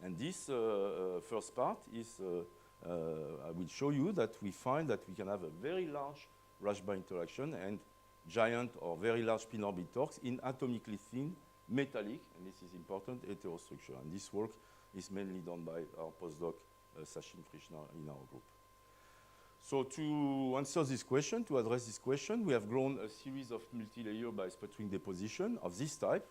And this first part is, I will show you that we find that we can have a very large Rashba interaction and giant or very large spin orbit torques in atomically thin, metallic, and this is important, heterostructure. And this work is mainly done by our postdoc, Sachin Krishna, in our group. So to answer this question, to address this question, we have grown a series of multi-layer by sputtering deposition of this type.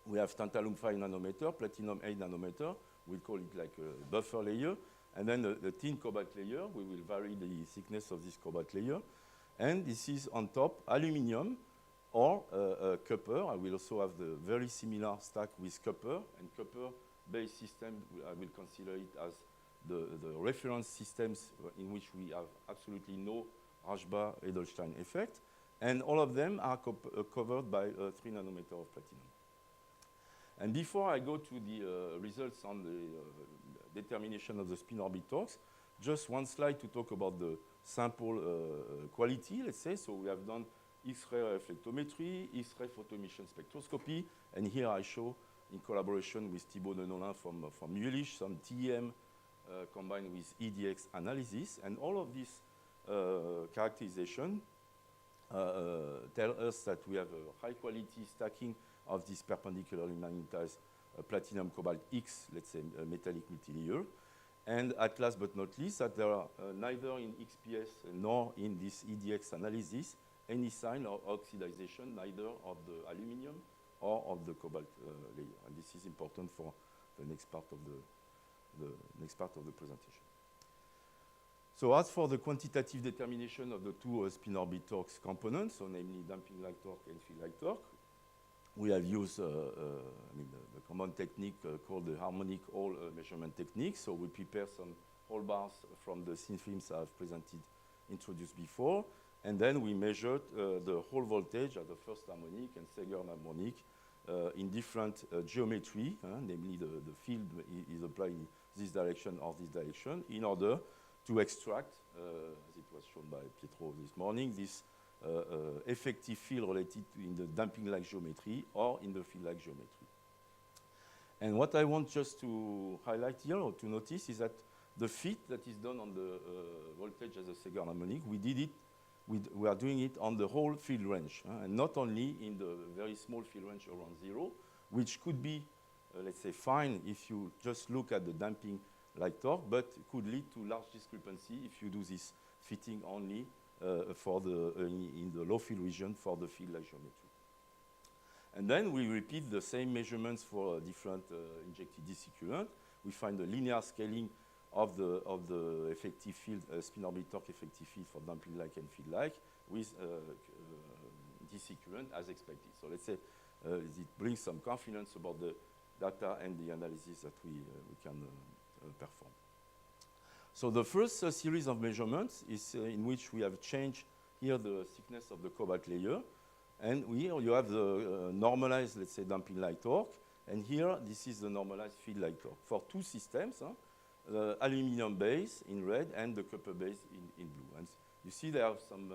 We have tantalum 5 nanometer, platinum 8 nanometer. We'll call it like a buffer layer. And then the thin cobalt layer, we will vary the thickness of this cobalt layer. And this is on top aluminum or copper. I will also have the very similar stack with copper. And copper-based system, I will consider it as the reference systems in which we have absolutely no Rashba-Edelstein effect. And all of them are covered by 3 nanometer of platinum. And before I go to the results on the determination of the spin orbit torques, just one slide to talk about the sample quality, let's say. So we have done X-ray reflectometry, X-ray photoemission spectroscopy, and here I show, in collaboration with Thibaut Denolin from Jülich, some TEM combined with EDX analysis. And all of this characterization tell us that we have a high-quality stacking of this perpendicularly magnetized platinum cobalt X, let's say, metallic multilayer. And at last but not least, that there are neither in XPS nor in this EDX analysis any sign of oxidization, neither of the aluminum or of the cobalt layer. And this is important for the next part of the presentation. So as for the quantitative determination of the two spin orbit torques components, so namely damping light torque and field light torque, we have used the common technique called the harmonic hole measurement technique. So we prepare some hole bars from the thin films I've introduced before. And then we measured the hole voltage at the first harmonic and second harmonic in different geometry, namely the field is applied in this direction or this direction, in order to extract, as it was shown by Pietro this morning, this effective field related to in the damping-like geometry or in the field-like geometry. And what I want just to highlight here or to notice is that the fit that is done on the voltage as a second harmonic, we are doing it on the whole field range, and not only in the very small field range around 0, which could be, let's say, fine if you just look at the damping light torque, but could lead to large discrepancy if you do this fitting only in the low field region for the field-like geometry. And then we repeat the same measurements for different injected DC current. We find the linear scaling of the effective field, spin orbit torque effective field for damping-like and field-like with DC current as expected. So let's say it brings some confidence about the data and the analysis that we can perform. So the first series of measurements is in which we have changed here the thickness of the cobalt layer. And here you have the normalized, let's say, damping light torque. And here, this is the normalized field light torque for two systems, the aluminum base in red and the copper base in blue. And you see there are some,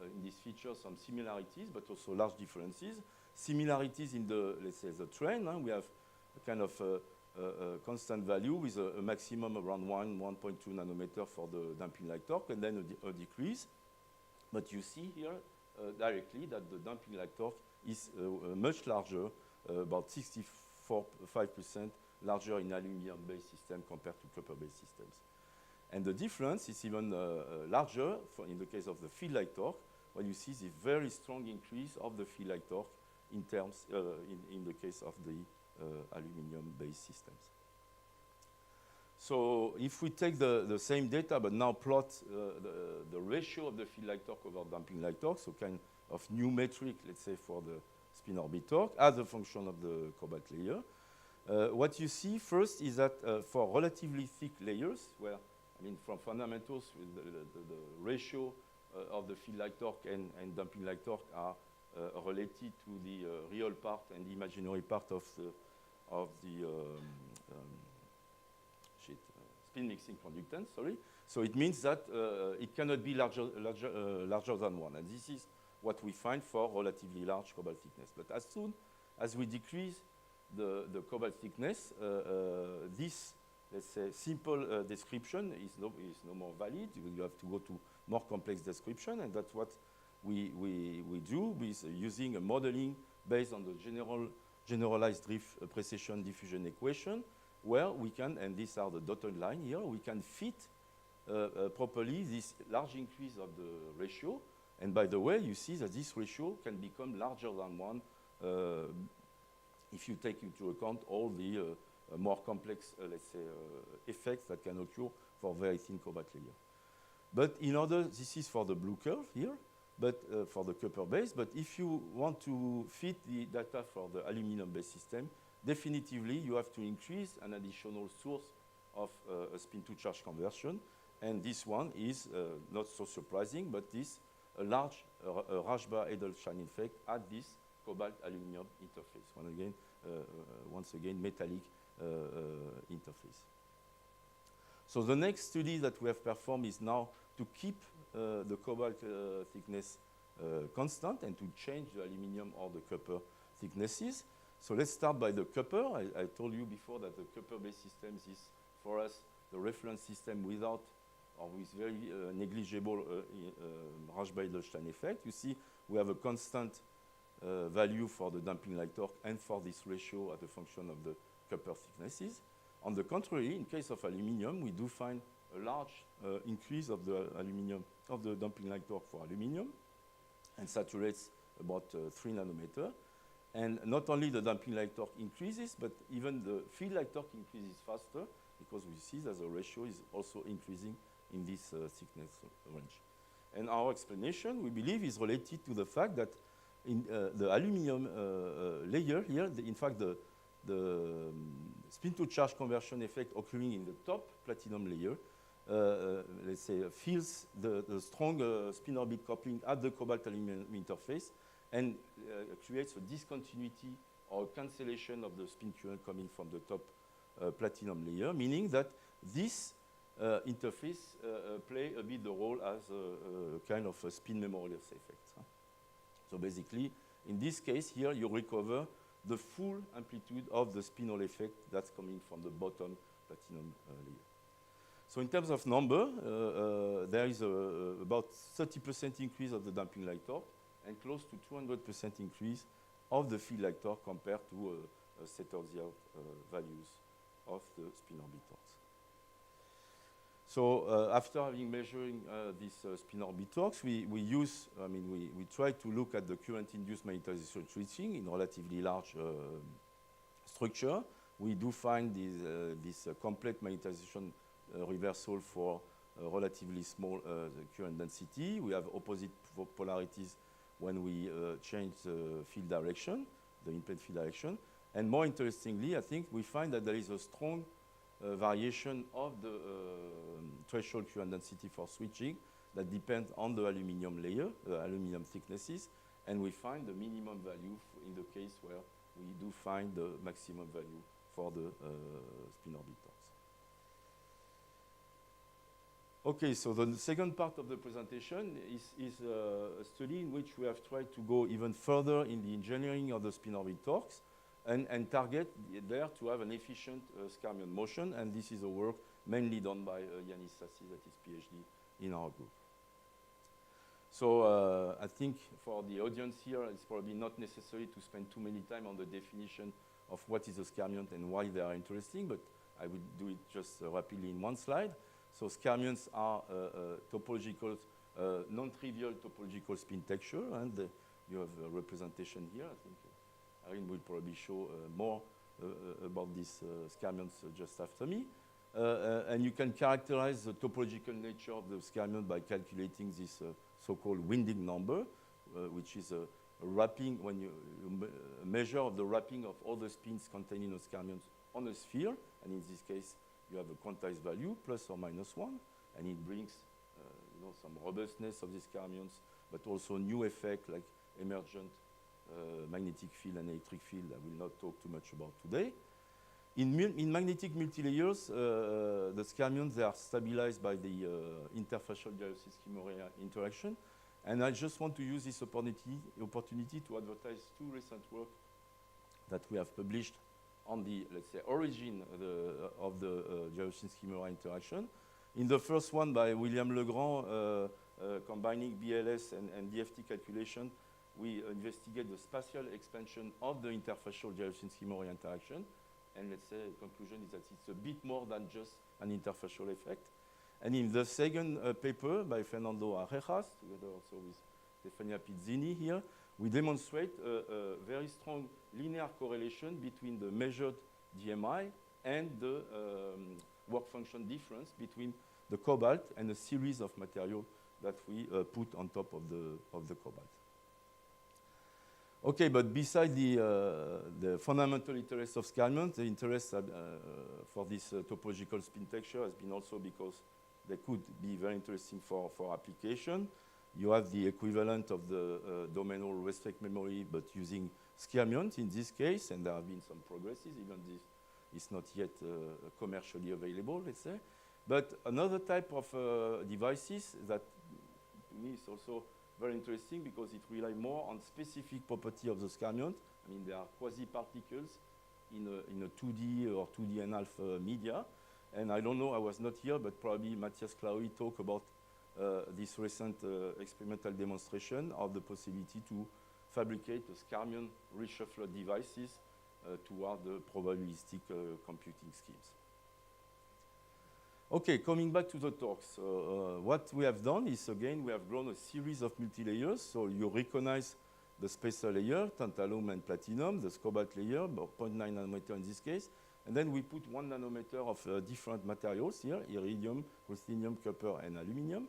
in this feature, some similarities, but also large differences. Similarities in the, let's say, the trend. We have a kind of constant value with a maximum around 1.2 nanometer for the damping light torque, and then a decrease. But you see here directly that the damping light torque is much larger, about 65% larger in aluminum-based system compared to copper-based systems. And the difference is even larger in the case of the field light torque, where you see the very strong increase of the field light torque in terms in the case of the aluminum-based systems. So if we take the same data, but now plot the ratio of the field light torque over damping light torque, so kind of new metric, let's say, for the spin orbit torque as a function of the cobalt layer, what you see first is that for relatively thick layers, where, I mean, from fundamentals, the ratio of the field light torque and damping light torque are related to the real part and the imaginary part of the spin mixing conductance, sorry. So it means that it cannot be larger than 1. And this is what we find for relatively large cobalt thickness. But as soon as we decrease the cobalt thickness, this, let's say, simple description is no more valid. You have to go to more complex description, and that's what we do with using a modeling based on the generalized drift precession diffusion equation, where we can, and these are the dotted line here, we can fit properly this large increase of the ratio. And by the way, you see that this ratio can become larger than 1 if you take into account all the more complex, let's say, effects that can occur for very thin cobalt layer. But in order, this is for the blue curve here, but for the copper base. But if you want to fit the data for the aluminum-based system, definitively you have to increase an additional source of a spin-to-charge conversion. And this one is not so surprising, but this a large Rashba-Edelstein effect at this cobalt-aluminum interface. Once again, metallic interface. So the next study that we have performed is now to keep the cobalt thickness constant and to change the aluminum or the copper thicknesses. So let's start by the copper. I told you before that the copper-based systems is, for us, the reference system without or with very negligible Rashba-Edelstein effect. You see, we have a constant value for the damping light torque and for this ratio as a function of the copper thicknesses. On the contrary, in case of aluminum, we do find a large increase of the aluminum, of the damping light torque for aluminum, and saturates about 3 nanometer. And not only the damping light torque increases, but even the field light torque increases faster, because we see that the ratio is also increasing in this thickness range. And our explanation, we believe, is related to the fact that in the aluminum layer here, in fact, the spin-to-charge conversion effect occurring in the top platinum layer, let's say, feels the strong spin orbit coupling at the cobalt-aluminum interface and creates a discontinuity or a cancellation of the spin current coming from the top platinum layer, meaning that this interface play a bit the role as a kind of a spin memorials effect. So basically, in this case here, you recover the full amplitude of the spinel effect that's coming from the bottom platinum layer. So in terms of number, there is about 30% increase of the damping light torque and close to 200% increase of the field light torque compared to state-of-the-art values of the spin orbitals. So after having measuring these spin orbitals, we use, we try to look at the current-induced magnetization switching in relatively large structure. We do find this complete magnetization reversal for relatively small current density. We have opposite polarities when we change the field direction, the in-plane field direction. And more interestingly, I think we find that there is a strong variation of the threshold current density for switching that depends on the aluminum layer, aluminum thicknesses, and we find the minimum value in the case where we do find the maximum value for the spin orbitals. Okay, so the second part of the presentation is a study in which we have tried to go even further in the engineering of the spin orbit torques and target there to have an efficient Skyrmion motion, and this is a work mainly done by Yanis Sassi, that is PhD in our group. So I think for the audience here, it's probably not necessary to spend too many time on the definition of what is a Skyrmion and why they are interesting, but I will do it just rapidly in one slide. So Skyrmions are topological, non-trivial topological spin texture, and you have a representation here. I think Erin will probably show more about these Skyrmions just after me. And you can characterize the topological nature of the Skyrmion by calculating this so-called winding number, which is a wrapping, when you measure of the wrapping of all the spins contained in a Skyrmion on a sphere, and in this case, you have a quantized value, plus or minus 1, and it brings some robustness of these Skyrmions, but also new effect like emergent magnetic field and electric field I will not talk too much about today. In magnetic multilayers, the Skyrmions, they are stabilized by the interfacial Gauss-Eskimo interaction, and I just want to use this opportunity to advertise two recent work that we have published on the, let's say, origin of the Jaroszynski-Mora interaction. In the first one by William Legrand, combining BLS and DFT calculation, we investigate the spatial expansion of the interfacial Jaroszynski-Mora interaction. And let's say the conclusion is that it's a bit more than just an interfacial effect. And in the second paper by Fernando Arejas, together also with Stefania Pizzini here, we demonstrate a very strong linear correlation between the measured DMI and the work function difference between the cobalt and a series of material that we put on top of the cobalt. Okay, but beside the fundamental interest of scarmions, the interest for this topological spin texture has been also because they could be very interesting for application. You have the equivalent of the domainal restrict memory, but using scarmions in this case, and there have been some progresses, even this is not yet commercially available, let's say. But another type of devices that to me is also very interesting because it relies more on specific property of the scarmion. I mean, they are quasi-particles in a 2D or 2D and half media. And I don't know, I was not here, but probably Matthias Clauy talked about this recent experimental demonstration of the possibility to fabricate a scarmion reshuffler devices toward the probabilistic computing schemes. Okay, coming back to the talks, what we have done is, again, we have grown a series of multi-layers. So you recognize the spacer layer, tantalum and platinum, the cobalt layer, about 0.9 nanometer in this case. And then we put 1 nanometer of different materials here, iridium, ruthenium, copper, and aluminum.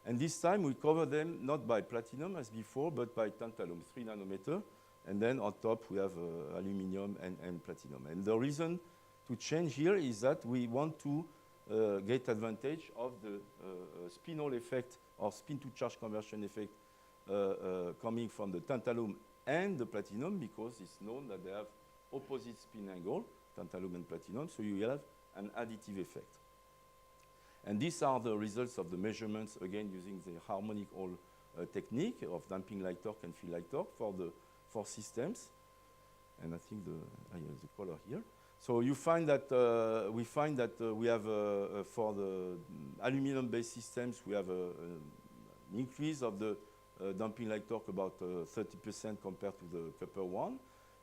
And this time we cover them not by platinum as before, but by tantalum, 3 nanometer. And then on top we have aluminum and platinum. And the reason to change here is that we want to get advantage of the spinol effect or spin-to-charge conversion effect coming from the tantalum and the platinum, because it's known that they have opposite spin angle, tantalum and platinum, so you have an additive effect. And these are the results of the measurements, again, using the harmonic Hall technique of damping light torque and field light torque for the 4 systems. And I think the color here. So you find that we have, for the aluminum-based systems, we have an increase of the damping light torque about 30% compared to the copper one.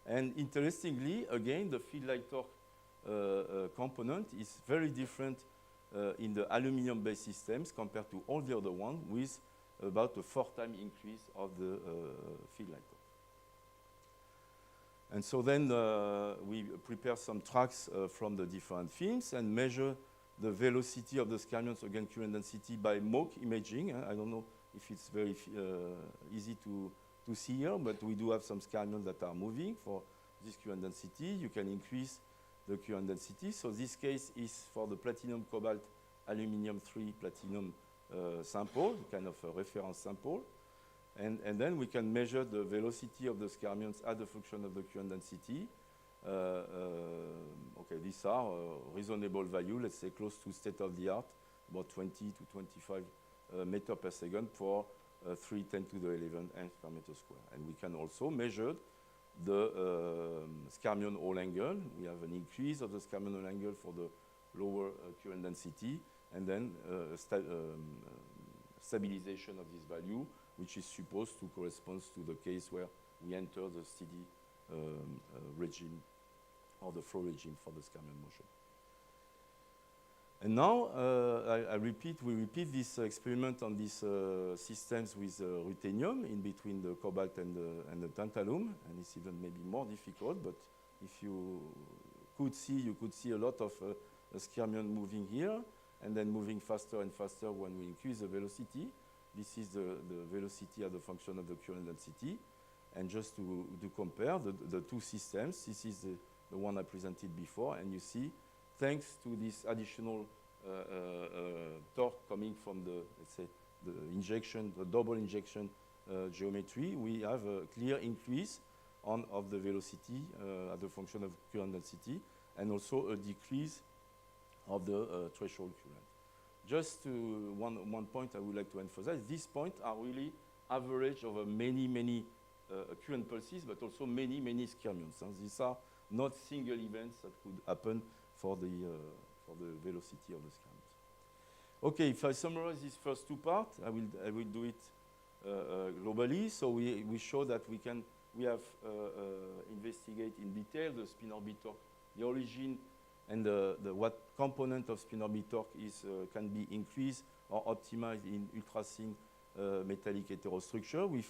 And interestingly, again, the field light torque component is very different in the aluminum-based systems compared to all the other ones, with about a 4-time increase of the field light torque. And so then we prepare some tracks from the different films and measure the velocity of the scarmions against current density by Moog imaging. I don't know if it's very easy to see here, but we do have some scarmions that are moving for this current density. You can increase the current density. So this case is for the platinum, cobalt, aluminum 3 platinum sample, kind of a reference sample. And then we can measure the velocity of the scarmions as a function of the current density. Okay, these are reasonable value, let's say close to state of the art, about 20 to 25 meter per second for 3 10 to the 11 amps per meter square. And we can also measure the scarmion Hall angle. We have an increase of the scarmion Hall angle for the lower current density, and then stabilization of this value, which is supposed to correspond to the case where we enter the steady regime or the flow regime for the scarmion motion. And now we repeat this experiment on these systems with ruthenium in between the cobalt and the tantalum, and it's even maybe more difficult. But if you could see a lot of scarmion moving here, and then moving faster and faster when we increase the velocity. This is the velocity as a function of the current density. And just to compare the two systems, this is the one I presented before, and you see, thanks to this additional torque coming from the, let's say, the injection, the double injection geometry, we have a clear increase of the velocity as a function of current density, and also a decrease of the threshold current. Just one point I would like to emphasize, these points are really average over many current pulses, but also many scarmions. These are not single events that could happen for the velocity of the skyrmions. Okay, if I summarize these first two parts, I will do it globally. So we show that we have investigate in detail the spin orbit torque, the origin, and what component of spin orbit torque can be increased or optimized in ultra-thin metallic heterostructure. We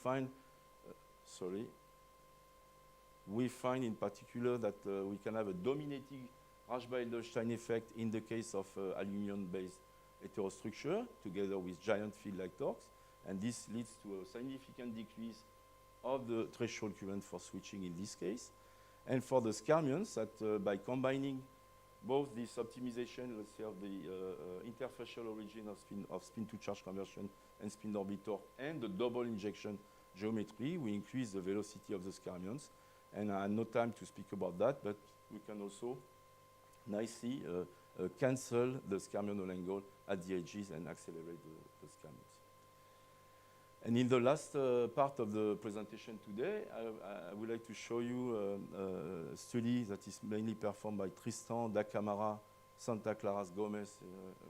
find in particular that we can have a dominating Rasch-Beilstein effect in the case of aluminum-based heterostructure together with giant field-like torques, and this leads to a significant decrease of the threshold current for switching in this case. And for the skyrmions, that by combining both this optimization, let's say, of the interfacial origin of spin-to-charge conversion and spin orbit torque and the double injection geometry, we increase the velocity of the skyrmions. And I have no time to speak about that, but we can also nicely cancel the skyrmional angle at the edges and accelerate the skyrmions. And in the last part of the presentation today, I would like to show you a study that is mainly performed by Tristan da Camara, Santa Claras Gomez,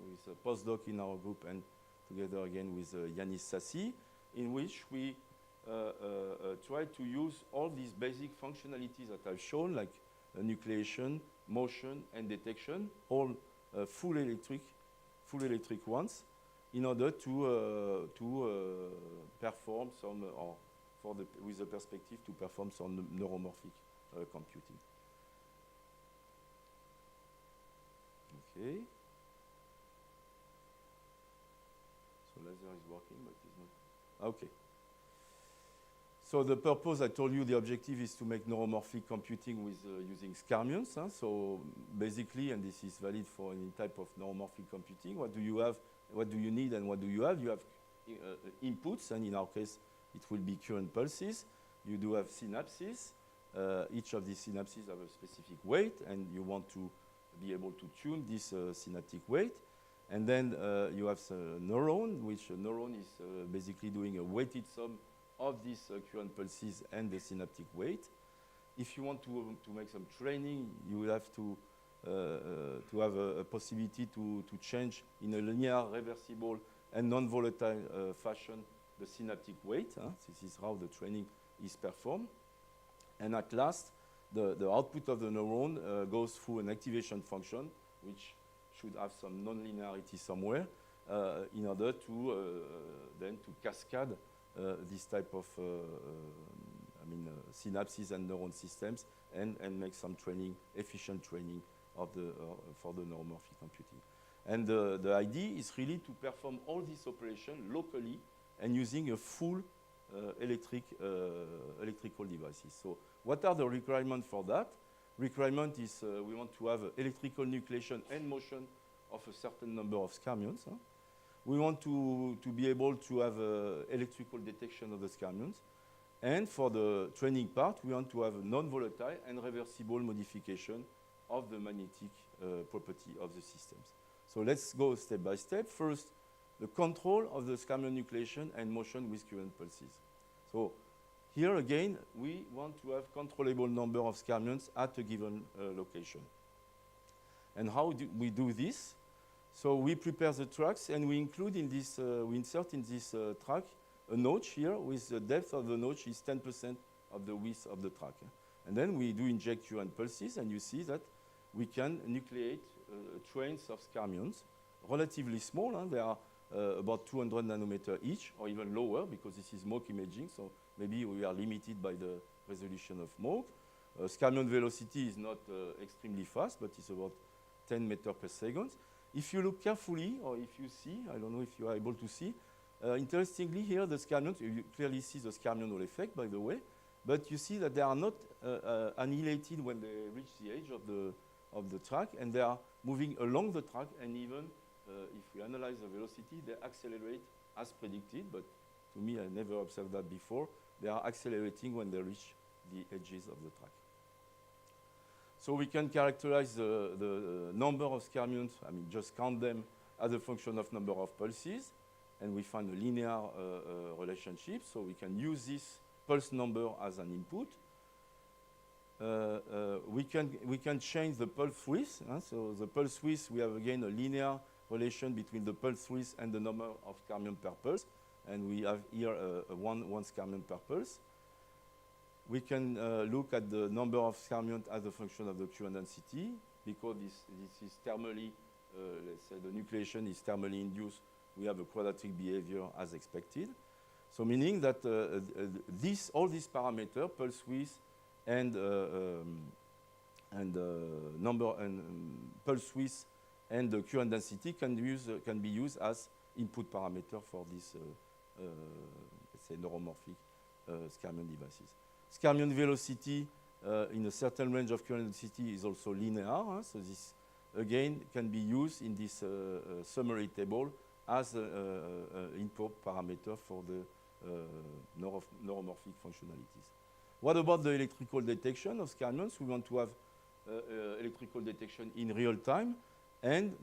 with a postdoc in our group, and together again with Yanis Sassi, in which we try to use all these basic functionalities that I've shown, like nucleation, motion, and detection, all full electric ones, in order to perform some, with the perspective to perform some neuromorphic computing. Okay. So laser is working, but it's not. Okay. So the purpose, I told you, the objective is to make neuromorphic computing with using skyrmions. So basically, and this is valid for any type of neuromorphic computing, what do you have? What do you need and what do you have? You have inputs, and in our case, it will be current pulses. You do have synapses. Each of these synapses have a specific weight, and you want to be able to tune this synaptic weight. And then you have a neuron, which a neuron is basically doing a weighted sum of these current pulses and the synaptic weight. If you want to make some training, you will have to have a possibility to change in a linear, reversible, and non-volatile fashion the synaptic weight. This is how the training is performed. And at last, the output of the neuron goes through an activation function, which should have some non-linearity somewhere, in order to then to cascade this type of synapses and neuron systems and make some training, efficient training of for the neuromorphic computing. And the idea is really to perform all these operations locally and using a full electrical devices. So what are the requirements for that? Requirement is we want to have electrical nucleation and motion of a certain number of skyrmions. We want to be able to have electrical detection of the skyrmions. And for the training part, we want to have a non-volatile and reversible modification of the magnetic property of the systems. So let's go step by step. First, the control of the skyrmion nucleation and motion with current pulses. So here again, we want to have controllable number of skyrmions at a given location. And how do we do this? So we prepare the tracks, and we include in this, we insert in this track a notch here with the depth of the notch is 10% of the width of the track. And then we do inject current pulses, and you see that we can nucleate trains of skyrmions, relatively small. They are about 200 nanometers each, or even lower, because this is Mach imaging, so maybe we are limited by the resolution of Mach. Skyrmion velocity is not extremely fast, but it's about 10 meters per second. If you look carefully, or if you see, I don't know if you are able to see, interestingly here, the skyrmions, you clearly see the skyrmional effect, by the way, but you see that they are not annihilated when they reach the edge of the track, and they are moving along the track, and even if we analyze the velocity, they accelerate as predicted, but to me, I never observed that before. They are accelerating when they reach the edges of the track. So we can characterize the number of skyrmions, just count them as a function of number of pulses, and we find a linear relationship, so we can use this pulse number as an input. we can change the pulse width. So the pulse width, we have again a linear relation between the pulse width and the number of skyrmions per pulse, and we have here one skyrmion per pulse. We can look at the number of skyrmions as a function of the current density, because this is thermally, let's say the nucleation is thermally induced. We have a quadratic behavior as expected. So meaning that all these parameters, pulse width and number and pulse width and the current density can be used as input parameter for this, let's say, neuromorphic skyrmion devices. Skyrmion velocity in a certain range of current density is also linear. So this, again, can be used in this summary table as input parameter for the neuromorphic functionalities. What about the electrical detection of skyrmions? We want to have electrical detection in real time and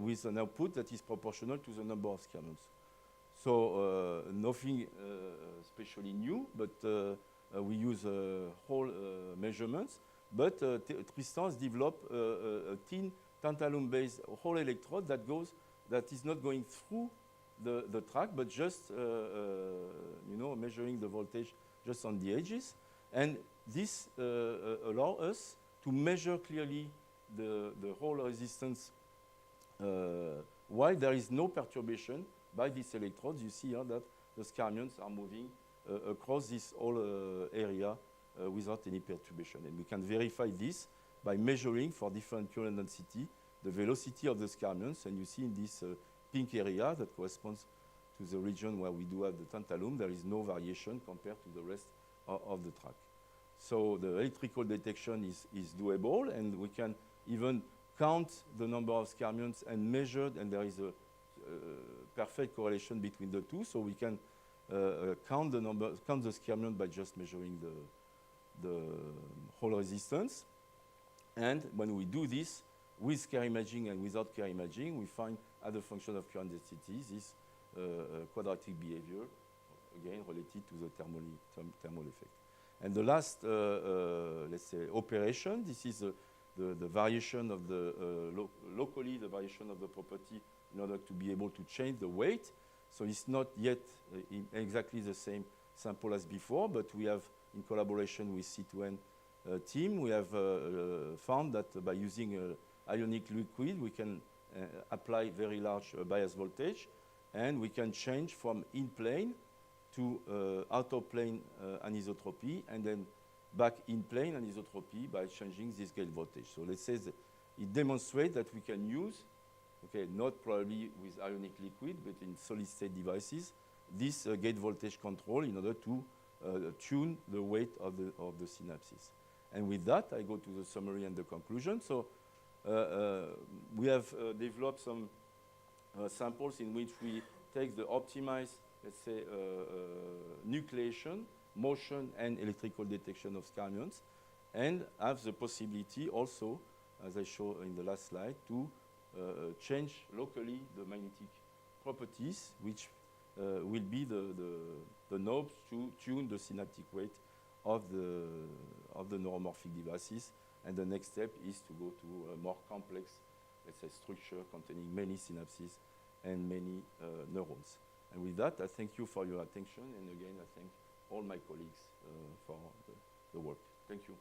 with an output that is proportional to the number of skyrmions. So nothing especially new, but we use Hall measurements. But Tristan has developed a thin tantalum-based Hall electrode that is not going through the track, but just measuring the voltage just on the edges. And this allows us to measure clearly the Hall resistance while there is no perturbation by these electrodes. You see here that the skyrmions are moving across this whole area without any perturbation. And we can verify this by measuring for different current density the velocity of the skyrmions. And you see in this pink area that corresponds to the region where we do have the tantalum, there is no variation compared to the rest of the track. So the electrical detection is doable, and we can even count the number of skyrmions and measure, and there is a perfect correlation between the two. So we can count the skyrmion by just measuring the Hall resistance. And when we do this with care imaging and without care imaging, we find as a function of current density this quadratic behavior, again related to the thermal effect. And the last, let's say, operation, this is the variation of the, locally the variation of the property in order to be able to change the weight. So it's not yet in exactly the same sample as before, but we have, in collaboration with C2N team, we have found that by using ionic liquid, we can apply very large bias voltage, and we can change from in-plane to out-of-plane anisotropy, and then back in-plane anisotropy by changing this gate voltage. So let's say that it demonstrates that we can use, okay, not probably with ionic liquid, but in solid-state devices, this gate voltage control in order to tune the weight of the synapses. And with that, I go to the summary and the conclusion. So we have developed some samples in which we take the optimized, let's say, nucleation, motion, and electrical detection of skyrmions, and have the possibility also, as I showed in the last slide, to change locally the magnetic properties, which will be the knobs to tune the synaptic weight of the neuromorphic devices. And the next step is to go to a more complex, let's say, structure containing many synapses and many neurons. And with that, I thank you for your attention. And again, I thank all my colleagues for the work. Thank you.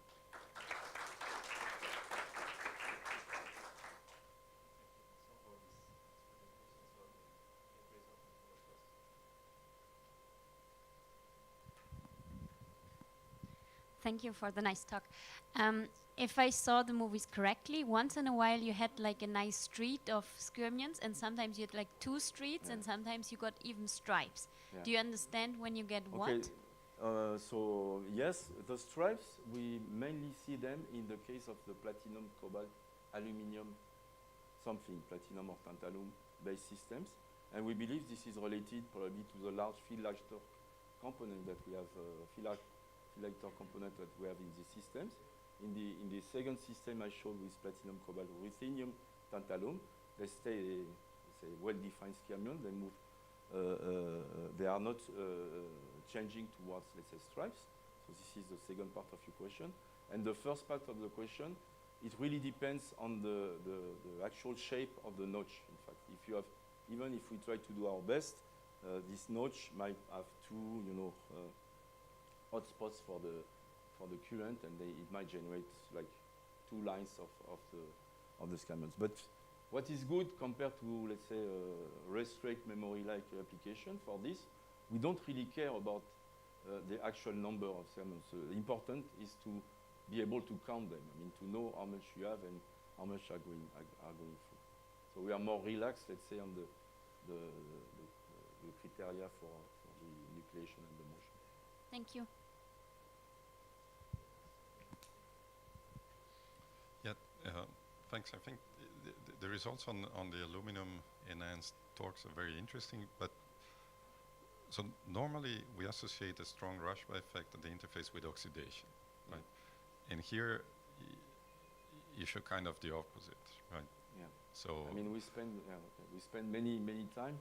Thank you for the nice talk. If I saw the movies correctly, once in a while you had like a nice street of skyrmions, and sometimes you had like two streets, and sometimes you got even stripes. Yeah. Do you understand when you get what? So yes, the stripes, we mainly see them in the case of the platinum, cobalt, aluminium, something, platinum or tantalum based systems. And we believe this is related probably to the large field large torque component that we have, field large torque component that we have in these systems. In the second system I showed with platinum, cobalt, ruthenium, tantalum, they stay well-defined skyrmion. They move. They are not changing towards, let's say, stripes. So this is the second part of your question. And the first part of the question, it really depends on the actual shape of the notch. In fact, if you have, even if we try to do our best, this notch might have two, hotspots for the current, and it might generate like two lines of the Scamans. But what is good compared to, let's say, a restrict memory-like application for this, we don't really care about the actual number of Scamans. The important is to be able to count them. I mean, to know how much you have and how much are going through. So we are more relaxed, let's say, on the criteria for the nucleation and the motion. Thank you. Yeah, thanks. I think the results on the aluminum enhanced torques are very interesting, but so normally we associate a strong rush-by effect at the interface with oxidation, right? And here you show kind of the opposite, right? Yeah. So I mean, we spend many time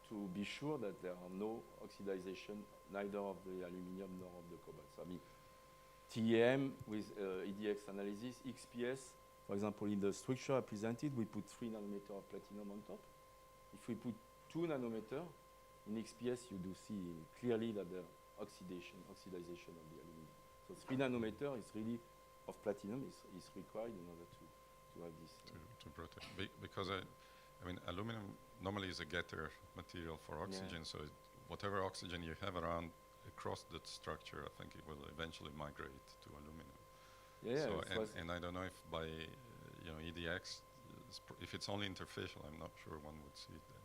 to be sure that there are no oxidization, neither of the aluminum nor of the cobalt. So, I mean, TEM with EDX analysis, XPS, for example, in the structure I presented, we put 3 nanometer of platinum on top. If we put 2 nanometer in XPS, you do see clearly that the oxidization of the aluminum. So 3 nanometer is really of platinum is required in order to have this. To protect, because I mean, aluminum normally is a getter material for oxygen, so whatever oxygen you have around across that structure, I think it will eventually migrate to aluminum. Yeah. So and I don't know if by EDX, if it's only interfacial, I'm not sure one would see that.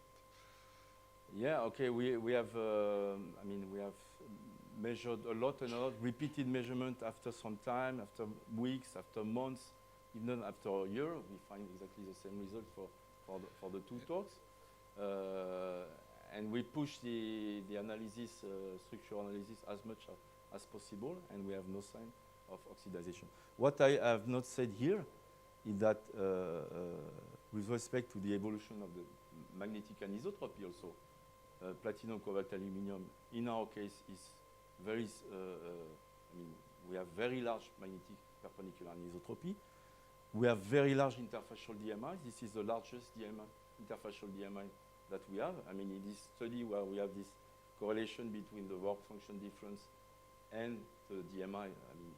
Yeah. Okay. We have. I mean, we have measured a lot, repeated measurement after some time, after weeks, after months, even after a year. We find exactly the same result for the two talks. And we push the analysis, structural analysis, as much as possible, and we have no sign of oxidization. What I have not said here is that with respect to the evolution of the magnetic anisotropy also, platinum, cobalt, aluminum, in our case, is very, I mean, we have very large magnetic perpendicular anisotropy. We have very large interfacial DMI. This is the largest DMI, interfacial DMI that we have. I mean, in this study where we have this correlation between the work function difference and the DMI, I mean,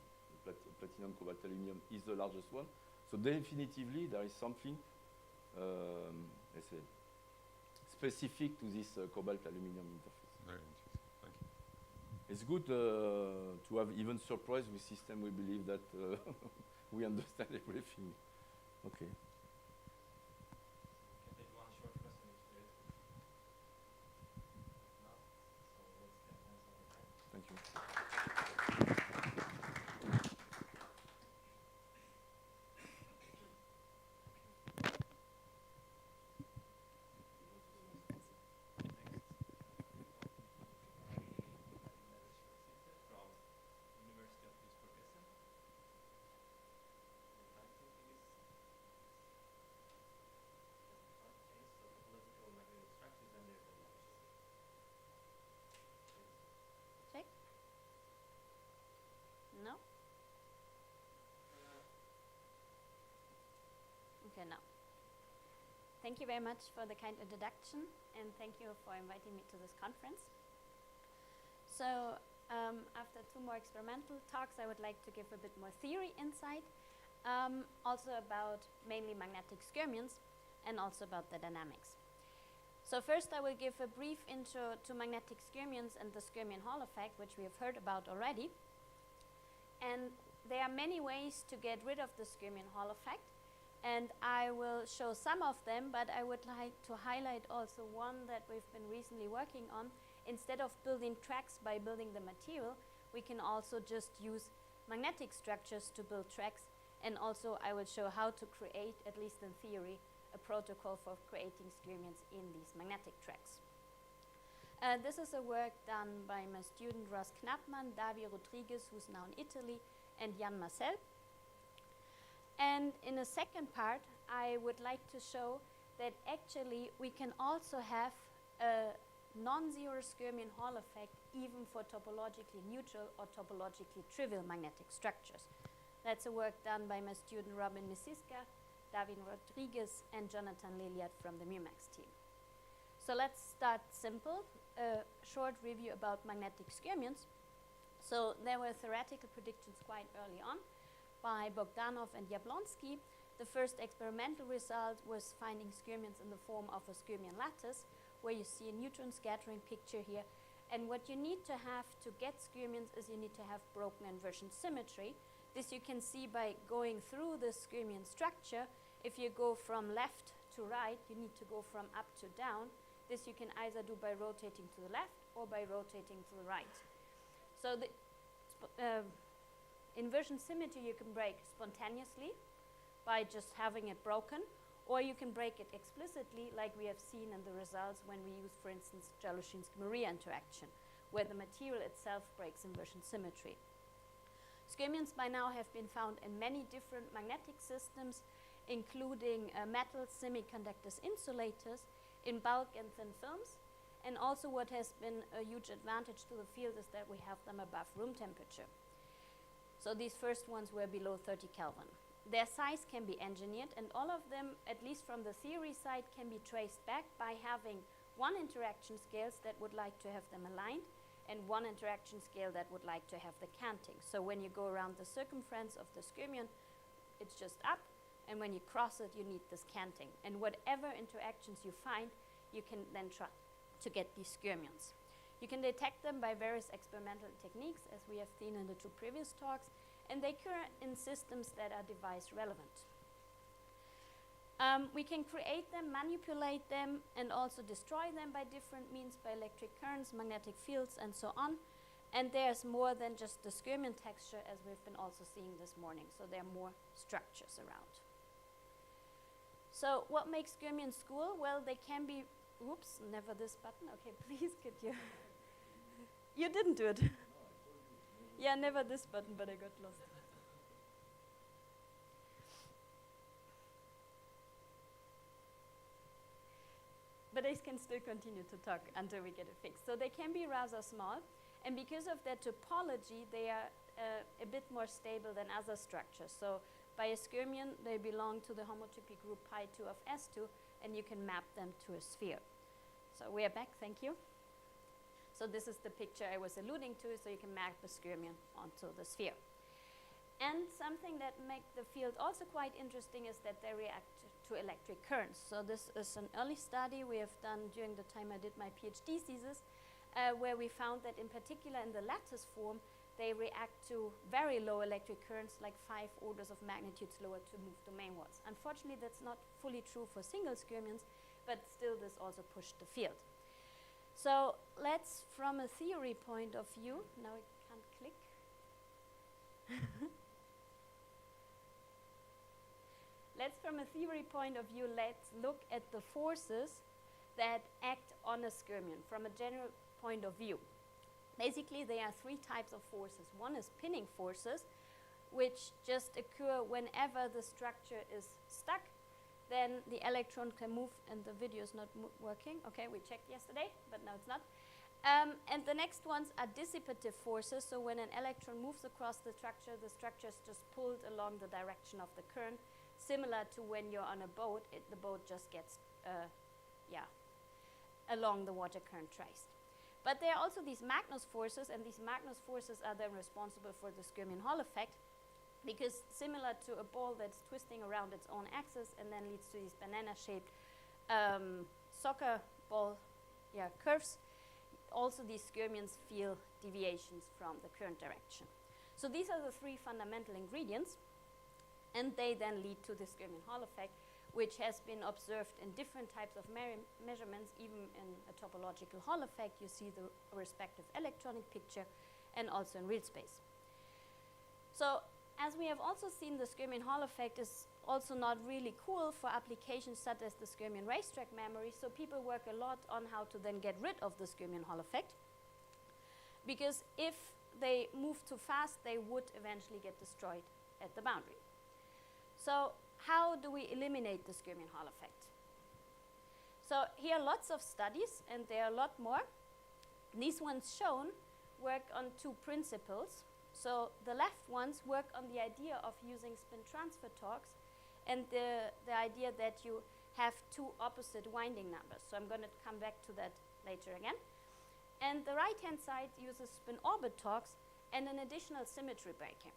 platinum, cobalt, aluminum is the largest one. So definitively, there is something, let's say, specific to this cobalt aluminum interface. Very interesting. Thank you. It's good to have even surprise with system we believe that we understand everything. Okay. Can take one short question if there is. No? So let's get answer the time. Thank you. From University of Duisburg-Essen. The title is so topological magnetic structures and their dynamics. Check. No? Okay, now. Thank you very much for the kind introduction, and thank you for inviting me to this conference. So, after 2 more experimental talks, I would like to give a bit more theory insight, also about mainly magnetic skyrmions, and also about the dynamics. So first I will give a brief intro to magnetic skyrmions and the skyrmion Hall effect, which we have heard about already. And there are many ways to get rid of the skyrmion Hall effect, and I will show some of them, but I would like to highlight also one that we've been recently working on. Instead of building tracks by building the material, we can also just use magnetic structures to build tracks, and also I will show how to create, at least in theory, a protocol for creating skyrmions in these magnetic tracks. This is a work done by my student Ross Knappmann, Davide Rodriguez, who's now in Italy, and Jan Marcel. And in a second part, I would like to show that actually we can also have a non-zero skyrmion Hall effect even for topologically neutral or topologically trivial magnetic structures. That's a work done by my student Robin Misiska, Davin Rodriguez, and Jonathan Leliat from the MUMAX team. So let's start simple. A short review about magnetic skyrmions. So there were theoretical predictions quite early on by Bogdanov and Jablonski. The first experimental result was finding skyrmions in the form of a skyrmion lattice, where you see a neutron scattering picture here. And what you need to have to get skyrmions is you need to have broken inversion symmetry. This you can see by going through the skyrmion structure. If you go from left to right, you need to go from up to down. This you can either do by rotating to the left or by rotating to the right. So the inversion symmetry you can break spontaneously by just having it broken, or you can break it explicitly like we have seen in the results when we use, for instance, Jalushinsky-Maria interaction, where the material itself breaks inversion symmetry. Skyrmions by now have been found in many different magnetic systems, including metals, semiconductors, insulators, in bulk and thin films. And also what has been a huge advantage to the field is that we have them above room temperature. So these first ones were below 30 Kelvin. Their size can be engineered, and all of them, at least from the theory side, can be traced back by having one interaction scales that would like to have them aligned, and one interaction scale that would like to have the canting. So when you go around the circumference of the skyrmion, it's just up, and when you cross it, you need this canting. And whatever interactions you find, you can then try to get these skyrmions. You can detect them by various experimental techniques, as we have seen in the two previous talks, and they occur in systems that are device relevant. We can create them, manipulate them, and also destroy them by different means, by electric currents, magnetic fields, and so on. And there's more than just the skyrmion texture, as we've been also seeing this morning. So there are more structures around. So what makes skyrmions cool? Well, they can be, oops, never this button. Okay, please could you? You didn't do it. Yeah, never this button, but I got lost. But I can still continue to talk until we get it fixed. So they can be rather small, and because of their topology, they are a bit more stable than other structures. So by a skyrmion, they belong to the homotopy group pi2 of S2, and you can map them to a sphere. So we are back, thank you. So this is the picture I was alluding to, so you can map the skyrmion onto the sphere. And something that makes the field also quite interesting is that they react to electric currents. So this is an early study we have done during the time I did my PhD thesis, where we found that in particular in the lattice form, they react to very low electric currents, like 5 orders of magnitudes lower to move domain walls. Unfortunately, that's not fully true for single skyrmions, but still this also pushed the field. So let's, from a theory point of view, now it can't click. Let's, from a theory point of view, let's look at the forces that act on a skyrmion from a general point of view. Basically, there are 3 types of forces. One is pinning forces, which just occur whenever the structure is stuck. Then the electron can move, and the video is not working. Okay, we checked yesterday, but now it's not. And the next ones are dissipative forces. So when an electron moves across the structure is just pulled along the direction of the current, similar to when you're on a boat. The boat just gets, along the water current traced. But there are also these Magnus forces, and these Magnus forces are then responsible for the skyrmion Hall effect, because similar to a ball that's twisting around its own axis and then leads to these banana-shaped soccer ball curves, also these skyrmions feel deviations from the current direction. So these are the 3 fundamental ingredients, and they then lead to the skyrmion Hall effect, which has been observed in different types of measurements. Even in a topological Hall effect, you see the respective electronic picture, and also in real space. So as we have also seen, the skyrmion Hall effect is also not really cool for applications such as the skyrmion racetrack memory, so people work a lot on how to then get rid of the skyrmion Hall effect, because if they move too fast, they would eventually get destroyed at the boundary. So how do we eliminate the skyrmion Hall effect? So here are lots of studies, and there are a lot more. These ones shown work on two principles. So the left ones work on the idea of using spin transfer torques and the idea that you have two opposite winding numbers. So I'm going to come back to that later again. And the right-hand side uses spin orbit torques and an additional symmetry breaking.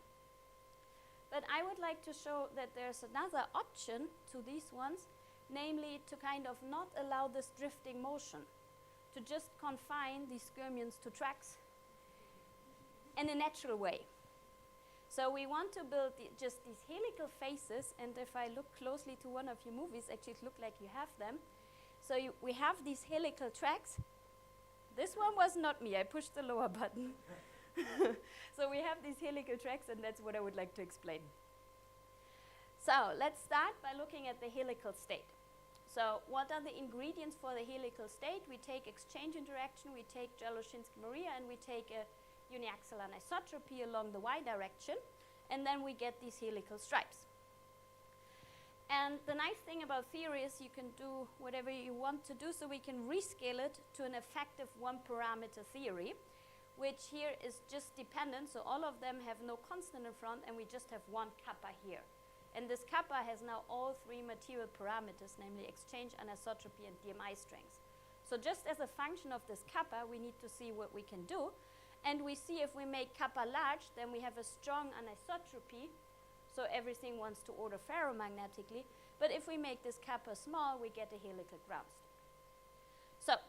But I would like to show that there's another option to these ones, namely to kind of not allow this drifting motion, to just confine these skyrmions to tracks in a natural way. So we want to build just these helical faces, and if I look closely to one of your movies, actually it looked like you have them. So we have these helical tracks. This one was not me, I pushed the lower button. So we have these helical tracks, and that's what I would like to explain. So let's start by looking at the helical state. So what are the ingredients for the helical state? We take exchange interaction, we take Joloshinsky-Maria, and we take a uniaxial anisotropy along the y direction, and then we get these helical stripes. And the nice thing about theory is you can do whatever you want to do, so we can rescale it to an effective one-parameter theory, which here is just dependent, so all of them have no constant in front, and we just have one kappa here. And this kappa has now all three material parameters, namely exchange, anisotropy, and DMI strengths. So just as a function of this kappa, we need to see what we can do. And we see if we make kappa large, then we have a strong anisotropy, so everything wants to order ferromagnetically. But if we make this kappa small, we get a helical ground state. So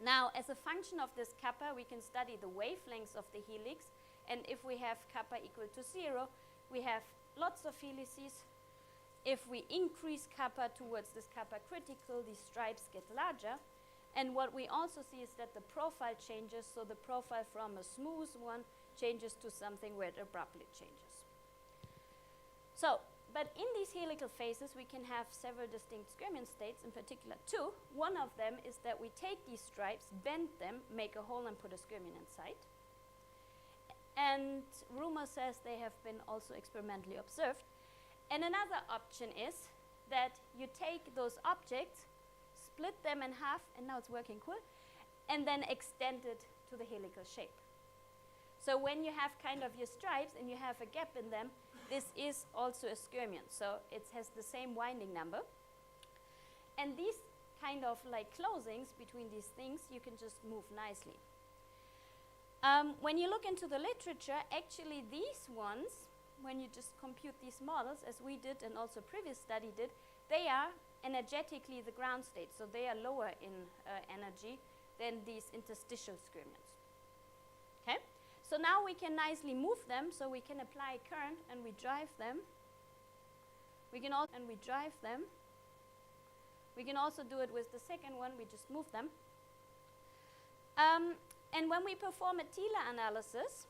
now, as a function of this kappa, we can study the wavelengths of the helix. And if we have kappa equal to 0, we have lots of helices. If we increase kappa towards this kappa critical, these stripes get larger. And what we also see is that the profile changes, so the profile from a smooth one changes to something where it abruptly changes. So, but in these helical phases, we can have several distinct skyrmion states, in particular two. One of them is that we take these stripes, bend them, make a hole, and put a skyrmion inside. And rumor says they have been also experimentally observed. And another option is that you take those objects, split them in half, and now it's working cool, and then extend it to the helical shape. So when you have kind of your stripes and you have a gap in them, this is also a skyrmion, so it has the same winding number. And these kind of like closings between these things, you can just move nicely. When you look into the literature, actually these ones, when you just compute these models, as we did and also previous study did, they are energetically the ground state, so they are lower in energy than these interstitial skyrmions. Okay? So now we can nicely move them, so we can apply current and we drive them. We can also We can also do it with the second one, we just move them. And when we perform a TILA analysis,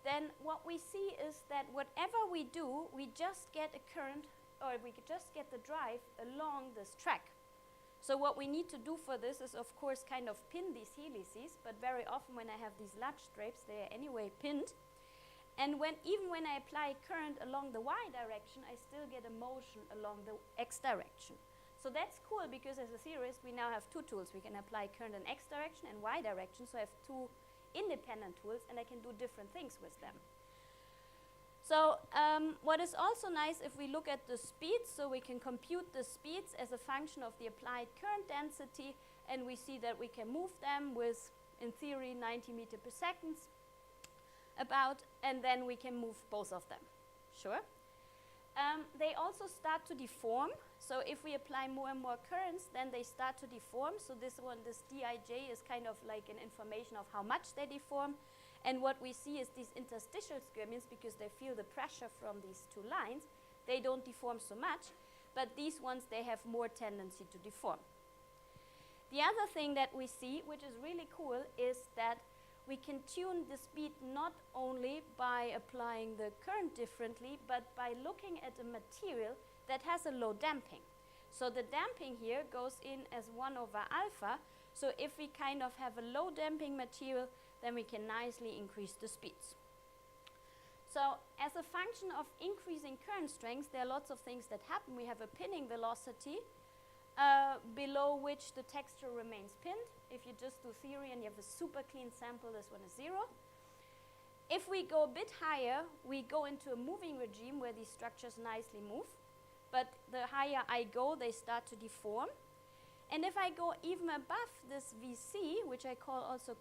then what we see is that whatever we do, we just get a current, or we could just get the drive along this track. So what we need to do for this is, of course, kind of pin these helices, but very often when I have these large stripes, they are anyway pinned. And even when I apply current along the y direction, I still get a motion along the x direction. So that's cool, because as a theorist, we now have two tools. We can apply current in x direction and y direction, so I have two independent tools, and I can do different things with them. So what is also nice, if we look at the speeds, so we can compute the speeds as a function of the applied current density, and we see that we can move them with, in theory, 90 meters per second about, and then we can move both of them. Sure. They also start to deform. So if we apply more and more currents, then they start to deform. So this dij is kind of like an information of how much they deform. And what we see is these interstitial skyrmions, because they feel the pressure from these two lines, they don't deform so much. But these ones, they have more tendency to deform. The other thing that we see, which is really cool, is that we can tune the speed not only by applying the current differently, but by looking at a material that has a low damping. So the damping here goes in as 1 over alpha. So if we kind of have a low damping material, then we can nicely increase the speeds. So as a function of increasing current strength, there are lots of things that happen. We have a pinning velocity. below which the texture remains pinned. If you just do theory and you have a super clean sample, this one is 0. If we go a bit higher, we go into a moving regime where these structures nicely move. But the higher I go, they start to deform. And if I go even above this VC, which I call also,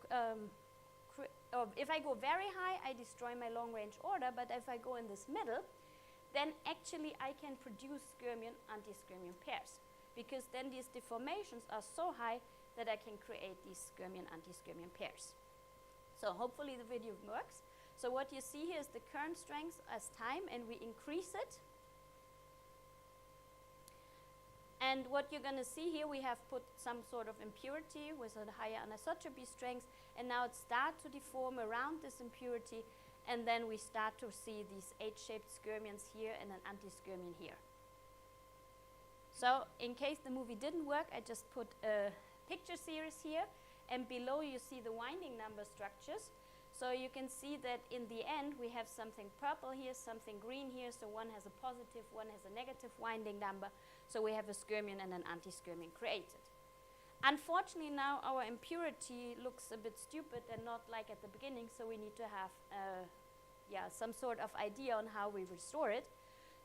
if I go very high, I destroy my long-range order. But if I go in this middle, then actually I can produce skyrmion, anti-skyrmion pairs. Because then these deformations are so high that I can create these skyrmion, anti-skyrmion pairs. So hopefully the video works. So what you see here is the current strength as time, and we increase it. And what you're going to see here, we have put some sort of impurity with a higher anisotropy strength, and now it starts to deform around this impurity, and then we start to see these H-shaped skyrmions here and an anti-skyrmion here. So in case the movie didn't work, I just put a picture series here, and below you see the winding number structures. So you can see that in the end we have something purple here, something green here, so one has a positive, one has a negative winding number. So we have a skyrmion and an anti-skyrmion created. Unfortunately now our impurity looks a bit stupid and not like at the beginning, so we need to have some sort of idea on how we restore it.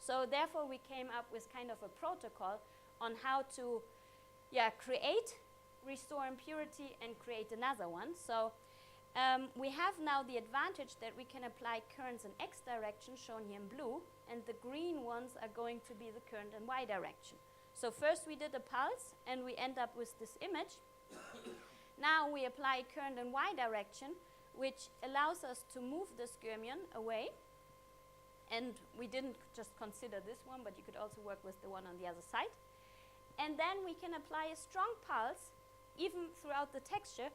So therefore we came up with kind of a protocol on how to create, restore impurity, and create another one. So we have now the advantage that we can apply currents in X direction, shown here in blue, and the green ones are going to be the current in Y direction. So first we did a pulse, and we end up with this image. Now we apply current in Y direction, which allows us to move the skyrmion away. And we didn't just consider this one, but you could also work with the one on the other side. And then we can apply a strong pulse, even throughout the texture,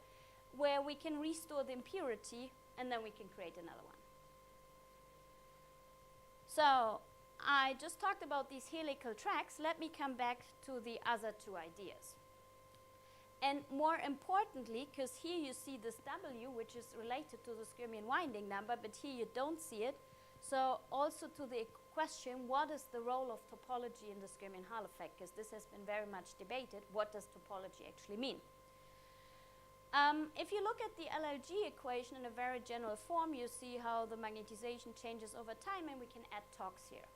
where we can restore the impurity, and then we can create another one. So I just talked about these helical tracks. Let me come back to the other two ideas. And more importantly, because here you see this W, which is related to the skyrmion winding number, but here you don't see it. So also to the question, what is the role of topology in the skyrmion Hall effect? Because this has been very much debated. What does topology actually mean? If you look at the LLG equation in a very general form, you see how the magnetization changes over time, and we can add torques here.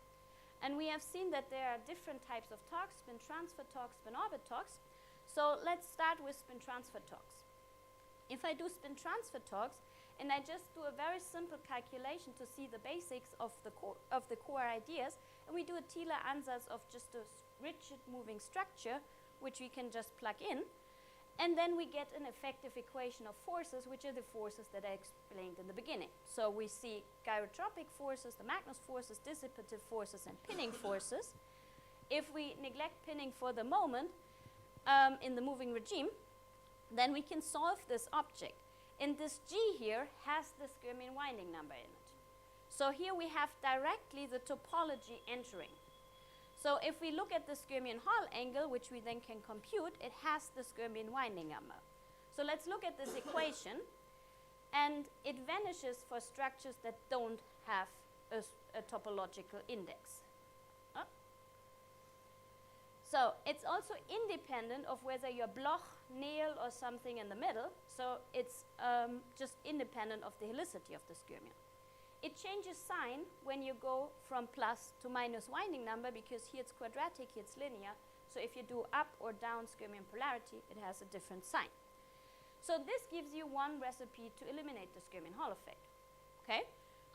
And we have seen that there are different types of torques: spin transfer torques, spin orbit torques. So let's start with spin transfer torques. If I do spin transfer torques, and I just do a very simple calculation to see the basics of the core ideas, and we do a Taylor ansatz of just a rigid moving structure, which we can just plug in. And then we get an effective equation of forces, which are the forces that I explained in the beginning. So we see gyrotropic forces, the Magnus forces, dissipative forces, and pinning forces. If we neglect pinning for the moment in the moving regime, then we can solve this object. And this G here has the skyrmion winding number in it. So here we have directly the topology entering. So if we look at the skyrmion Hall angle, which we then can compute, it has the skyrmion winding number. So let's look at this equation, and it vanishes for structures that don't have a topological index. So it's also independent of whether you're Bloch, Néel, or something in the middle. So it's just independent of the helicity of the skyrmion. It changes sign when you go from plus to minus winding number, because here it's quadratic, here it's linear. So if you do up or down skyrmion polarity, it has a different sign. So this gives you one recipe to eliminate the skyrmion Hall effect. Okay?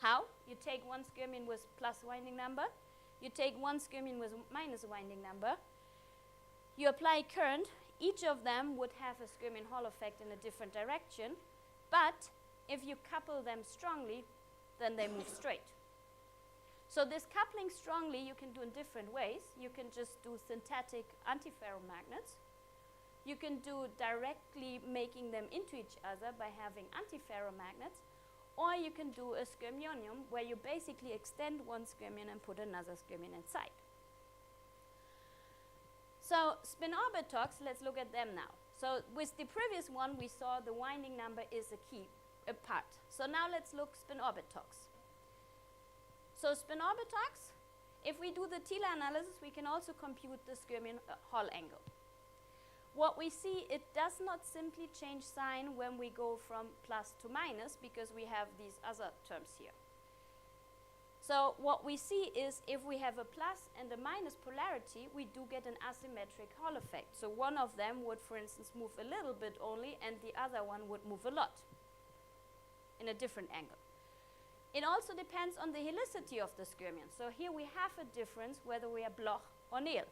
How? You take one skyrmion with plus winding number. You take one skyrmion with minus winding number. You apply current. Each of them would have a skyrmion Hall effect in a different direction. But if you couple them strongly, then they move straight. So this coupling strongly you can do in different ways. You can just do synthetic antiferromagnets. You can do directly making them into each other by having antiferromagnets, or you can do a skyrmionium where you basically extend one skyrmion and put another skyrmion inside. So spin orbit torques, let's look at them now. So with the previous one, we saw the winding number is a key part. So now let's look spin orbit torques. So spin orbit torques, if we do the Taylor analysis, we can also compute the skyrmion Hall angle. what we see, it does not simply change sign when we go from plus to minus, because we have these other terms here. So what we see is if we have a plus and a minus polarity, we do get an asymmetric Hall effect. So one of them would, for instance, move a little bit only, and the other one would move a lot in a different angle. It also depends on the helicity of the skyrmion. So here we have a difference whether we are Bloch or Néel.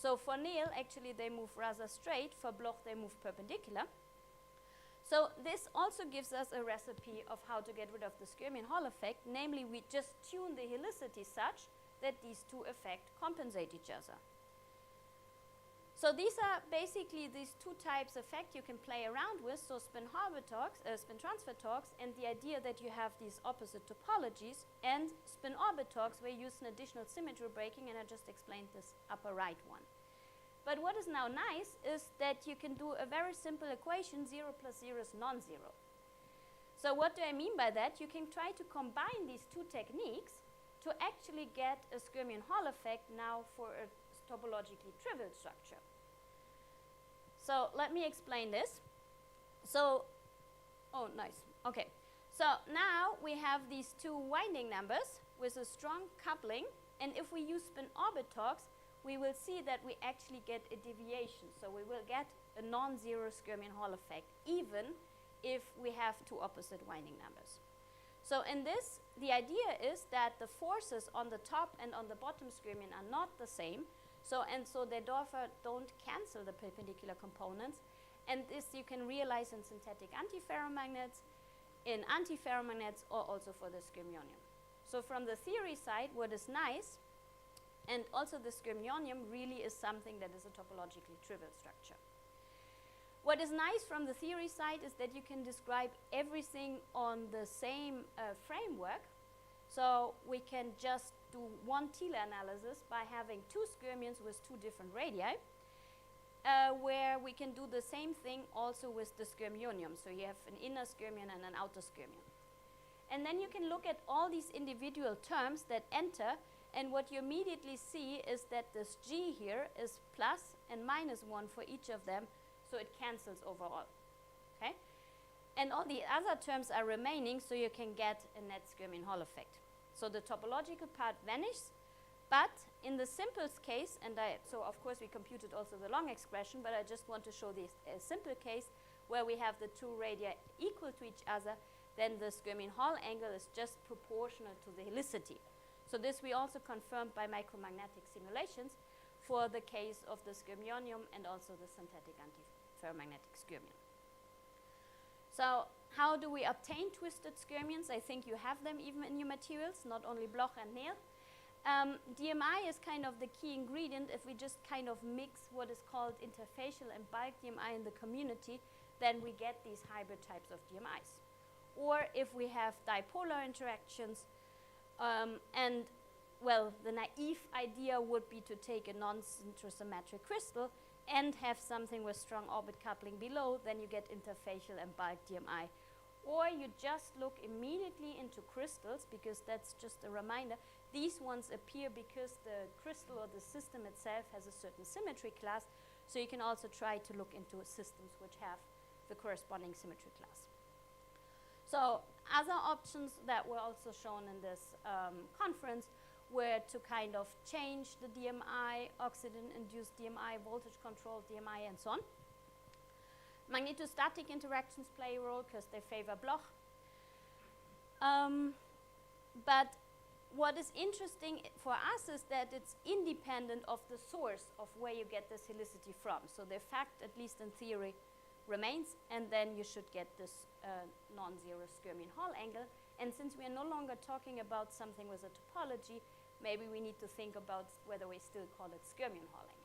So for Néel, actually they move rather straight. For Bloch, they move perpendicular. So this also gives us a recipe of how to get rid of the skyrmion Hall effect. Namely, we just tune the helicity such that these two effects compensate each other. So these are basically these two types of effect you can play around with. So spin transfer torques, and the idea that you have these opposite topologies, and spin orbit torques where you use an additional symmetry breaking, and I just explained this upper right one. But what is now nice is that you can do a very simple equation, 0 plus 0 is non-zero. So what do I mean by that? You can try to combine these two techniques to actually get a skyrmion Hall effect now for a topologically trivial structure. So let me explain this. So, oh, nice. Okay. So now we have these two winding numbers with a strong coupling, and if we use spin orbit torques, we will see that we actually get a deviation. So we will get a non-zero skyrmion Hall effect, even if we have two opposite winding numbers. So in this, the idea is that the forces on the top and on the bottom skyrmion are not the same. So they don't cancel the perpendicular components. And this you can realize in synthetic antiferromagnets, in antiferromagnets, or also for the skyrmionium. So from the theory side, what is nice, and also the skyrmionium really is something that is a topologically trivial structure. What is nice from the theory side is that you can describe everything on the same framework. So we can just do one Thiele analysis by having two skyrmions with two different radii, where we can do the same thing also with the skyrmionium. So you have an inner skyrmion and an outer skyrmion. And then you can look at all these individual terms that enter, and what you immediately see is that this G here is plus and minus 1 for each of them, so it cancels overall. Okay? And all the other terms are remaining, so you can get a net skyrmion Hall effect. So the topological part vanishes, but in the simplest case, so of course we computed also the long expression, but I just want to show this a simple case where we have the two radii equal to each other, then the skyrmion Hall angle is just proportional to the helicity. So this we also confirmed by micromagnetic simulations for the case of the skyrmionium and also the synthetic antiferromagnetic skyrmion. So how do we obtain twisted skyrmions? I think you have them even in your materials, not only Bloch and Néel. DMI is kind of the key ingredient. If we just kind of mix what is called interfacial and bulk DMI in the community, then we get these hybrid types of DMIs. Or if we have dipolar interactions, and well, the naive idea would be to take a non-centrosymmetric crystal and have something with strong orbit coupling below, then you get interfacial and bulk DMI. Or you just look immediately into crystals, because that's just a reminder. These ones appear because the crystal or the system itself has a certain symmetry class, so you can also try to look into systems which have the corresponding symmetry class. So other options that were also shown in this conference were to kind of change the DMI, oxygen-induced DMI, voltage-controlled DMI, and so on. Magnetostatic interactions play a role because they favor Bloch. But what is interesting for us is that it's independent of the source of where you get this helicity from. So the effect, at least in theory, remains, and then you should get this non-zero skyrmion Hall angle. And since we are no longer talking about something with a topology, maybe we need to think about whether we still call it skyrmion Hall angle.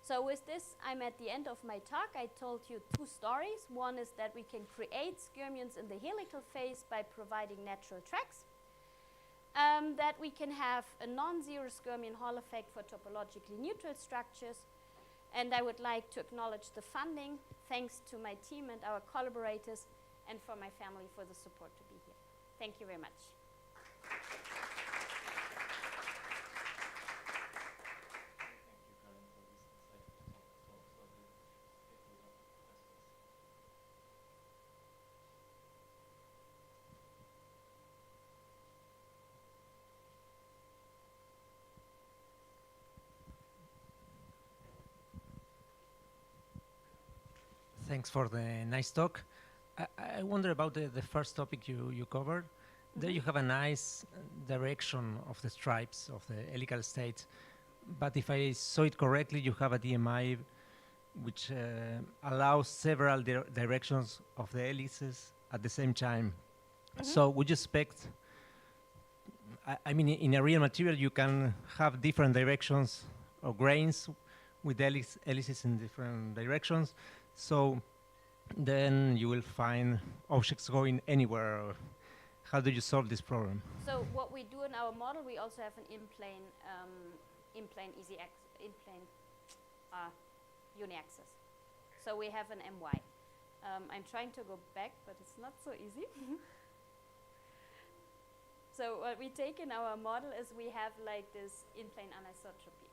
So with this, I'm at the end of my talk. I told you two stories. One is that we can create skyrmions in the helical phase by providing natural tracks. That we can have a non-zero skyrmion Hall effect for topologically neutral structures. And I would like to acknowledge the funding, thanks to my team and our collaborators, and for my family for the support to be here. Thank you very much. Thank you, Karin, for this insightful talk. So Thanks for the nice talk. I wonder about the first topic you covered. There you have a nice direction of the stripes of the helical state. But if I saw it correctly, you have a DMI which allows several directions of the helices at the same time. So would you expect, I mean, in a real material, you can have different directions or grains with helices in different directions. So then you will find objects going anywhere. Or how do you solve this problem? So what we do in our model, we also have an in-plane uni-axis. So we have an MY. I'm trying to go back, but it's not so easy. So what we take in our model is we have like this in-plane anisotropy.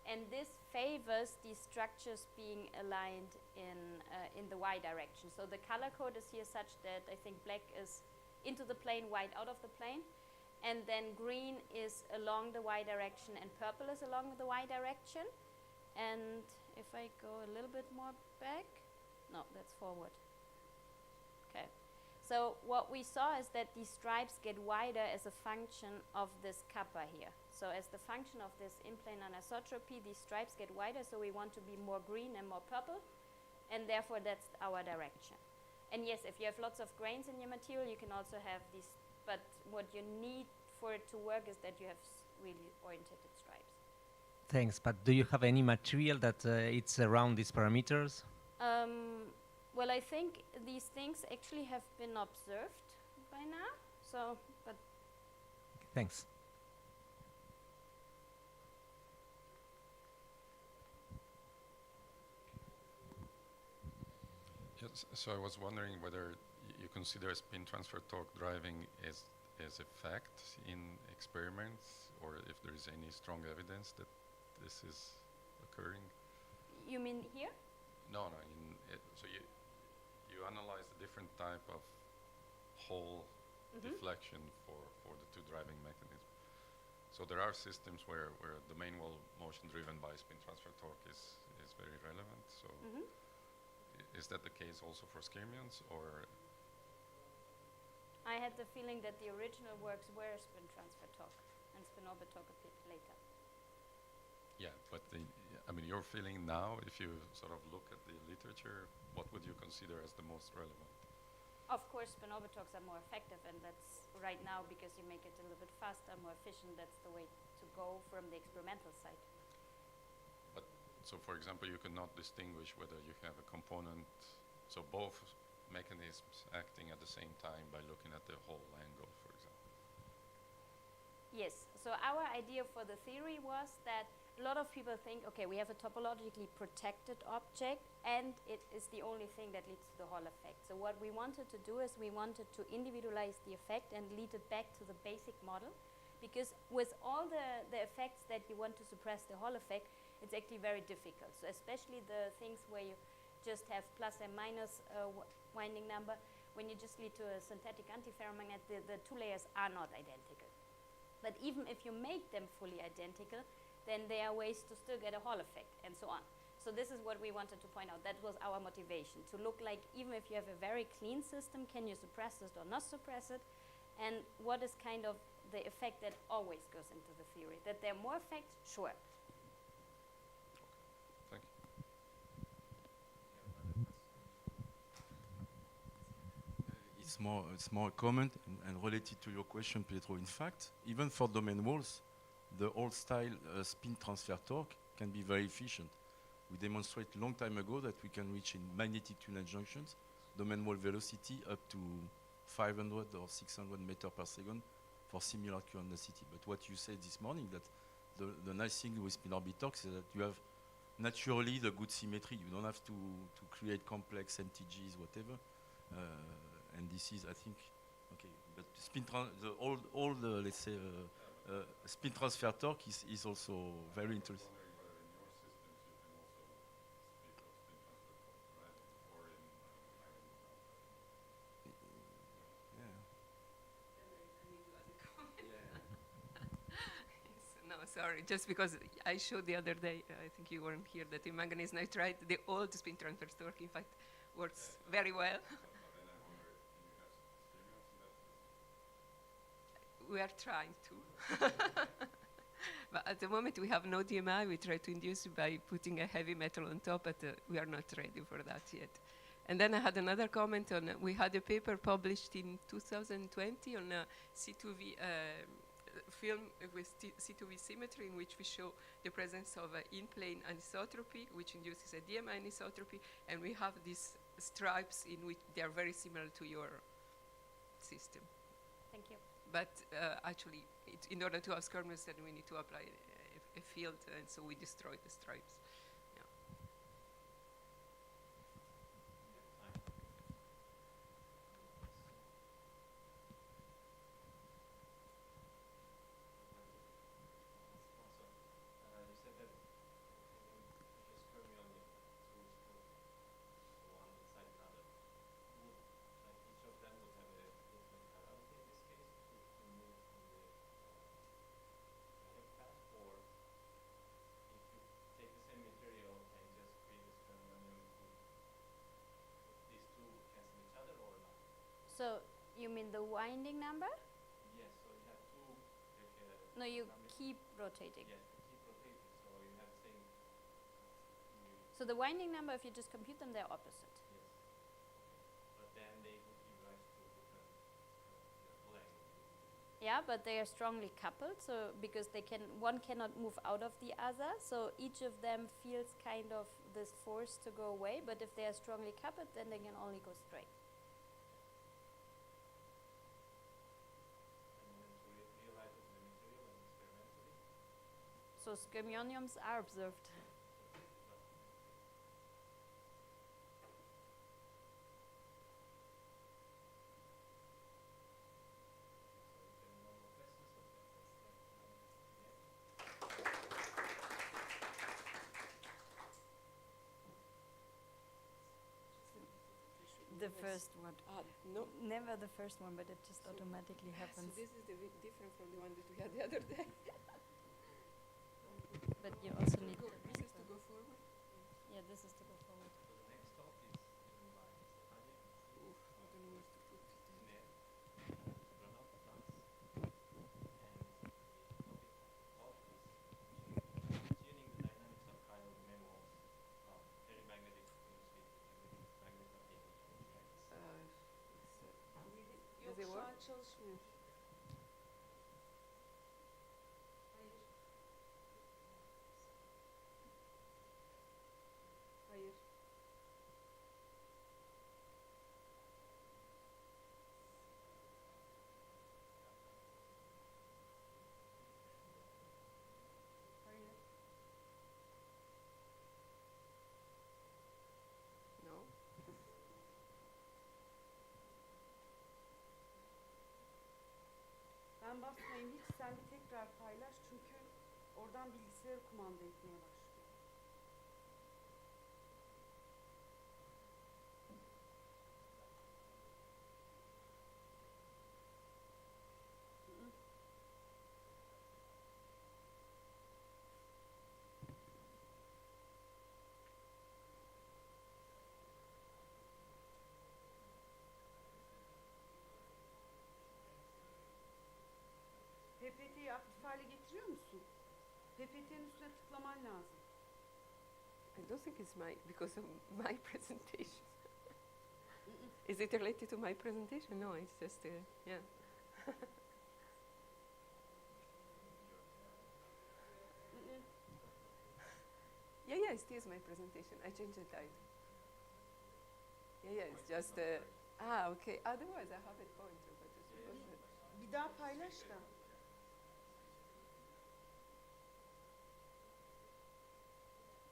And this favors these structures being aligned in the Y direction. So the color code is here such that I think black is into the plane, white out of the plane. And then green is along the Y direction and purple is along the Y direction. And if I go a little bit more back, no, that's forward. Okay. So what we saw is that these stripes get wider as a function of this kappa here. So as the function of this in-plane anisotropy, these stripes get wider, so we want to be more green and more purple, and therefore that's our direction. And yes, if you have lots of grains in your material, you can also have these, but what you need for it to work is that you have really orientated stripes. Thanks, but do you have any material that it's around these parameters? Well, I think these things actually have been observed by now, so, but Thanks. Yes, so I was wondering whether you consider spin transfer torque driving as a fact in experiments, or if there is any strong evidence that this is occurring. you mean here? No. So you analyze the different type of Hall deflection for the two driving mechanisms. So there are systems where the main wall motion driven by spin transfer torque is very relevant. So is that the case also for skyrmions, or? I had the feeling that the original works were spin transfer torque, and spin orbit torque appeared later. Yeah, but I mean, your feeling now, if you sort of look at the literature, what would you consider as the most relevant? Of course, spin orbit torques are more effective, and that's right now because you make it a little bit faster, more efficient. That's the way to go from the experimental side. But so, for example, you cannot distinguish whether you have a component, so both mechanisms acting at the same time by looking at the whole angle, for example. Yes. So our idea for the theory was that a lot of people think, okay, we have a topologically protected object, and it is the only thing that leads to the Hall effect. So what we wanted to do is we wanted to individualize the effect and lead it back to the basic model, because with all the effects that you want to suppress the Hall effect, it's actually very difficult. So especially the things where you just have plus and minus winding number, when you just lead to a synthetic antiferromagnet, the two layers are not identical. But even if you make them fully identical, then there are ways to still get a Hall effect, and so on. So this is what we wanted to point out. That was our motivation, to look like even if you have a very clean system, can you suppress it or not suppress it? And what is kind of the effect that always goes into the theory? That there are more effects? Sure. Thank you. It's more a comment and related to your question, Pietro. In fact, even for domain walls, the old style spin transfer torque can be very efficient. We demonstrated a long time ago that we can reach in magnetic tunnel junctions domain wall velocity up to 500 or 600 meters per second for similar current density. But what you said this morning, that the nice thing with spin orbit torques is that you have naturally the good symmetry. You don't have to create complex MTGs, whatever. And this is, I think, okay. But let's say, spin transfer torque is also very interesting. No, sorry, just because I showed the other day, I think you weren't here, that in manganese nitride, the old spin transfer torque, in fact, works very well. We are trying to. But at the moment we have no DMI. We try to induce by putting a heavy metal on top, but we are not ready for that yet. And then I had another comment on, we had a paper published in 2020 on C2V film with C2V symmetry, in which we show the presence of in-plane anisotropy, which induces a DMI anisotropy, and we have these stripes in which they are very similar to your system. Thank you. But actually, in order to have skirmers, then we need to apply a field, and so we destroy the stripes. Yeah. You said that if you skirmion two one inside another, would like each of them would have a different chirality in this case to move on the magnetic path, or if you take the same material and just create a skirmionium, would these two cancel each other or not? So you mean the winding number? Yes, so you have two like No, you number- keep rotating. yes, you keep rotating, so you have the same So the winding number, if you just compute them, they're opposite. yes. Okay. But then they would give rise to different length. Yeah, but they are strongly coupled, so because they can, one cannot move out of the other, so each of them feels kind of this force to go away, but if they are strongly coupled, then they can only go straight. And then to realize it in the material and experimentally. So skirmioniums are observed. The first one. No. Never the first one, but it just automatically happens. So this is different from the one that we had the other day. But you also need. This is to go forward. Yeah, this is to go forward. So the next talk is given by Stefania Oof, I don't know where to put it. Ziner, Grenoble, France. And the topic of the talk is tuning the dynamics of chiral memoirs from ferrimagnetic fields with magnetic magnetotating strengths. Does it work? çalışmıyor. Hayır. Hayır. No. Ben basmayayım hiç, sen bir tekrar paylaş çünkü oradan bilgisayarı kumanda etmeye başlıyor. PPT'yi aktif hale getiriyor musun? PPT'nin üstüne tıklaman lazım. I don't think it's because of my presentation. Is it related to my presentation? No, it's just, yeah. Yeah, it is my presentation. I changed the title. Yeah, it's just, okay. Otherwise, I have a pointer, but it's because Bir daha paylaş da.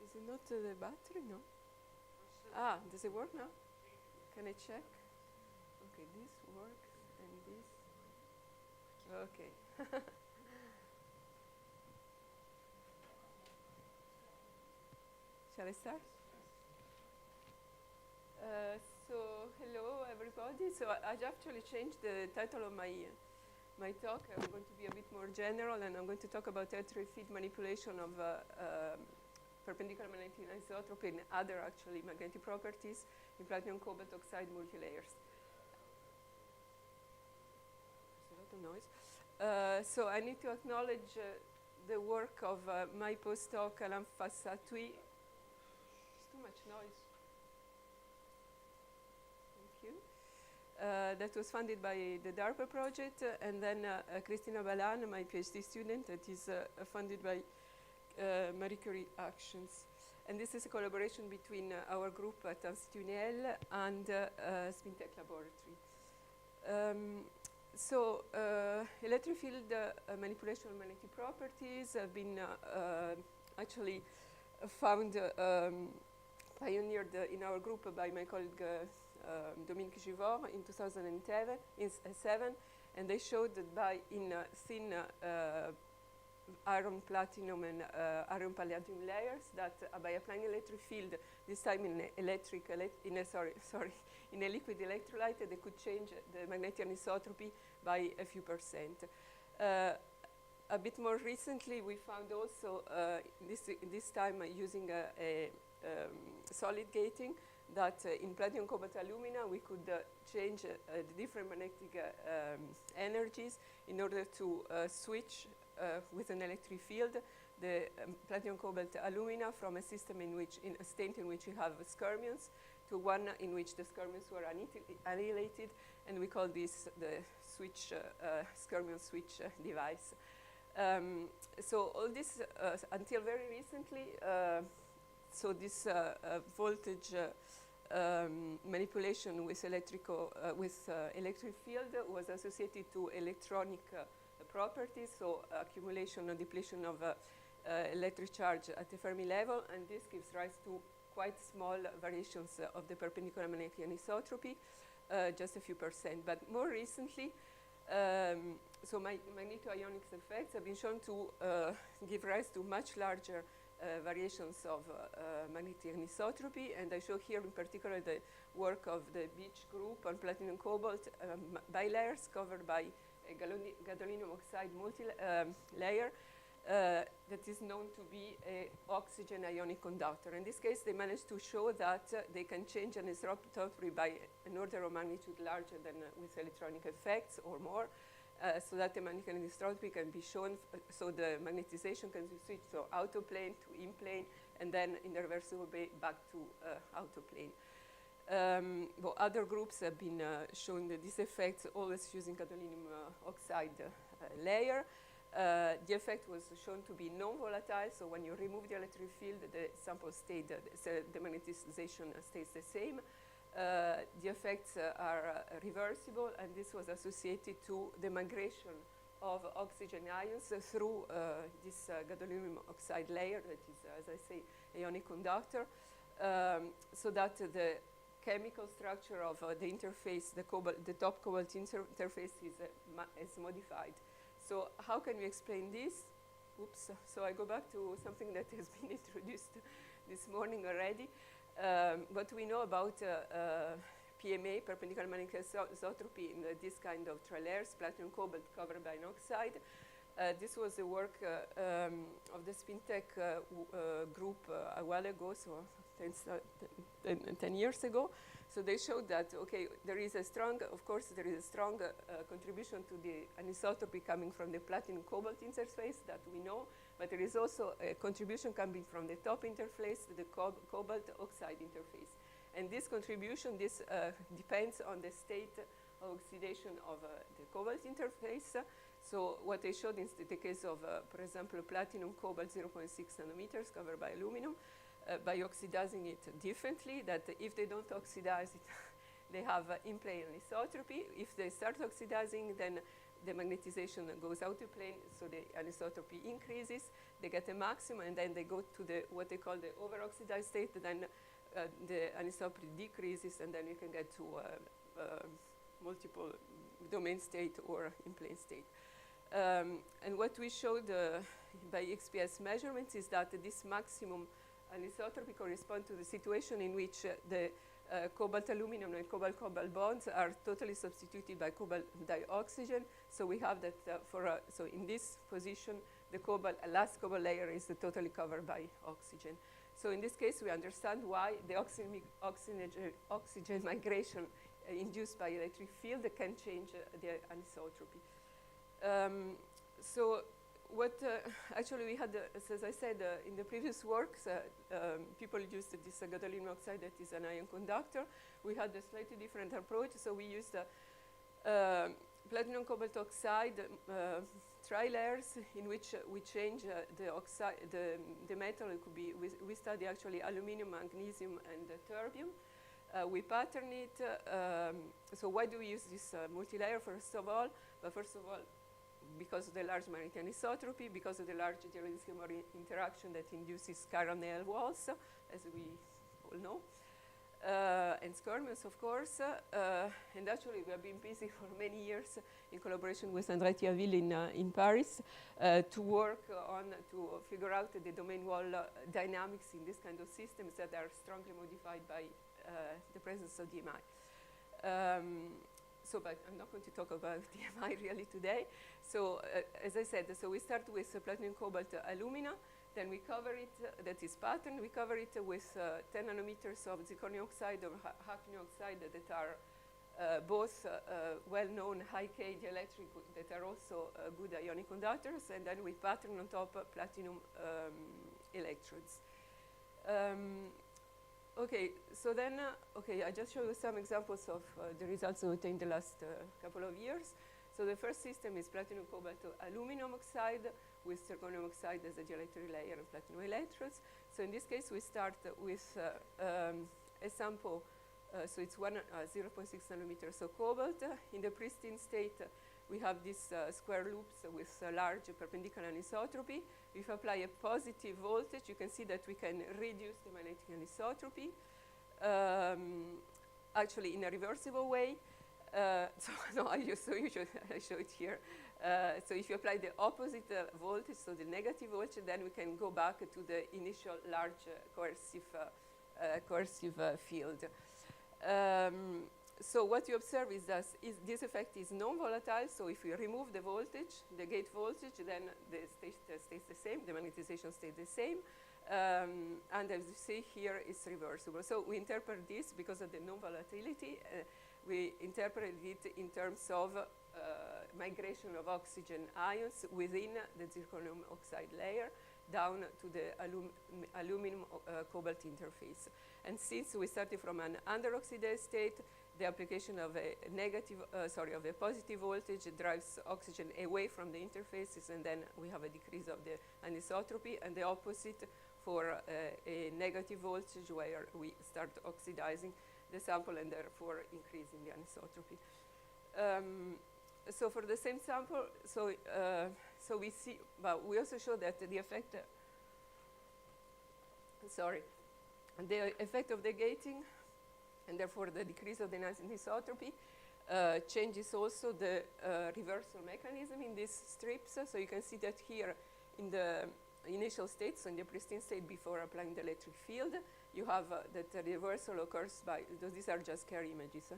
is it not the battery? No. Ah, does it work now? Can I check? Okay, this works and this. Okay. Shall I start? So hello everybody. So I actually changed the title of my talk. I'm going to be a bit more general, and I'm going to talk about tertiary field manipulation of perpendicular magnetic anisotropy and other actually magnetic properties in platinum cobalt oxide multilayers. There's a lot of noise. So I need to acknowledge the work of my postdoc Alain Fassatoui. It's too much noise. Thank you. That was funded by the DARPA project, and then Christina Balan, my PhD student, that is funded by Marie Curie Actions. And this is a collaboration between our group at Institut Niel and Spintech Laboratory. Electric field manipulation of magnetic properties have been actually found, pioneered in our group by my colleague Dominique Givor in 2007, and they showed that by thin iron platinum and iron palladium layers, that by applying electric field, this time in a liquid electrolyte, they could change the magnetic anisotropy by a few percent. A bit more recently, we found also this time using a solid gating, that in platinum cobalt alumina we could change the different magnetic energies in order to switch with an electric field the platinum cobalt alumina from a system in a state in which you have skyrmions to one in which the skyrmions were annihilated, and we call this the switch skyrmion switch device. So all this until very recently. So this voltage manipulation with electric field was associated to electronic properties, so accumulation or depletion of electric charge at the Fermi level, and this gives rise to quite small variations of the perpendicular magnetic anisotropy, just a few percent. But more recently, so magnetoionics effects have been shown to give rise to much larger variations of magnetic anisotropy, and I show here in particular the work of the Beach group on platinum cobalt bilayers covered by a gadolinium oxide multi-layer that is known to be an oxygen ionic conductor. In this case, they managed to show that they can change anisotropy by an order of magnitude larger than with electronic effects or more. So that the magnetic anisotropy can be shown, so the magnetization can be switched to outer plane to in plane, and then in the reversible way back to outer plane. Other groups have been showing that these effects always using gadolinium oxide layer. The effect was shown to be non-volatile, so when you remove the electric field, the sample stayed, the magnetization stays the same. The effects are reversible, and this was associated to the migration of oxygen ions through this gadolinium oxide layer that is, as I say, ionic conductor, so that the chemical structure of the interface, the top cobalt interface is modified. So how can we explain this? Oops, so I go back to something that has been introduced this morning already. What we know about PMA, perpendicular magnetic anisotropy, in this kind of trilayers, platinum cobalt covered by an oxide. This was the work of the Spintech group a while ago, so 10 years ago. So they showed that, okay, there is a strong contribution to the anisotropy coming from the platinum cobalt interface that we know, but there is also a contribution coming from the top interface, the cobalt oxide interface. And this contribution, depends on the state of oxidation of the cobalt interface. So what they showed in the case of, for example, platinum cobalt 0.6 nanometers covered by aluminum, by oxidizing it differently, that if they don't oxidize it, they have in-plane anisotropy. If they start oxidizing, then the magnetization goes out of plane, so the anisotropy increases. They get a maximum, and then they go to what they call the over-oxidized state. Then the anisotropy decreases, and then you can get to multiple domain state or in-plane state. And what we showed by XPS measurements is that this maximum anisotropy corresponds to the situation in which the cobalt aluminum and cobalt cobalt bonds are totally substituted by cobalt dioxygen. So we have that so in this position, the last cobalt layer is totally covered by oxygen. So in this case, we understand why the oxygen migration induced by electric field can change the anisotropy. So what actually we had, as I said in the previous works, people used this gadolinium oxide that is an ion conductor. We had a slightly different approach. So we used platinum cobalt oxide tri-layers in which we change the oxide, the metal. It could be, we study actually aluminum, magnesium, and terbium. We pattern it. So why do we use this multi-layer? First of all, because of the large magnetic anisotropy, because of the large Jeroen-Skiermaier interaction that induces chiral Néel walls, as we all know, and skirmers, of course. And actually, we have been busy for many years in collaboration with André Thiaville in Paris to work to figure out the domain wall dynamics in this kind of systems that are strongly modified by the presence of DMI. But I'm not going to talk about DMI really today. So as I said, so we start with platinum cobalt alumina, then we cover it, that is patterned, we cover it with 10 nanometers of zirconium oxide or hafnium oxide that are both well-known high-K dielectric that are also good ionic conductors, and then we pattern on top platinum electrodes. Okay, so then, I just show you some examples of the results obtained the last couple of years. So the first system is platinum cobalt aluminum oxide with zirconium oxide as a dielectric layer and platinum electrodes. So in this case, we start with a sample, so it's 0.6 nanometers of cobalt. In the pristine state, we have these square loops with large perpendicular anisotropy. If you apply a positive voltage, you can see that we can reduce the magnetic anisotropy, actually in a reversible way. I show it here. So if you apply the opposite voltage, so the negative voltage, then we can go back to the initial large coercive field. So what you observe is that this effect is non-volatile. So if you remove the voltage, the gate voltage, then the state stays the same, the magnetization stays the same. And as you see here, it's reversible. So we interpret this because of the non-volatility. We interpret it in terms of migration of oxygen ions within the zirconium oxide layer down to the aluminum cobalt interface. And since we started from an under-oxidized state, the application of a positive voltage drives oxygen away from the interfaces, and then we have a decrease of the anisotropy, and the opposite for a negative voltage where we start oxidizing the sample and therefore increasing the anisotropy. So for the same sample, so we see, but we also show that the effect, the effect of the gating, and therefore the decrease of the anisotropy, changes also the reversal mechanism in these strips. So you can see that here in the initial state, so in the pristine state before applying the electric field, you have that the reversal occurs by, these are just Kerr images.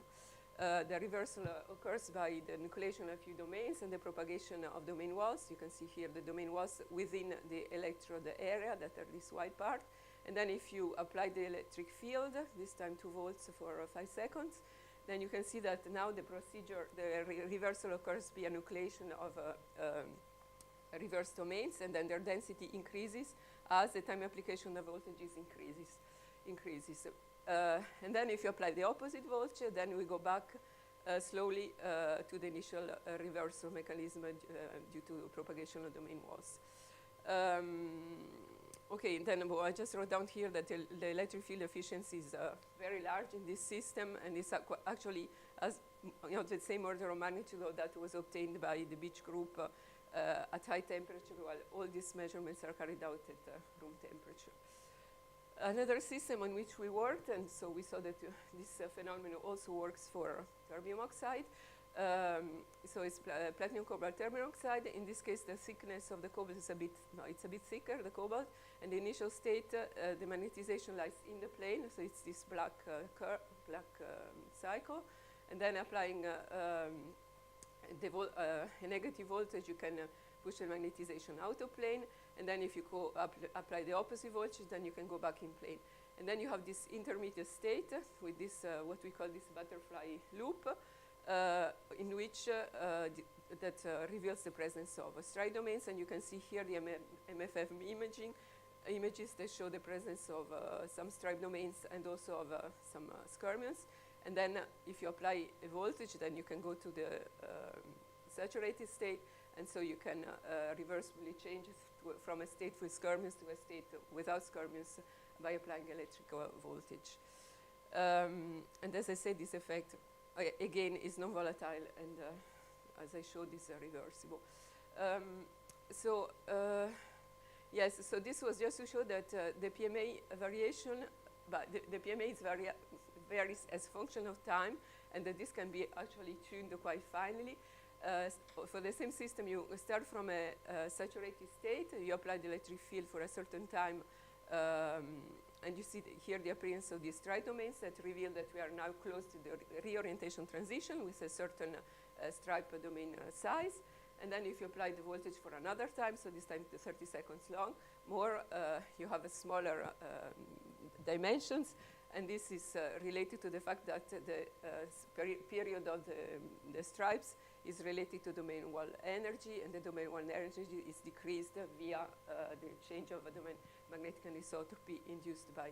The reversal occurs by the nucleation of few domains and the propagation of domain walls. You can see here the domain walls within the electrode area that are this white part. And then if you apply the electric field, this time 2 volts for 5 seconds, then you can see that now the procedure, the reversal occurs via nucleation of reverse domains, and then their density increases as the time application of voltages increases. And then if you apply the opposite voltage, then we go back slowly to the initial reversal mechanism due to propagation of domain walls. Okay, then I just wrote down here that the electric field efficiency is very large in this system, and it's actually the same order of magnitude that was obtained by the Beach group at high temperature, while all these measurements are carried out at room temperature. Another system on which we worked, and so we saw that this phenomenon also works for terbium oxide. So it's platinum cobalt terbium oxide. In this case, the thickness of the cobalt is a bit thicker, the cobalt. And the initial state, the magnetization lies in the plane. So it's this black cycle. And then applying a negative voltage, you can push the magnetization out of plane. And then if you apply the opposite voltage, then you can go back in plane. And then you have this intermediate state with this, what we call this butterfly loop, in which that reveals the presence of stride domains. And you can see here the MFF images that show the presence of some stripe domains and also of some skyrmions. And then if you apply a voltage, then you can go to the saturated state. And so you can reversibly change from a state with skyrmions to a state without skyrmions by applying electrical voltage. And as I said, this effect, again, is non-volatile, and as I showed, is reversible. Yes, so this was just to show that the PMA variation, but the PMA varies as a function of time, and that this can be actually tuned quite finely. For the same system, you start from a saturated state, you apply the electric field for a certain time, and you see here the appearance of these stride domains that reveal that we are now close to the reorientation transition with a certain stripe domain size. And then if you apply the voltage for another time, so this time 30 seconds long, you have a smaller dimensions. And this is related to the fact that the period of the stripes is related to domain wall energy, and the domain wall energy is decreased via the change of a domain magnetic anisotropy induced by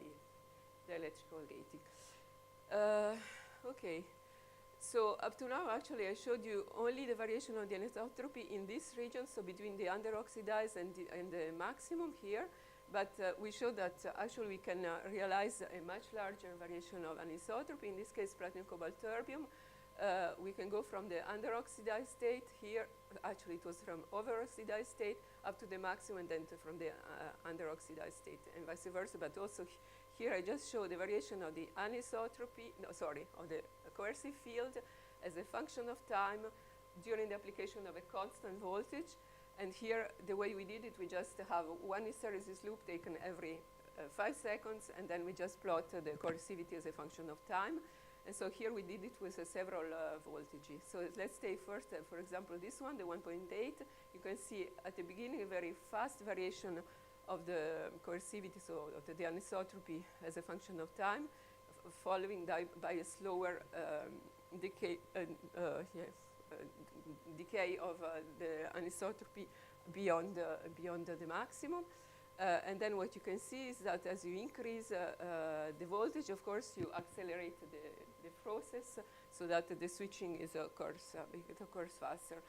the electrical gating. Okay. So up to now, actually, I showed you only the variation of the anisotropy in this region, so between the under-oxidized and the maximum here. But we showed that actually we can realize a much larger variation of anisotropy, in this case platinum cobalt terbium. We can go from the under-oxidized state here, actually it was from over-oxidized state, up to the maximum, and then from the under-oxidized state, and vice versa. But also here I just show the variation of the anisotropy, of the coercive field as a function of time during the application of a constant voltage. And here, the way we did it, we just have one hysteresis loop taken every 5 seconds, and then we just plot the coercivity as a function of time. And so here we did it with several voltages. So let's take first, for example, this one, the 1.8. You can see at the beginning a very fast variation of the coercivity, so of the anisotropy as a function of time, following by a slower decay of the anisotropy beyond the maximum. And then what you can see is that as you increase the voltage, of course, you accelerate the process so that the switching occurs faster.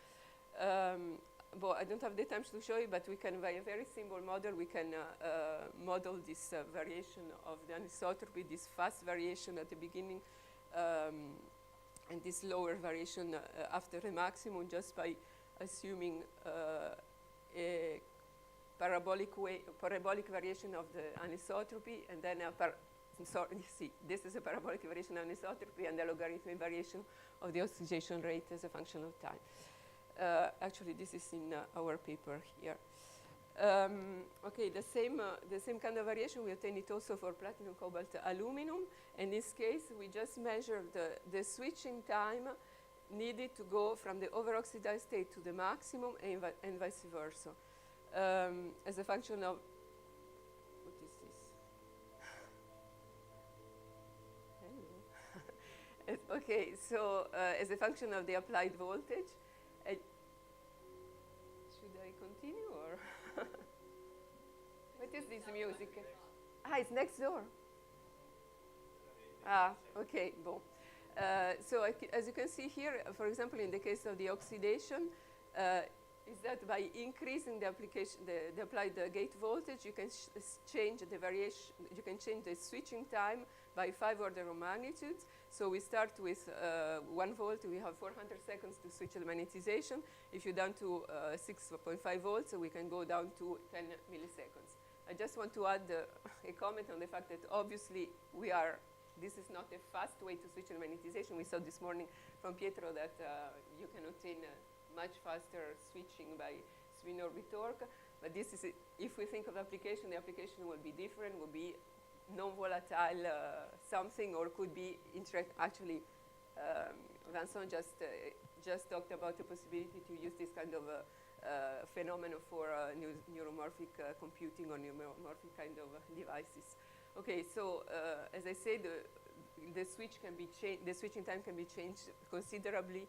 But I don't have the time to show you, but we can, by a very simple model, we can model this variation of the anisotropy, this fast variation at the beginning, and this lower variation after the maximum, just by assuming a parabolic variation of the anisotropy, and then you see, this is a parabolic variation of anisotropy and a logarithmic variation of the oxidation rate as a function of time. Actually, this is in our paper here. Okay, the same kind of variation, we obtain it also for platinum, cobalt, aluminum. In this case, we just measured the switching time needed to go from the over-oxidized state to the maximum and vice versa. As a function of, what is this? Okay, so as a function of the applied voltage, should I continue or? What is this music? It's next door. Okay, bon. So as you can see here, for example, in the case of the oxidation, is that by increasing the applied gate voltage, you can change the variation, you can change the switching time by 5 orders of magnitude. So we start with 1 volt, we have 400 seconds to switch the magnetization. If you're down to 6.5 volts, we can go down to 10 milliseconds. I just want to add a comment on the fact that obviously this is not a fast way to switch the magnetization. We saw this morning from Pietro that you can obtain much faster switching by spin orbit torque. But this is, if we think of application, the application will be different, will be non-volatile something, or could be actually. Vincent just talked about the possibility to use this kind of phenomenon for neuromorphic computing or neuromorphic kind of devices. Okay, so as I said, the switching time can be changed considerably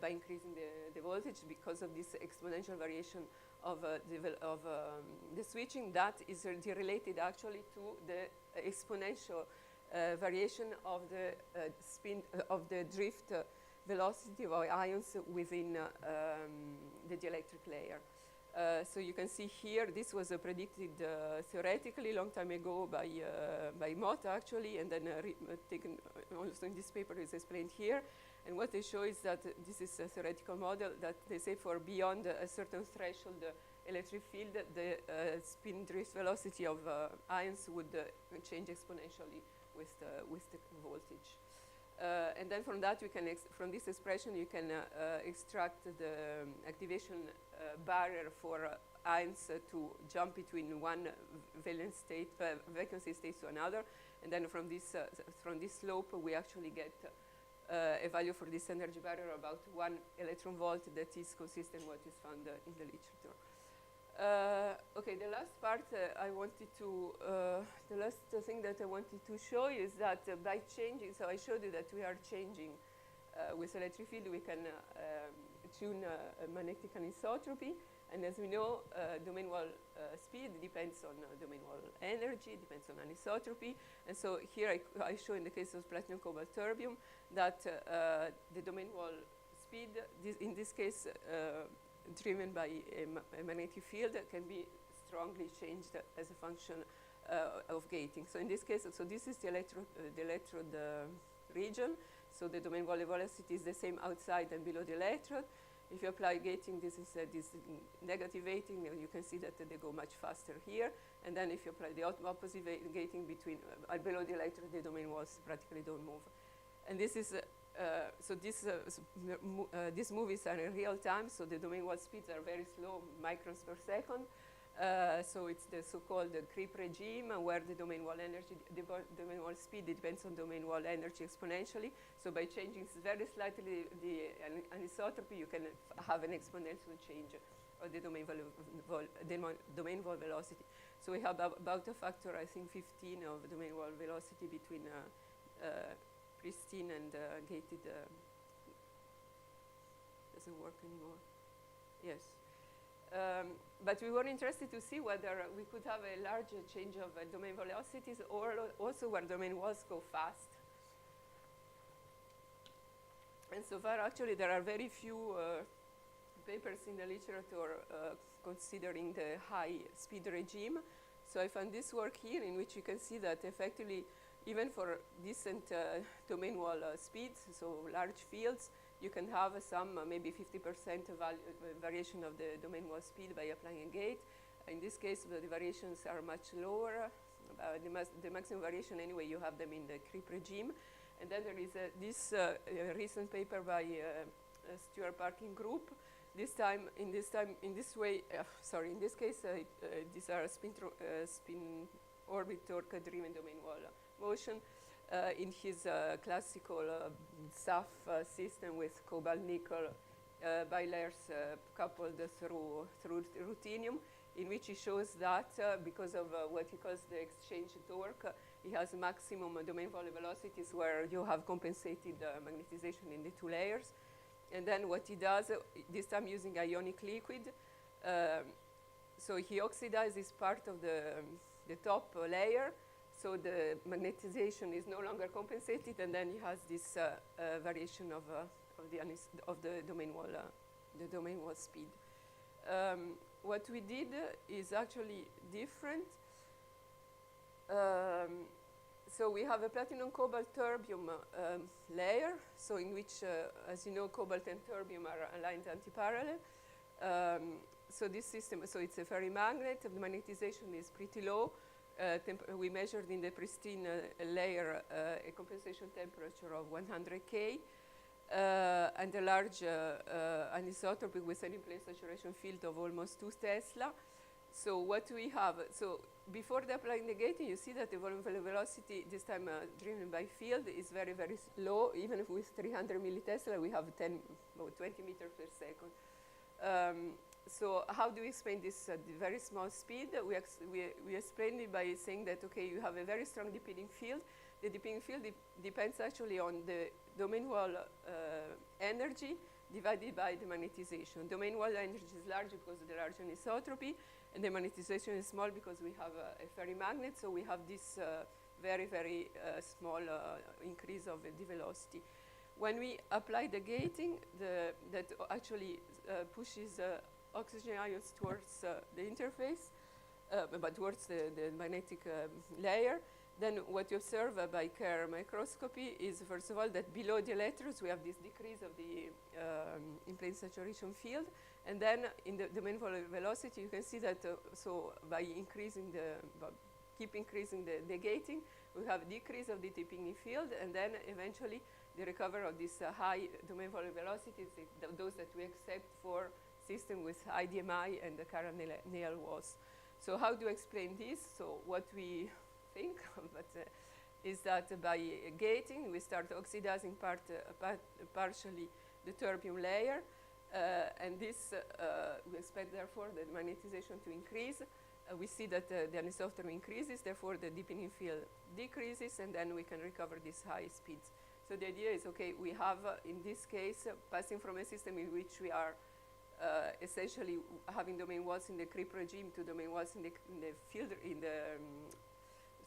by increasing the voltage because of this exponential variation of the switching. That is related actually to the exponential variation of the spin of the drift velocity of ions within the dielectric layer. So you can see here, this was predicted theoretically long time ago by Mott actually, and then taken also in this paper is explained here. And what they show is that this is a theoretical model that they say for beyond a certain threshold electric field, the spin drift velocity of ions would change exponentially with the voltage. And then from that, we can from this expression, you can extract the activation barrier for ions to jump between one vacuum state to another. And then from this slope, we actually get a value for this energy barrier about 1 electron volt that is consistent with what is found in the literature. Okay, the last part the last thing that I wanted to show you is that by changing, so I showed you that we are changing with electric field, we can tune magnetic anisotropy. And as we know, domain wall speed depends on domain wall energy, depends on anisotropy. And so here I show in the case of platinum cobalt terbium that the domain wall speed, in this case, driven by a magnetic field, can be strongly changed as a function of gating. So in this case, so this is the electrode region. So the domain wall velocity is the same outside and below the electrode. If you apply gating, this is this negative gating, you can see that they go much faster here. And then if you apply the opposite gating between below the electrode, the domain walls practically don't move. And this is so these movies are in real time. So the domain wall speeds are very slow, microns per second. So it's the so-called creep regime, where the domain wall energy, the domain wall speed depends on domain wall energy exponentially. So by changing very slightly the anisotropy, you can have an exponential change of the domain wall velocity. So we have about a factor, I think, 15 of domain wall velocity between pristine and gated. Doesn't work anymore. Yes. But we were interested to see whether we could have a larger change of domain velocities, or also where domain walls go fast. And so far, actually, there are very few papers in the literature considering the high speed regime. So I found this work here, in which you can see that effectively, even for decent domain wall speeds, so large fields, you can have some maybe 50% variation of the domain wall speed by applying a gate. In this case, the variations are much lower. The maximum variation, anyway, you have them in the creep regime. And then there is this recent paper by Stuart Parkin group. In this case, these are spin orbit torque-driven domain wall motion. In his classical SAF system with cobalt-nickel bilayers coupled through ruthenium, in which he shows that because of what he calls the exchange torque, he has maximum domain wall velocities where you have compensated magnetization in the two layers. And then what he does, this time using ionic liquid, so he oxidizes part of the top layer, so the magnetization is no longer compensated, and then he has this variation of the domain wall speed. What we did is actually different. So we have a platinum cobalt terbium layer, so in which, as you know, cobalt and terbium are aligned antiparallel. So this system, so it's a ferrimagnet. The magnetization is pretty low. We measured in the pristine layer a compensation temperature of 100 K and a large anisotropy with an in-plane saturation field of almost 2 Tesla. So what we have, so before the applying the gating, you see that the volume velocity, this time driven by field, is very, very low. Even if with 300 millitesla, we have 20 meters per second. So how do we explain this very small speed? We explain it by saying that, okay, you have a very strong depending field. The depending field depends actually on the domain wall energy divided by the magnetization. Domain wall energy is large because of the large anisotropy, and the magnetization is small because we have a ferrimagnet, so we have this very, very small increase of the velocity. When we apply the gating, that actually pushes oxygen ions towards the interface, but towards the magnetic layer, then what you observe by Kerr microscopy is, first of all, that below the electrodes we have this decrease of the in-plane saturation field, and then in the domain velocity you can see that so by increasing keep increasing the gating, we have a decrease of the tipping field, and then eventually the recovery of this high domain velocities, those that we accept for system with high DMI and the current nail walls. So how do you explain this? So what we think is that by gating we start oxidizing partially the terbium layer, and this we expect therefore the magnetization to increase. We see that the anisotropy increases, therefore the deepening field decreases, and then we can recover these high speeds. So the idea is, okay, we have in this case passing from a system in which we are essentially having domain walls in the creep regime to domain walls in the field in the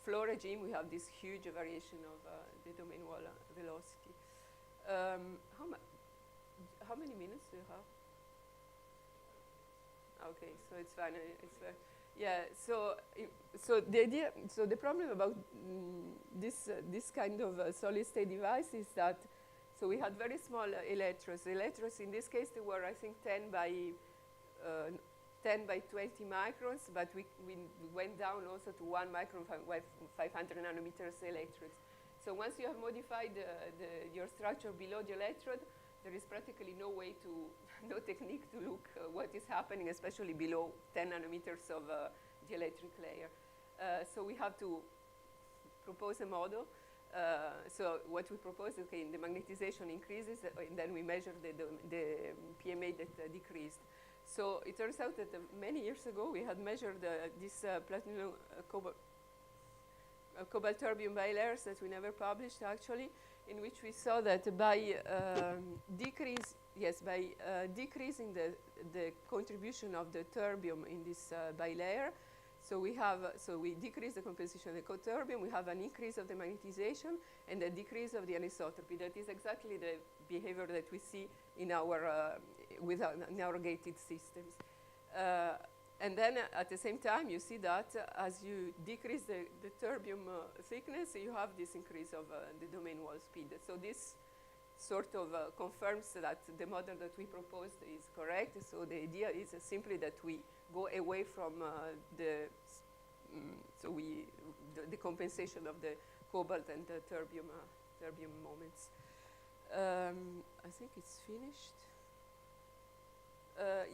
flow regime. We have this huge variation of the domain wall velocity. How many minutes do you have? Okay, so it's fine. Yeah. So the idea. So the problem about this kind of solid state device is that. So we had very small electrodes. The electrodes in this case they were, I think, 10 by 20 microns, but we went down also to 1 micron, 500 nanometers electrodes. So once you have modified your structure below the electrode, there is practically no way to, no technique to look what is happening, especially below 10 nanometers of the electric layer. So we have to propose a model. So what we propose, okay, the magnetization increases, and then we measure the PMA that decreased. So it turns out that many years ago we had measured this platinum cobalt terbium bilayers that we never published actually, in which we saw that by decreasing the contribution of the terbium in this bilayer, so we decrease the composition of the coterbium, we have an increase of the magnetization and a decrease of the anisotropy. That is exactly the behavior that we see in our gated systems. And then at the same time, you see that as you decrease the terbium thickness, you have this increase of the domain wall speed. So this sort of confirms that the model that we proposed is correct. So the idea is simply that we go away from the compensation of the cobalt and the terbium moments. I think it's finished.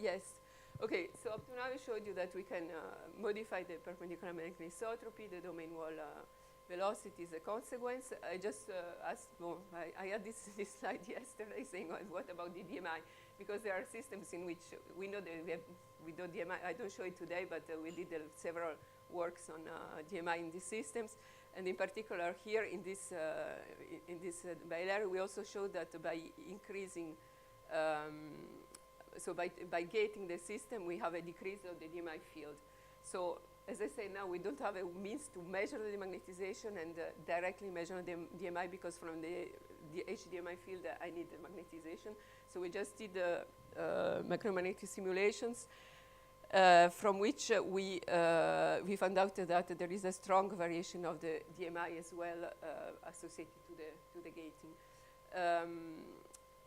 Yes. Okay, so up to now I showed you that we can modify the perpendicular magnetic anisotropy, the domain wall velocity is a consequence. I just asked, I had this slide yesterday saying, what about the DMI? Because there are systems in which we know that we do DMI. I don't show it today, but we did several works on DMI in these systems. And in particular here in this bilayer, we also showed that by increasing so by gating the system, we have a decrease of the DMI field. So as I say now, we don't have a means to measure the demagnetization and directly measure the DMI, because from the HDMI field, I need the magnetization. So we just did micromagnetic simulations from which we found out that there is a strong variation of the DMI as well associated to the gating.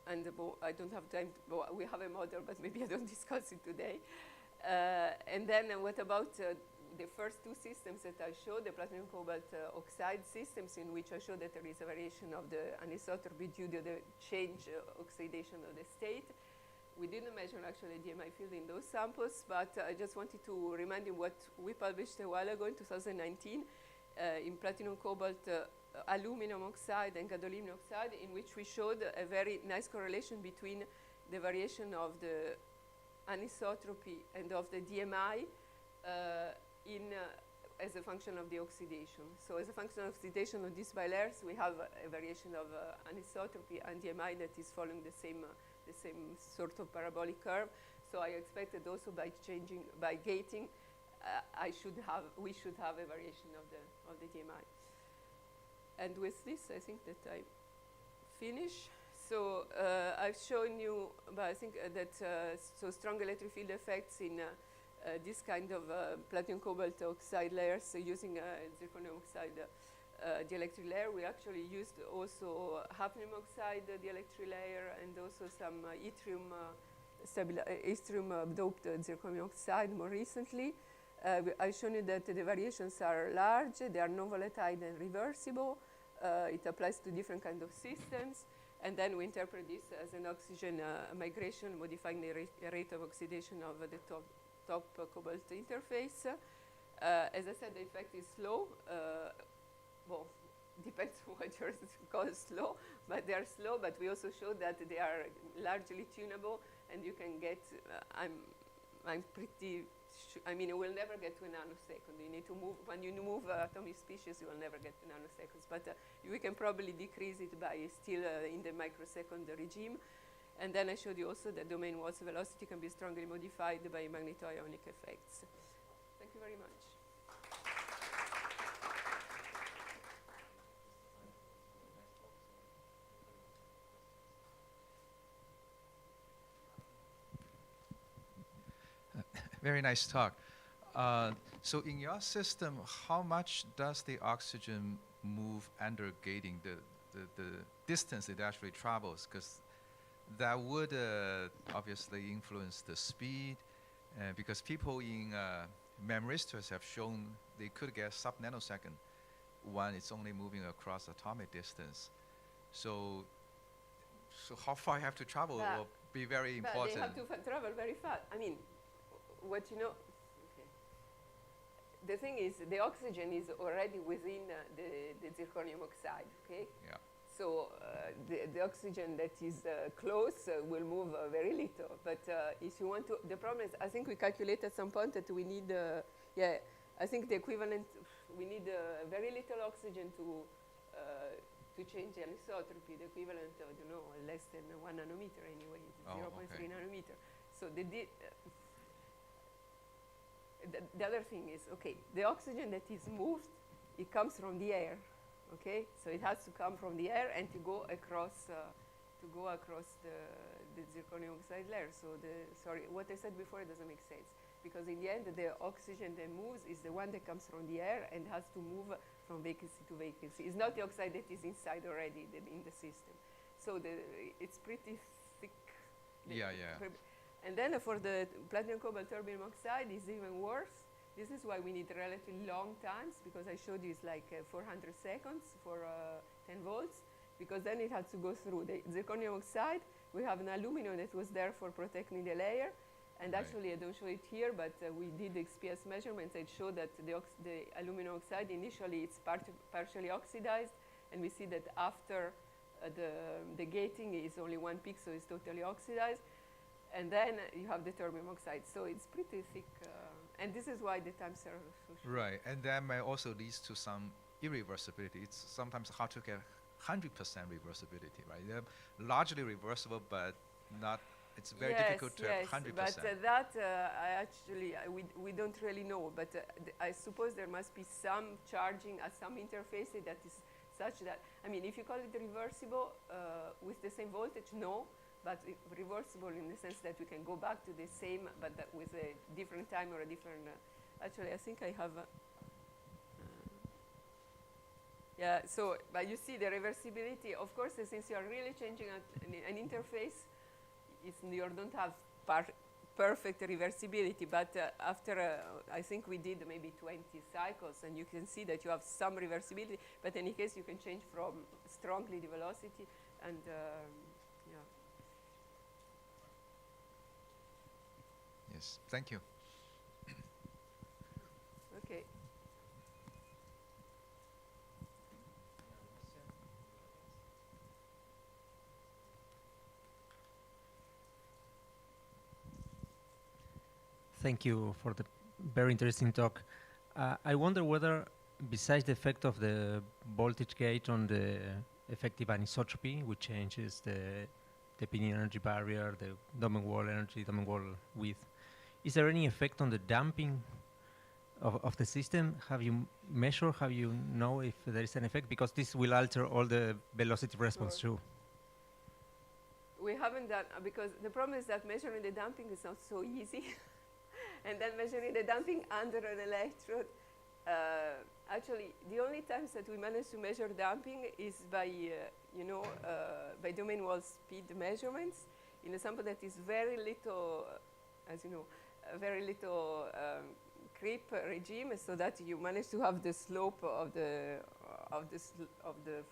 And I don't have time, we have a model, but maybe I don't discuss it today. And then what about the first two systems that I showed, the platinum cobalt oxide systems, in which I showed that there is a variation of the anisotropy due to the change oxidation of the state. we didn't measure actually DMI field in those samples, but I just wanted to remind you what we published a while ago in 2019 in platinum cobalt aluminum oxide and gadolinium oxide, in which we showed a very nice correlation between the variation of the anisotropy and of the DMI as a function of the oxidation. So as a function of oxidation of these bilayers, we have a variation of anisotropy and DMI that is following the same sort of parabolic curve. So I expected also by gating, we should have a variation of the DMI. And with this, I think that I finish. So I've shown you, but I think that so strong electric field effects in this kind of platinum cobalt oxide layers, so using zirconium oxide dielectric layer. We actually used also hafnium oxide dielectric layer and also some yttrium doped zirconium oxide more recently. I've shown you that the variations are large, they are non-volatile and reversible. It applies to different kinds of systems. And then we interpret this as an oxygen migration, modifying the rate of oxidation of the top cobalt interface. As I said, the effect is slow. Well, depends on what you call slow, but they are slow. But we also showed that they are largely tunable, and you can get. I'm pretty. I mean, it will never get to a nanosecond. You need to move when you move atomic species. You will never get to nanoseconds, but we can probably decrease it by still in the microsecond regime. And then I showed you also that domain walls velocity can be strongly modified by magnetoionic effects. Thank you very much. Very nice talk. So in your system, how much does the oxygen move under gating, the distance it actually travels? Because that would obviously influence the speed, because people in memristors have shown they could get sub-nanosecond when it's only moving across atomic distance. So how far you have to travel will be very important. They have to travel very fast. I mean, what you know, okay. The thing is, the oxygen is already within the zirconium oxide, okay? Yeah. So the oxygen that is close will move very little. But if you want to, the problem is, I think we calculated at some point that we need, I think the equivalent, we need very little oxygen to change the anisotropy, the equivalent of, you know, less than 1 nanometer anyway, 0.3 nanometer. So the other thing is, okay, the oxygen that is moved, it comes from the air, okay? So it has to come from the air and to go across the zirconium oxide layer. So sorry, what I said before doesn't make sense, because in the end, the oxygen that moves is the one that comes from the air and has to move from vacancy to vacancy. It's not the oxide that is inside already in the system. So it's pretty thick. Yeah. And then for the platinum cobalt terbium oxide, it's even worse. This is why we need relatively long times, because I showed you it's like 400 seconds for 10 volts, because then it has to go through the zirconium oxide. We have an aluminum that was there for protecting the layer. And actually, I don't show it here, but we did XPS measurements that show that the aluminum oxide, initially it's partially oxidized, and we see that after the gating is only 1 peak, so it's totally oxidized. And then you have the terbium oxide, so it's pretty thick. And this is why the times are so short. Right, and that may also lead to some irreversibility. It's sometimes hard to get 100% reversibility, right? They're largely reversible, but not. It's very difficult to have 100%. But that we don't really know. But I suppose there must be some charging at some interface that is such that, I mean, if you call it reversible with the same voltage, no. But reversible in the sense that we can go back to the same, but with a different time or a different. Actually, I think I have. Yeah. So, but you see the reversibility. Of course, since you are really changing an interface, you don't have perfect reversibility. But after, I think we did maybe 20 cycles, and you can see that you have some reversibility. But in any case, you can change from strongly the velocity and. Yes, thank you. Okay. Thank you for the very interesting talk. I wonder whether, besides the effect of the voltage gate on the effective anisotropy, which changes the pinning energy barrier, the domain wall energy, domain wall width, is there any effect on the damping of the system? Have you measured, have you know if there is an effect? Because this will alter all the velocity response too. We haven't done, because the problem is that measuring the damping is not so easy. And then measuring the damping under an electrode, actually, the only times that we manage to measure damping is by, by domain wall speed measurements in a sample that is very little, as you know, a very little creep regime, so that you manage to have the slope of the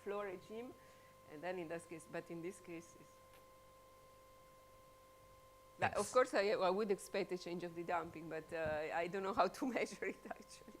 flow regime, and then in this case, but in this case, of course, I would expect a change of the damping, but I don't know how to measure it actually.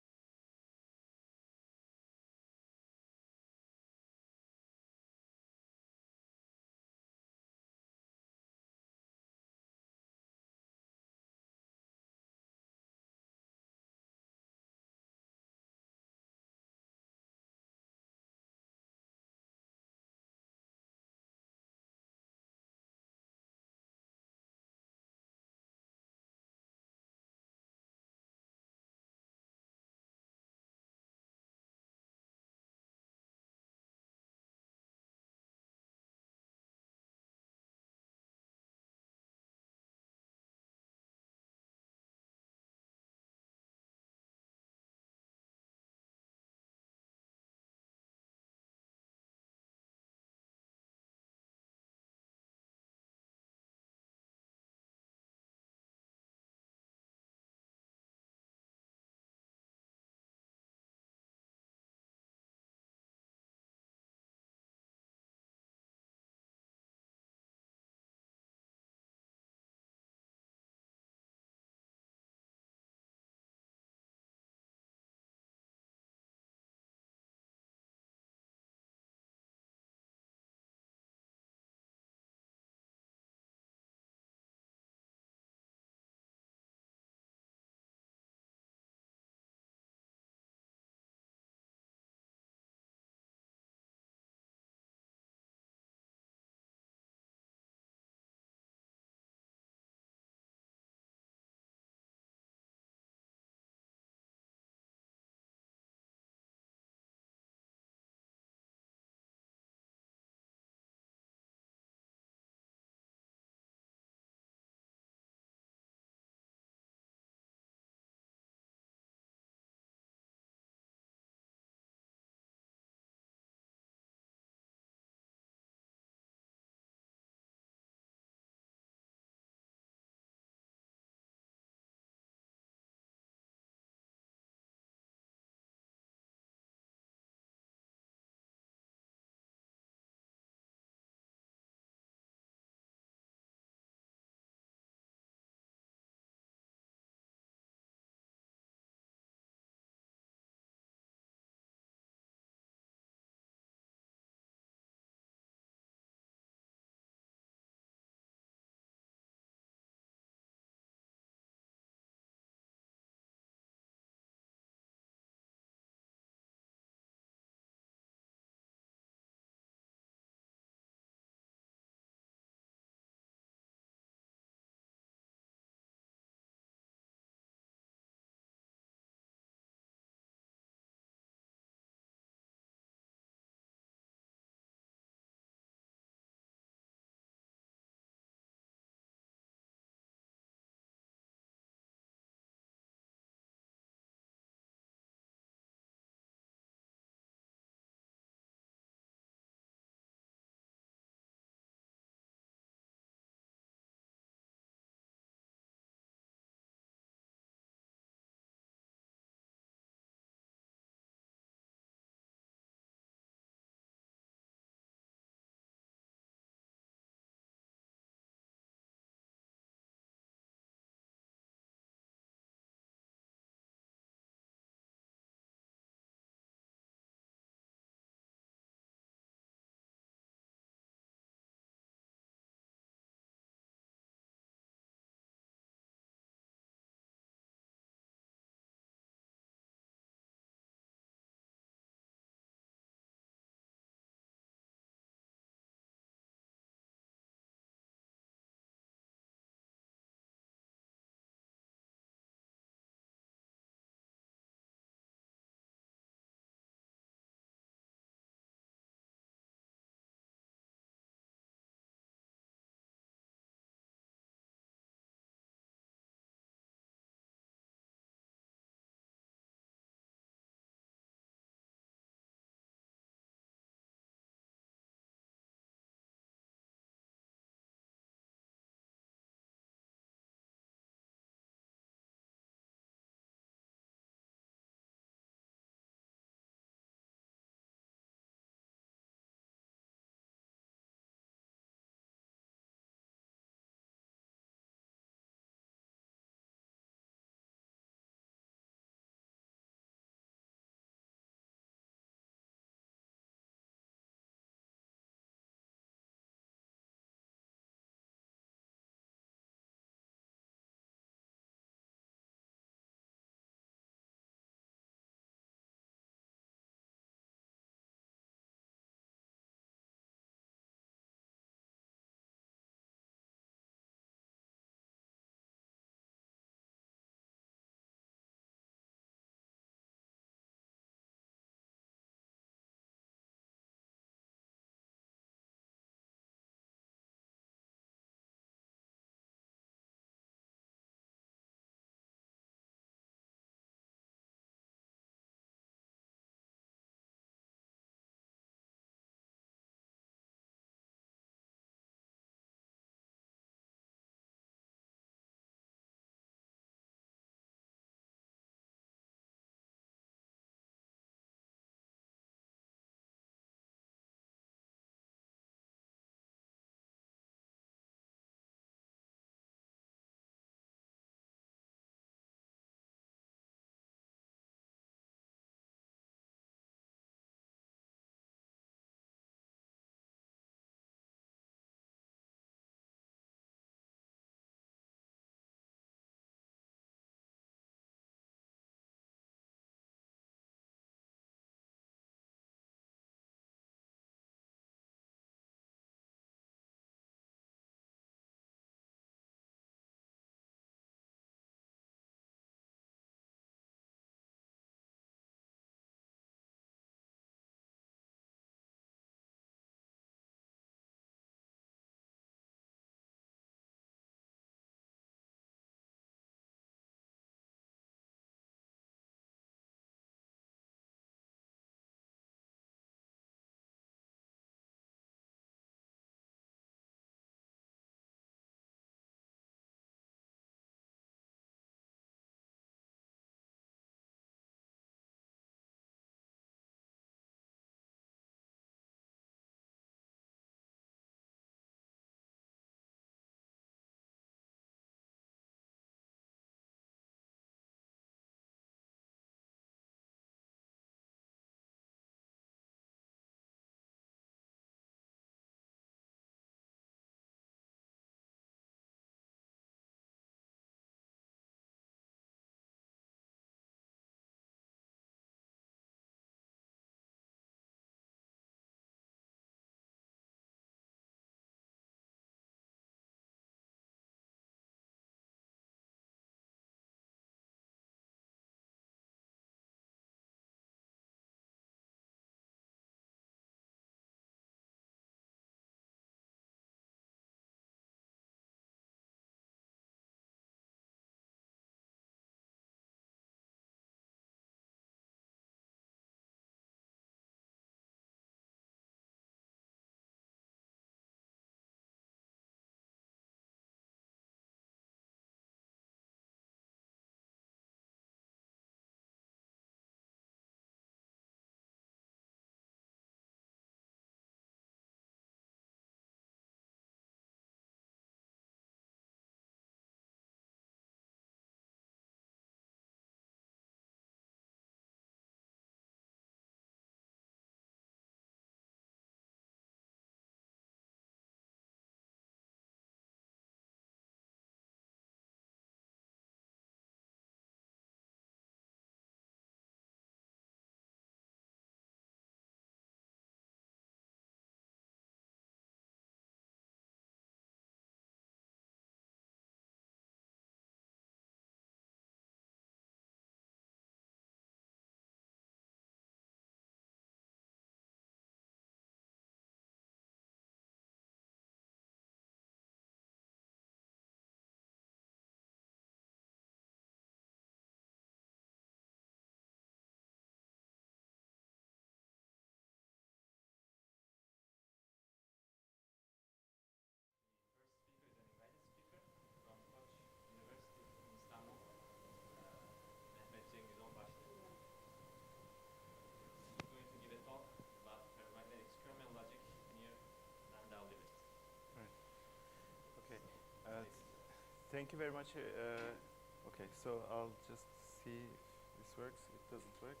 Thank you very much. Okay, so I'll just see if this works. It doesn't work.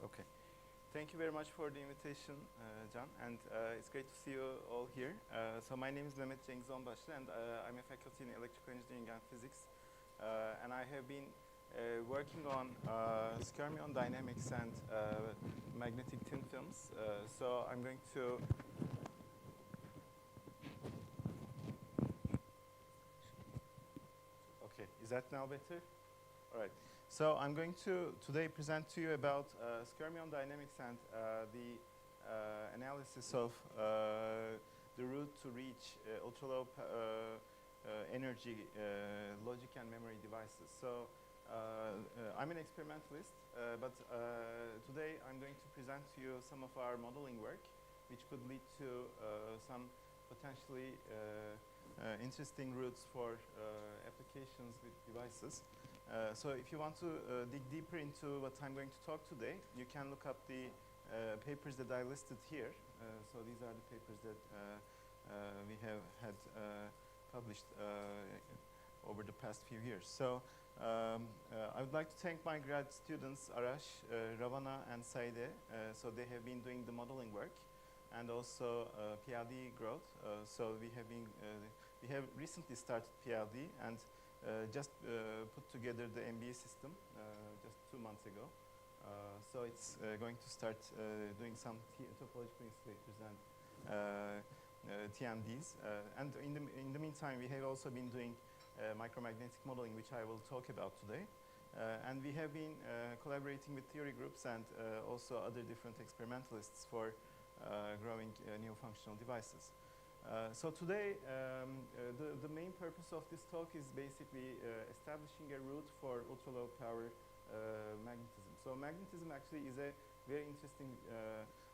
Okay. Thank you very much for the invitation, Can, and it's great to see you all here. So my name is Mehmet Cengiz Onbaşlı, and I'm a faculty in electrical engineering and physics. And I have been working on skyrmion dynamics and magnetic thin films. So I'm going to okay, is that now better? All right. So I'm going to today present to you about skyrmion dynamics and the analysis of the route to reach ultra-low energy logic and memory devices. So I'm an experimentalist, but today I'm going to present to you some of our modeling work, which could lead to some potentially interesting routes for applications with devices. So if you want to dig deeper into what I'm going to talk today, you can look up the papers that I listed here. So these are the papers that we have had published over the past few years. So I would like to thank my grad students, Arash, Ravana, and Saide. So they have been doing the modeling work, and also PLD growth. So we have recently started PLD, and just put together the MBA system just 2 months ago. So it's going to start doing some topological insulators and TMDs. And in the meantime, we have also been doing micromagnetic modeling, which I will talk about today. And we have been collaborating with theory groups and also other different experimentalists for growing new functional devices. So today, the main purpose of this talk is basically establishing a route for ultra-low power magnetism. So magnetism actually is a very interesting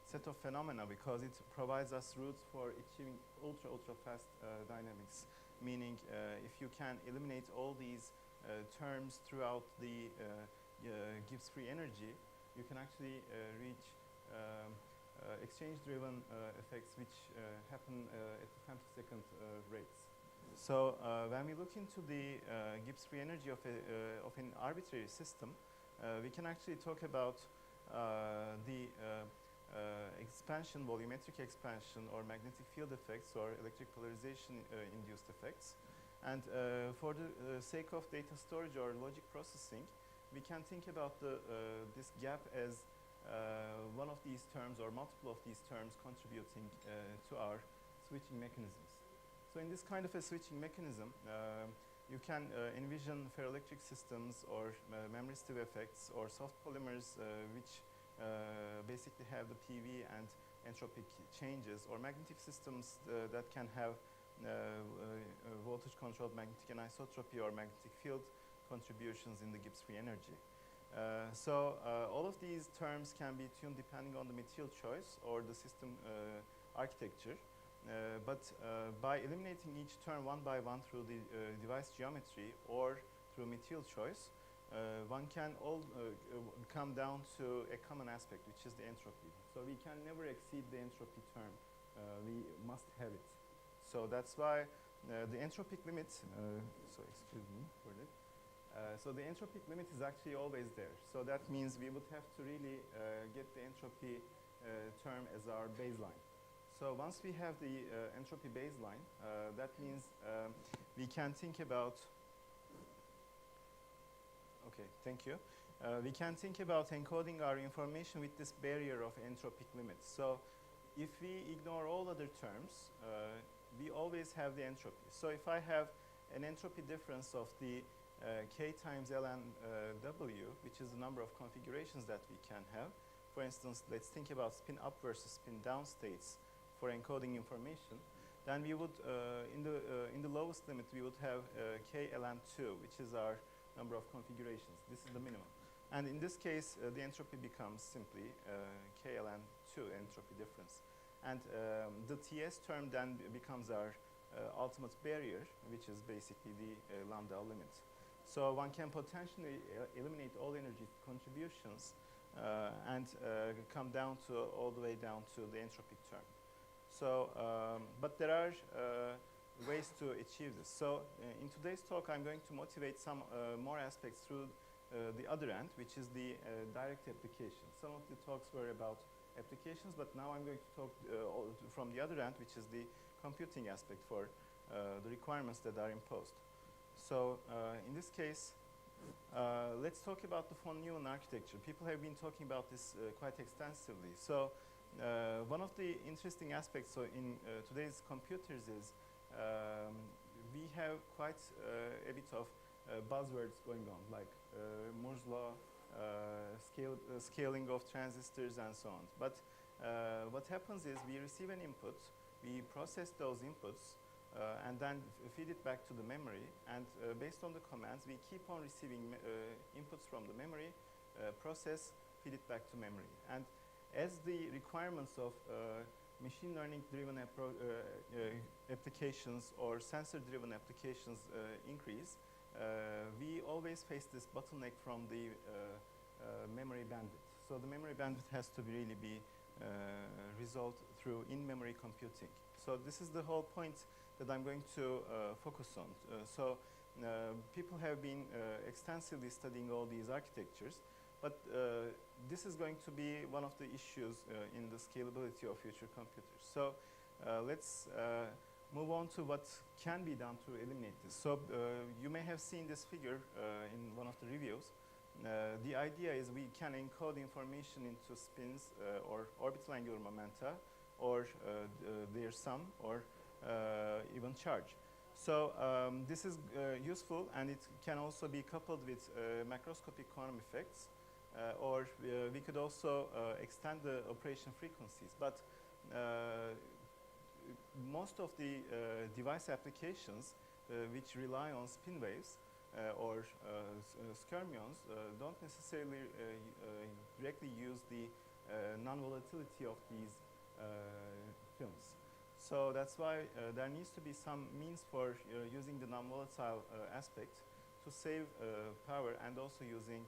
set of phenomena because it provides us routes for achieving ultra fast dynamics. Meaning, if you can eliminate all these terms throughout the Gibbs free energy, you can actually reach exchange-driven effects which happen at the femtosecond rates. So when we look into the Gibbs free energy of an arbitrary system, we can actually talk about the expansion, volumetric expansion, or magnetic field effects, or electric polarization induced effects. And for the sake of data storage or logic processing, we can think about this gap as one of these terms or multiple of these terms contributing to our switching mechanisms. So in this kind of a switching mechanism, you can envision ferroelectric systems or memoristive effects or soft polymers which basically have the PV and entropic changes, or magnetic systems that can have voltage-controlled magnetic anisotropy or magnetic field contributions in the Gibbs free energy. So all of these terms can be tuned depending on the material choice or the system architecture. But by eliminating each term one by one through the device geometry or through material choice, one can all come down to a common aspect, which is the entropy. So we can never exceed the entropy term. We must have it. So that's why the entropic limit, so excuse me for that. So the entropic limit is actually always there. So that means we would have to really get the entropy term as our baseline. So once we have the entropy baseline, that means we can think about, okay, thank you. We can think about encoding our information with this barrier of entropic limits. So if we ignore all other terms, we always have the entropy. So if I have an entropy difference of the K times ln W, which is the number of configurations that we can have. For instance, let's think about spin up versus spin down states for encoding information. Then we would, in the lowest limit, we would have K ln 2, which is our number of configurations. This is the minimum. And in this case, the entropy becomes simply K ln 2 entropy difference. And the TS term then becomes our ultimate barrier, which is basically the lambda limit. So one can potentially eliminate all energy contributions and come down to all the way down to the entropic term. So, but there are ways to achieve this. So in today's talk, I'm going to motivate some more aspects through the other end, which is the direct application. Some of the talks were about applications, but now I'm going to talk from the other end, which is the computing aspect for the requirements that are imposed. So in this case, let's talk about the von Neumann architecture. People have been talking about this quite extensively. So one of the interesting aspects in today's computers is we have quite a bit of buzzwords going on, like Moore's law, scaling of transistors, and so on. But what happens is we receive an input, we process those inputs, and then feed it back to the memory. And based on the commands, we keep on receiving inputs from the memory, process, feed it back to memory. And as the requirements of machine learning-driven applications or sensor-driven applications increase, we always face this bottleneck from the memory bandwidth. So the memory bandwidth has to really be resolved through in-memory computing. So this is the whole point that I'm going to focus on. People have been extensively studying all these architectures, but this is going to be one of the issues in the scalability of future computers. So let's move on to what can be done to eliminate this. So you may have seen this figure in one of the reviews. The idea is we can encode information into spins or orbital angular momenta, or their sum, or even charge. So this is useful, and it can also be coupled with macroscopic quantum effects, or we could also extend the operation frequencies. But most of the device applications which rely on spin waves or skyrmions don't necessarily directly use the non-volatility of these films. So that's why there needs to be some means for using the non-volatile aspect to save power, and also using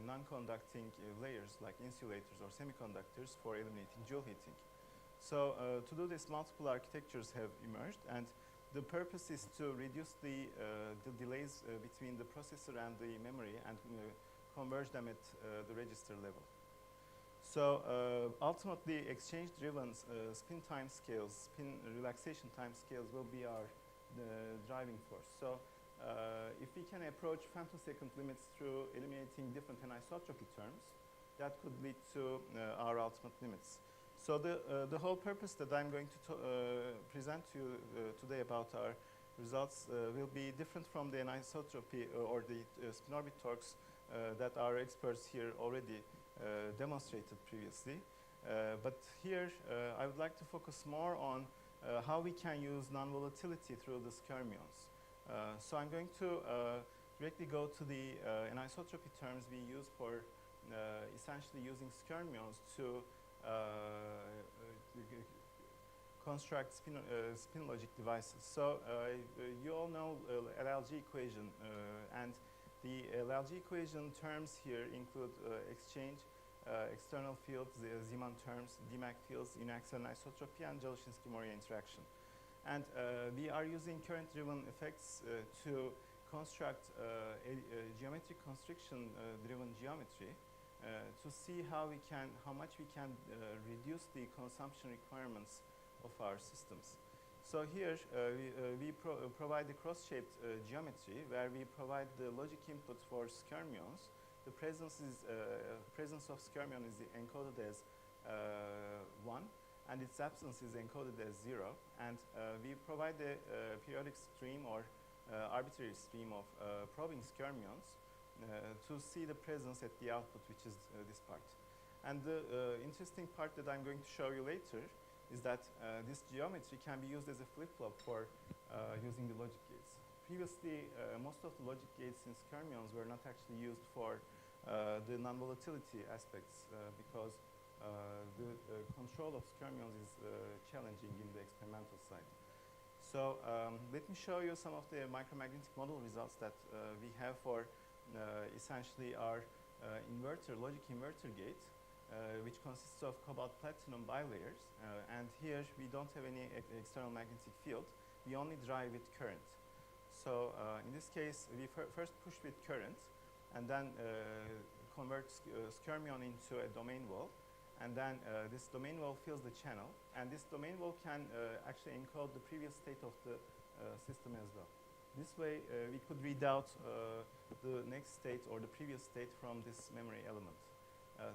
non-conducting layers like insulators or semiconductors for eliminating joule heating. So to do this, multiple architectures have emerged, and the purpose is to reduce the delays between the processor and the memory, and converge them at the register level. So ultimately, exchange-driven spin time scales, spin relaxation time scales will be our driving force. So if we can approach femtosecond limits through eliminating different anisotropy terms, that could lead to our ultimate limits. So the whole purpose that I'm going to present to you today about our results will be different from the anisotropy or the spin orbit torques that our experts here already demonstrated previously. But here I would like to focus more on how we can use non-volatility through the skyrmions. So I'm going to directly go to the anisotropy terms we use for essentially using skyrmions to construct spin logic devices. So you all know LLG equation, and the LLG equation terms here include exchange, external fields, the Zeeman terms, Dirac fields, uniaxial anisotropy, and Jelshinsky-Moria interaction. And we are using current-driven effects to construct a geometric constriction-driven geometry to see how much we can reduce the consumption requirements of our systems. So here we provide the cross-shaped geometry where we provide the logic input for skyrmions. The presence of skyrmion is encoded as 1, and its absence is encoded as 0. And we provide a periodic stream or arbitrary stream of probing skyrmions to see the presence at the output, which is this part. And the interesting part that I'm going to show you later is that this geometry can be used as a flip-flop for using the logic gates. Previously, most of the logic gates in skyrmions were not actually used for the non-volatility aspects because the control of skyrmions is challenging in the experimental side. So let me show you some of the micromagnetic model results that we have for essentially our logic inverter gate. which consists of cobalt platinum bilayers. And here we don't have any external magnetic field. We only drive with current. So in this case, we first push with current and then convert skyrmion into a domain wall. And then this domain wall fills the channel. And this domain wall can actually encode the previous state of the system as well. This way, we could read out the next state or the previous state from this memory element.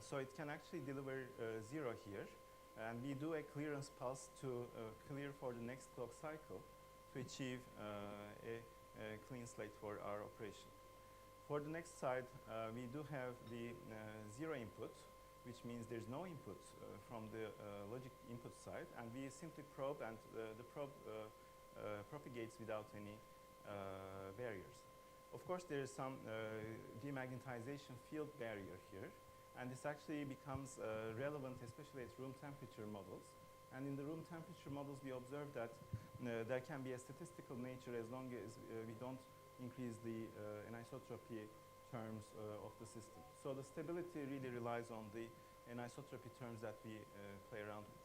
So it can actually deliver 0 here. And we do a clearance pulse to clear for the next clock cycle to achieve a clean slate for our operation. For the next side, we do have the 0 input, which means there's no input from the logic input side, and we simply probe, and the probe propagates without any barriers. Of course, there is some demagnetization field barrier here, and this actually becomes relevant, especially at room temperature models. And in the room temperature models, we observe that there can be a statistical nature as long as we don't increase the anisotropy terms of the system. So the stability really relies on the anisotropy terms that we play around with.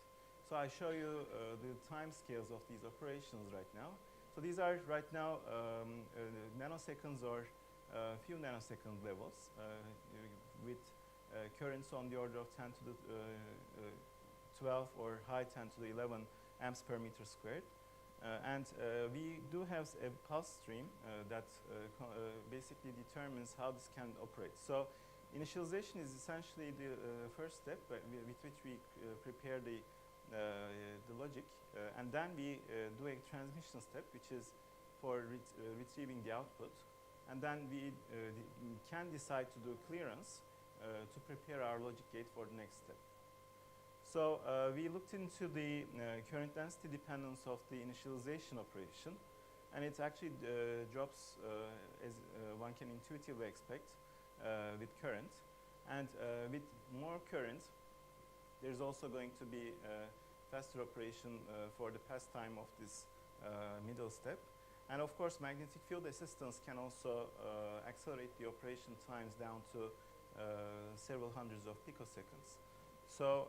So I show you the time scales of these operations right now. So these are right now nanoseconds or few nanosecond levels with currents on the order of 10 to the 12 or high 10 to the 11 amps per meter squared. And we do have a pulse stream that basically determines how this can operate. So initialization is essentially the first step with which we prepare the logic. And then we do a transmission step, which is for retrieving the output. And then we can decide to do clearance to prepare our logic gate for the next step. So we looked into the current density dependence of the initialization operation, and it actually drops as one can intuitively expect with current. And with more current, there's also going to be a faster operation for the pastime of this middle step. And of course, magnetic field assistance can also accelerate the operation times down to several hundreds of picoseconds. So,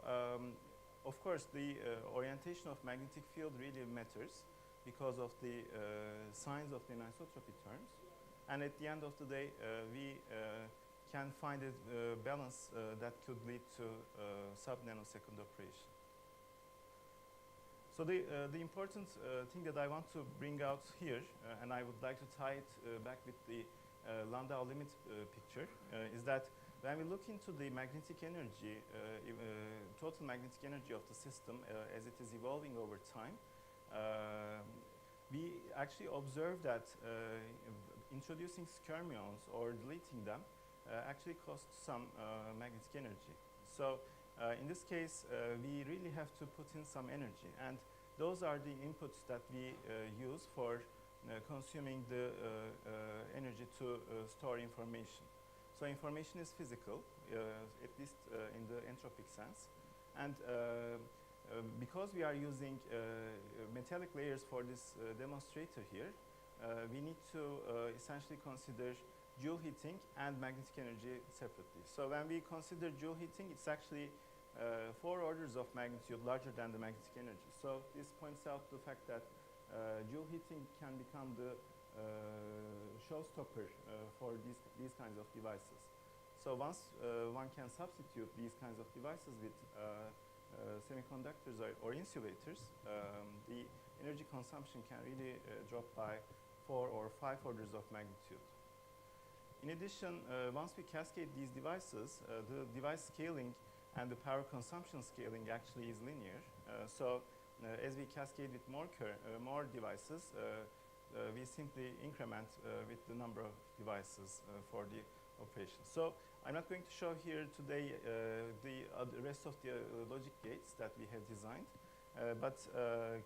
of course, the orientation of magnetic field really matters because of the signs of the anisotropy terms. And at the end of the day, we can find a balance that could lead to sub-nanosecond operation. So the important thing that I want to bring out here, and I would like to tie it back with the Landau limit picture, is that when we look into the magnetic energy, total magnetic energy of the system as it is evolving over time, we actually observe that introducing skyrmions or deleting them actually costs some magnetic energy. So in this case, we really have to put in some energy, and those are the inputs that we use for consuming the energy to store information. So information is physical, at least in the entropic sense. And because we are using metallic layers for this demonstrator here, we need to essentially consider Joule heating and magnetic energy separately. So when we consider Joule heating, it's actually 4 orders of magnitude larger than the magnetic energy. So this points out the fact that Joule heating can become the showstopper for these kinds of devices. So once one can substitute these kinds of devices with semiconductors or insulators, the energy consumption can really drop by 4 or 5 orders of magnitude. In addition, once we cascade these devices, the device scaling and the power consumption scaling actually is linear. So as we cascade with more devices, we simply increment with the number of devices for the operation. So I'm not going to show here today the rest of the logic gates that we have designed, but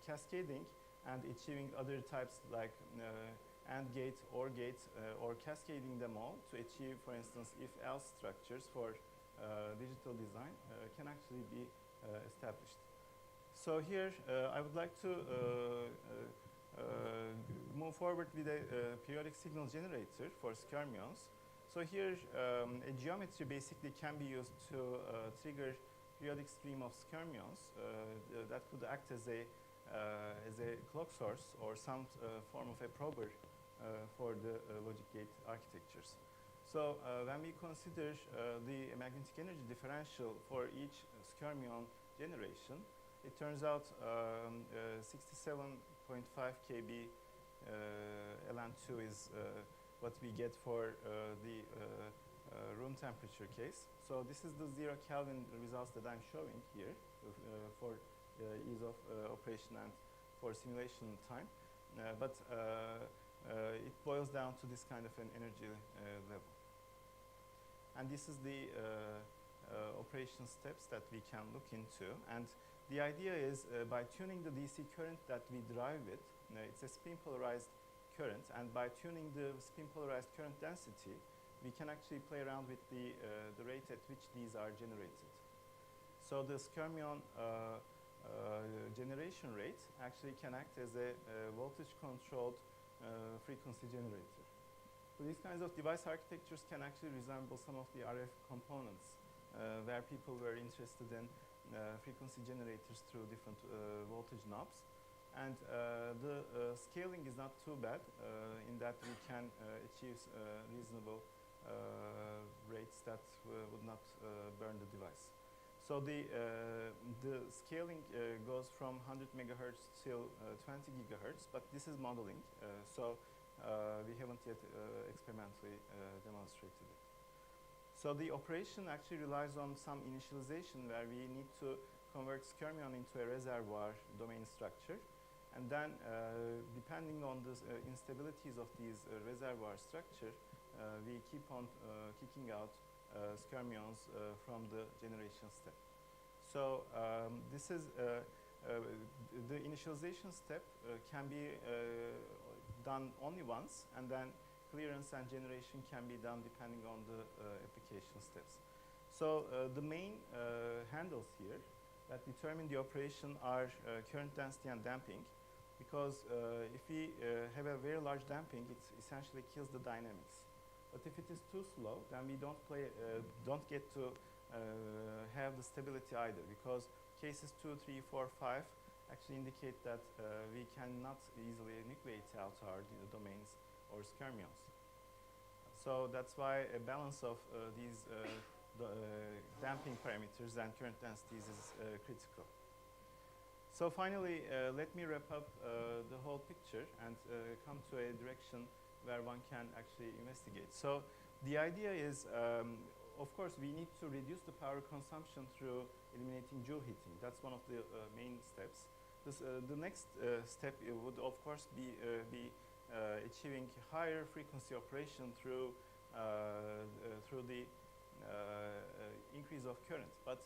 cascading and achieving other types like AND gate, OR gate, or cascading them all to achieve, for instance, if-else structures for digital design can actually be established. So here I would like to move forward with a periodic signal generator for skyrmions. So here, a geometry basically can be used to trigger periodic stream of skyrmions that could act as a clock source or some form of a prober for the logic gate architectures. So when we consider the magnetic energy differential for each skyrmion generation, it turns out 67.5 kb ln2 is what we get for the room temperature case. So this is the 0 Kelvin results that I'm showing here for ease of operation and for simulation time. But it boils down to this kind of an energy level. And this is the operation steps that we can look into. And the idea is by tuning the DC current that we drive with, it's a spin polarized current, and by tuning the spin polarized current density, we can actually play around with the rate at which these are generated. So the skyrmion generation rate actually can act as a voltage controlled frequency generator. So these kinds of device architectures can actually resemble some of the RF components where people were interested in frequency generators through different voltage knobs. And the scaling is not too bad in that we can achieve reasonable rates that would not burn the device. So the scaling goes from 100 megahertz till 20 gigahertz, but this is modeling, so we haven't yet experimentally demonstrated it. So the operation actually relies on some initialization where we need to convert skyrmion into a reservoir domain structure. And then, depending on the instabilities of these reservoir structure, we keep on kicking out skyrmions from the generation step. So this is the initialization step can be done only once, and then clearance and generation can be done depending on the application steps. So the main handles here that determine the operation are current density and damping. Because if we have a very large damping, it essentially kills the dynamics. But if it is too slow, then we don't get to have the stability either. Because cases 2, 3, 4, 5 actually indicate that we cannot easily nucleate out our domains or skyrmions. So that's why a balance of these damping parameters and current densities is critical. So finally, let me wrap up the whole picture and come to a direction where one can actually investigate. So the idea is, of course, we need to reduce the power consumption through eliminating Joule heating. That's one of the main steps. The next step would, of course, be achieving higher frequency operation through the increase of current. But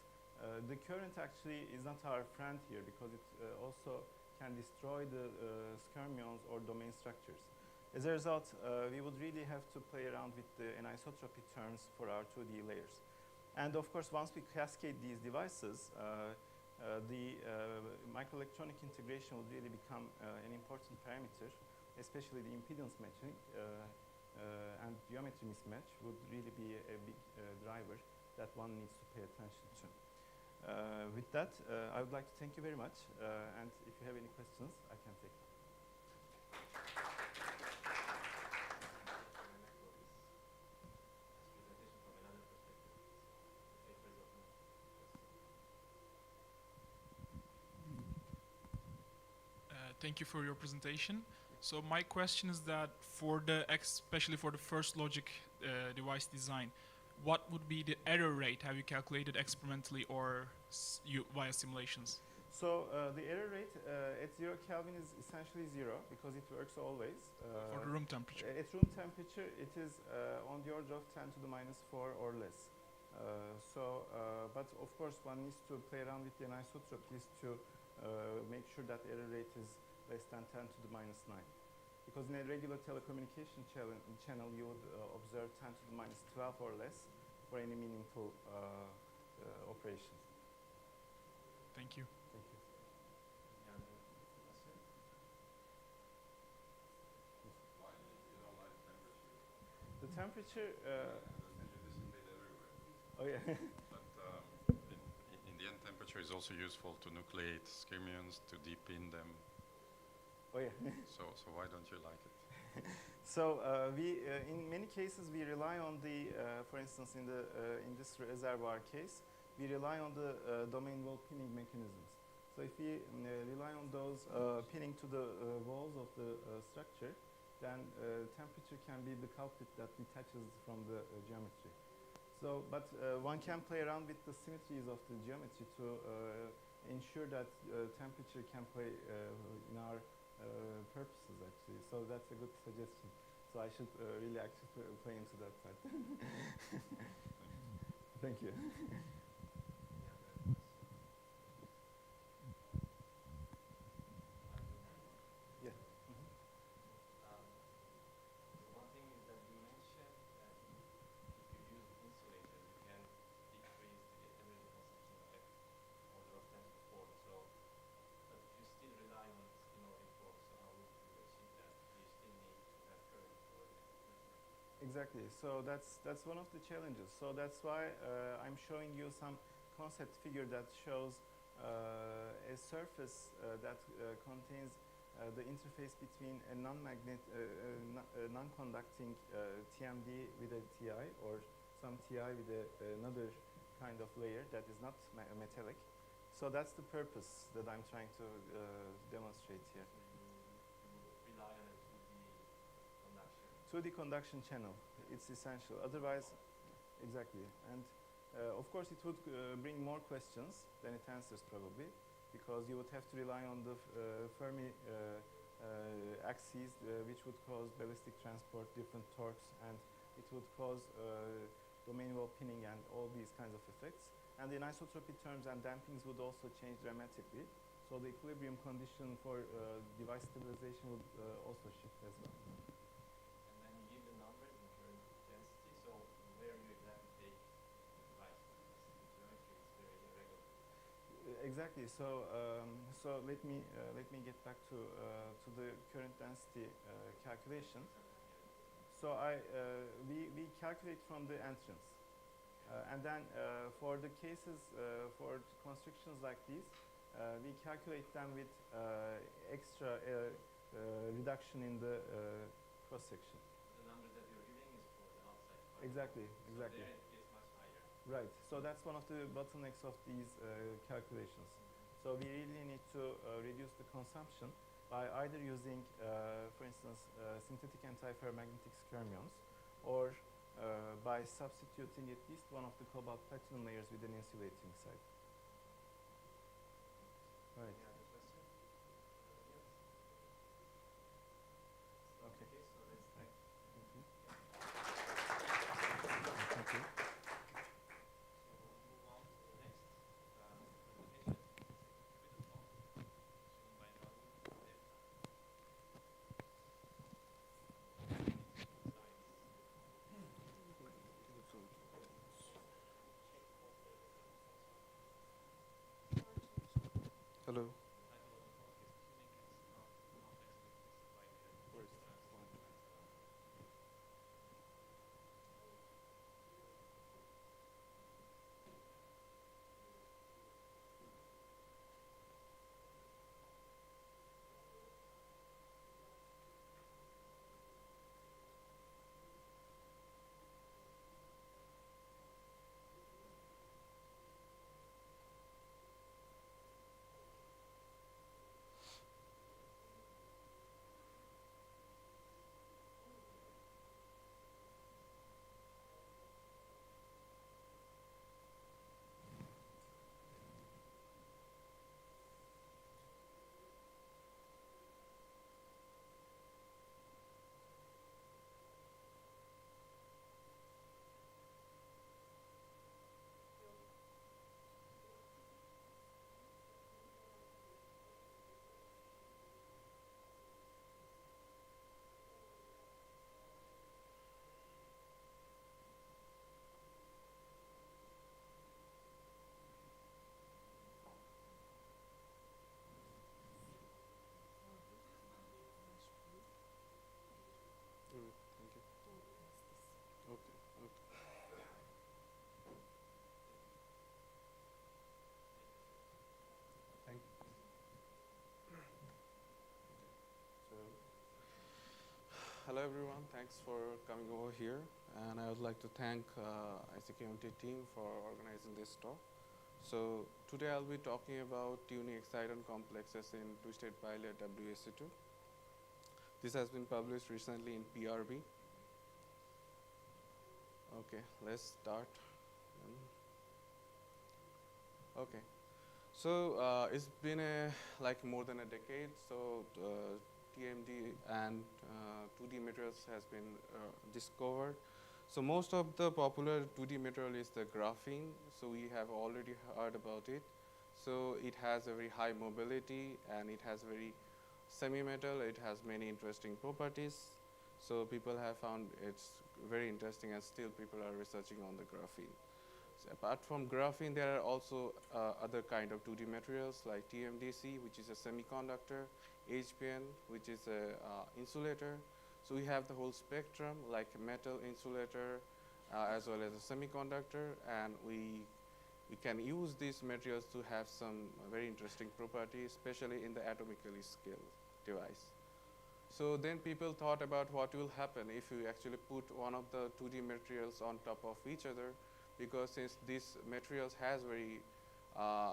the current actually is not our friend here because it also can destroy the skyrmions or domain structures. As a result, we would really have to play around with the anisotropy terms for our 2D layers. And of course, once we cascade these devices, the microelectronic integration would really become an important parameter, especially the impedance matching and geometry mismatch would really be a big driver that one needs to pay attention to. With that, I would like to thank you very much. And if you have any questions, I can take them. Thank you for your presentation. So my question is that especially for the first logic device design, what would be the error rate? Have you calculated experimentally or via simulations? So the error rate at 0 Kelvin is essentially 0 because it works always. For the room temperature? At room temperature, it is on the order of 10 to the minus 4 or less. But of course, one needs to play around with the anisotropies to make sure that error rate is less than 10 to the minus 9. Because in a regular telecommunication channel, you would observe 10 to the minus 12 or less for any meaningful operation. Thank you. Thank you. The temperature. Oh yeah. But in the end, temperature is also useful to nucleate skyrmions, to deepin them. Oh yeah. So why don't you like it? So we, in many cases, we rely on the, for instance, in this reservoir case, we rely on the domain wall pinning mechanisms. So if we rely on those pinning to the walls of the structure, then temperature can be the culprit that detaches from the geometry. So, but one can play around with the symmetries of the geometry to ensure that temperature can play in our purposes actually. So that's a good suggestion. So I should really actually play into that part. Thank you. Yeah. One thing is that you mentioned that if you use insulator, you can decrease the energy consumption by order of 10 to the 4th. So, but if you still rely on spin-loading torque, so how would you achieve that? You still need to have current for it. Exactly. So that's one of the challenges. So that's why I'm showing you some concept figure that shows a surface that contains the interface between a non-conducting TMD with a TI or some TI with another kind of layer that is not metallic. So that's the purpose that I'm trying to demonstrate here. You rely on a 2D conduction. 2D conduction channel, it's essential. Otherwise, exactly. And of course, it would bring more questions than it answers probably, because you would have to rely on the Fermi axes, which would cause ballistic transport, different torques, and it would cause domain wall pinning and all these kinds of effects. And in isotropy terms and dampings would also change dramatically. So the equilibrium condition for device stabilization would also shift as well. And then you give the numbers in current density, so where you exactly take device capacity? Geometry is very irregular. Exactly. So so let me get back to the current density calculation. So we calculate from the entrance, and then for the cases for constrictions like these, we calculate them with extra reduction in the cross section. The number that you're giving is for the outside part. Exactly. So there it gets much higher. Right. So that's one of the bottlenecks of these calculations. So we really need to reduce the consumption by either using, for instance, synthetic antiferromagnetic skyrmions, or by substituting at least one of the cobalt platinum layers with an insulating side. Right. Any other question? Yes. Okay. Okay, so let's thank. Thank you. Thank you. So we'll move on to the next presentation. With a talk shown by Raul Delta. Hello. Okay. Thank you. So, hello everyone. Thanks for coming over here, and I would like to thank ICQMT team for organizing this talk. So today I'll be talking about tuning exciton complexes in twisted bilayer WSC2. This has been published recently in PRB. Okay, let's start. Okay, so it's been like more than a decade. So TMD and 2D materials has been discovered. So most of the popular 2D material is the graphene. So we have already heard about it. So it has a very high mobility and it has very semi-metal. It has many interesting properties. So people have found it's very interesting, and still people are researching on the graphene. So apart from graphene, there are also other kind of 2D materials like TMDC, which is a semiconductor, HPN, which is a insulator. So we have the whole spectrum, like metal insulator, as well as a semiconductor, and we can use these materials to have some very interesting properties, especially in the atomically scaled device. So then people thought about what will happen if you actually put one of the 2D materials on top of each other, because since these materials has very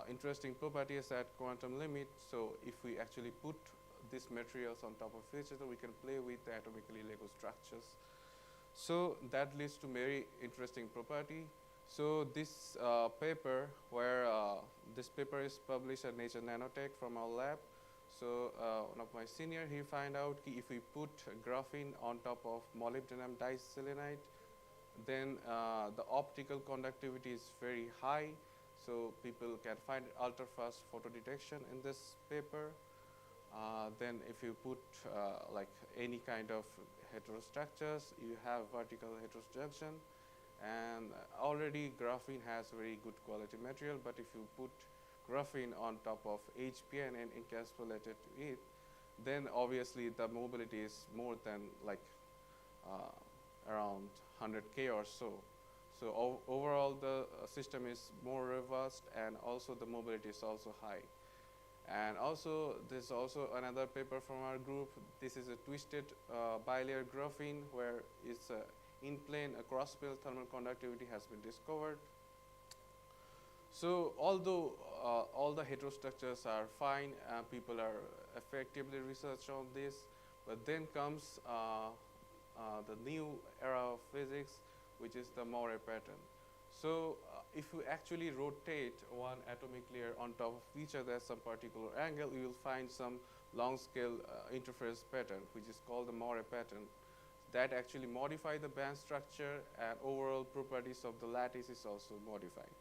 interesting properties at quantum limit, so if we actually put these materials on top of each other, we can play with the atomically Lego structures. So that leads to very interesting property. So this paper, where this paper is published at Nature Nanotech from our lab. So one of my senior, he find out if we put graphene on top of molybdenum diselenide, then the optical conductivity is very high. So people can find ultra-fast photo detection in this paper. Then if you put like any kind of heterostructures, you have vertical heterojunction. And already graphene has very good quality material, but if you put graphene on top of HPN and encapsulate it, then obviously the mobility is more than like around 100K or so. So overall the system is more robust, and also the mobility is also high. And also there's also another paper from our group. This is a twisted bilayer graphene, where it's in plane a cross-plane thermal conductivity has been discovered. So although all the heterostructures are fine, people are effectively research on this, but then comes the new era of physics, which is the Moire pattern. So if you actually rotate one atomic layer on top of each other at some particular angle, you will find some long scale interference pattern, which is called the Moire pattern, that actually modify the band structure, and overall properties of the lattice is also modified.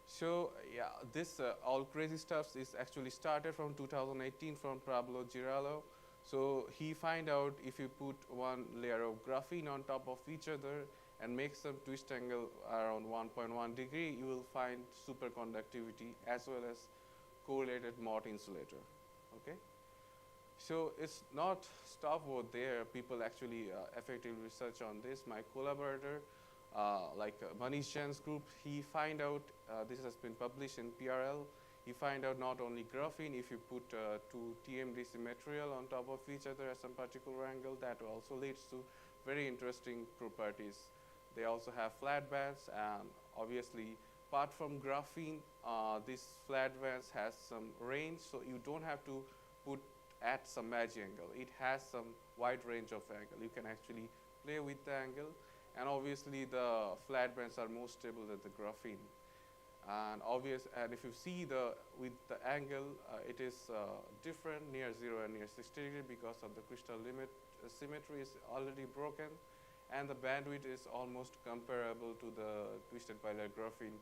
So yeah, this all crazy stuff is actually started from 2018 from Pablo Giraldo. So he find out if you put one layer of graphene on top of each other and make some twist angle around 1.1 degree, you will find superconductivity as well as correlated Mott insulator. Okay. So it's not stop over there. People actually effectively research on this. My collaborator, like Manish Jain's group, he find out, this has been published in PRL, he find out not only graphene, if you put two TMDC material on top of each other at some particular angle, that also leads to very interesting properties. They also have flat bands, and obviously apart from graphene, this flat bands has some range, so you don't have to put at some magic angle. It has some wide range of angle. You can actually play with the angle, and obviously the flat bands are more stable than the graphene. And if you see with the angle, it is different near 0 and near 60 degree, because of the crystal limit symmetry is already broken, and the bandwidth is almost comparable to the twisted bilayer graphene,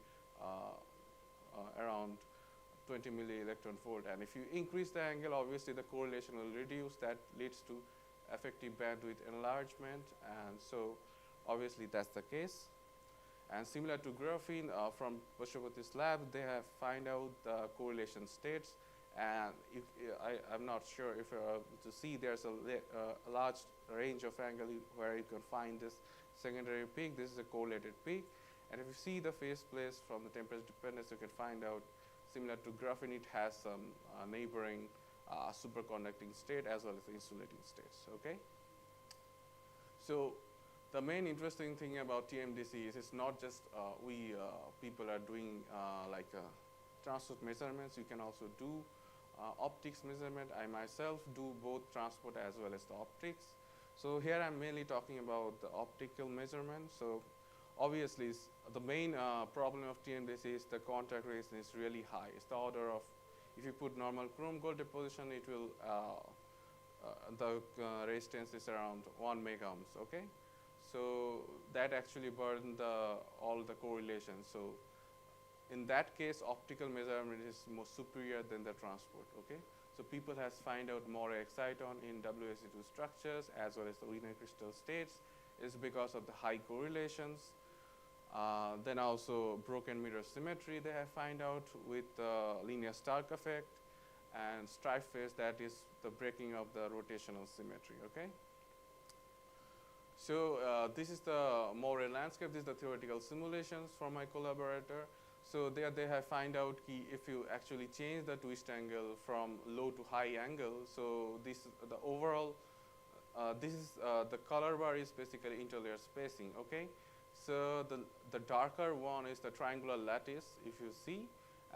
around 20 milli-electron volt. And if you increase the angle, obviously the correlation will reduce. That leads to effective bandwidth enlargement, and so obviously that's the case. And similar to graphene, from Pashupati's lab, they have find out the correlation states, And if I'm not sure if you're able to see, there's a large range of angle where you can find this secondary peak. This is a correlated peak. And if you see the phase place from the temperature dependence, you can find out, similar to graphene, it has some neighboring superconducting state as well as insulating states. Okay. So the main interesting thing about TMDC is it's not just people are doing transport measurements. You can also do optics measurement. I myself do both transport as well as the optics. So here I'm mainly talking about the optical measurement. So obviously the main problem of TMDC is the contact resistance is really high. It's the order of, if you put normal chrome gold deposition, it will the resistance is around 1 megohms. Okay, so that actually burden all the correlations. So in that case, optical measurement is more superior than the transport. Okay, so people has find out more exciton in WSE2 structures as well as the linear crystal states is because of the high correlations. Then also broken mirror symmetry they have find out with linear Stark effect, and stripe phase, that is the breaking of the rotational symmetry. Okay. So this is the Moray landscape. This is the theoretical simulations from my collaborator. So there they have find out if you actually change the twist angle from low to high angle. So this the overall this is the color bar is basically interlayer spacing. Okay. So the darker one is the triangular lattice, if you see,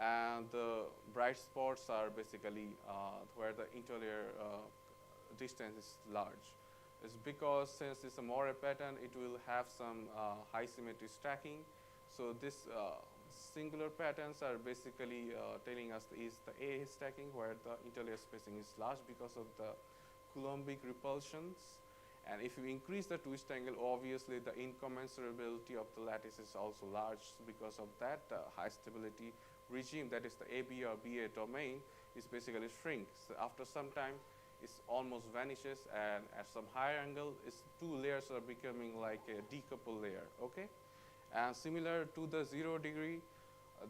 and the bright spots are basically where the interlayer distance is large. It's because since it's a Moray pattern, it will have some high symmetry stacking. So this singular patterns are basically telling us is the A stacking, where the interlayer spacing is large because of the Coulombic repulsions. And if you increase the twist angle, obviously the incommensurability of the lattice is also large. Because of that, the high stability regime, that is the AB or BA domain, is basically shrinks. So after some time, it almost vanishes, and at some higher angle, its two layers are becoming like a decoupled layer. Okay, and similar to the 0 degree,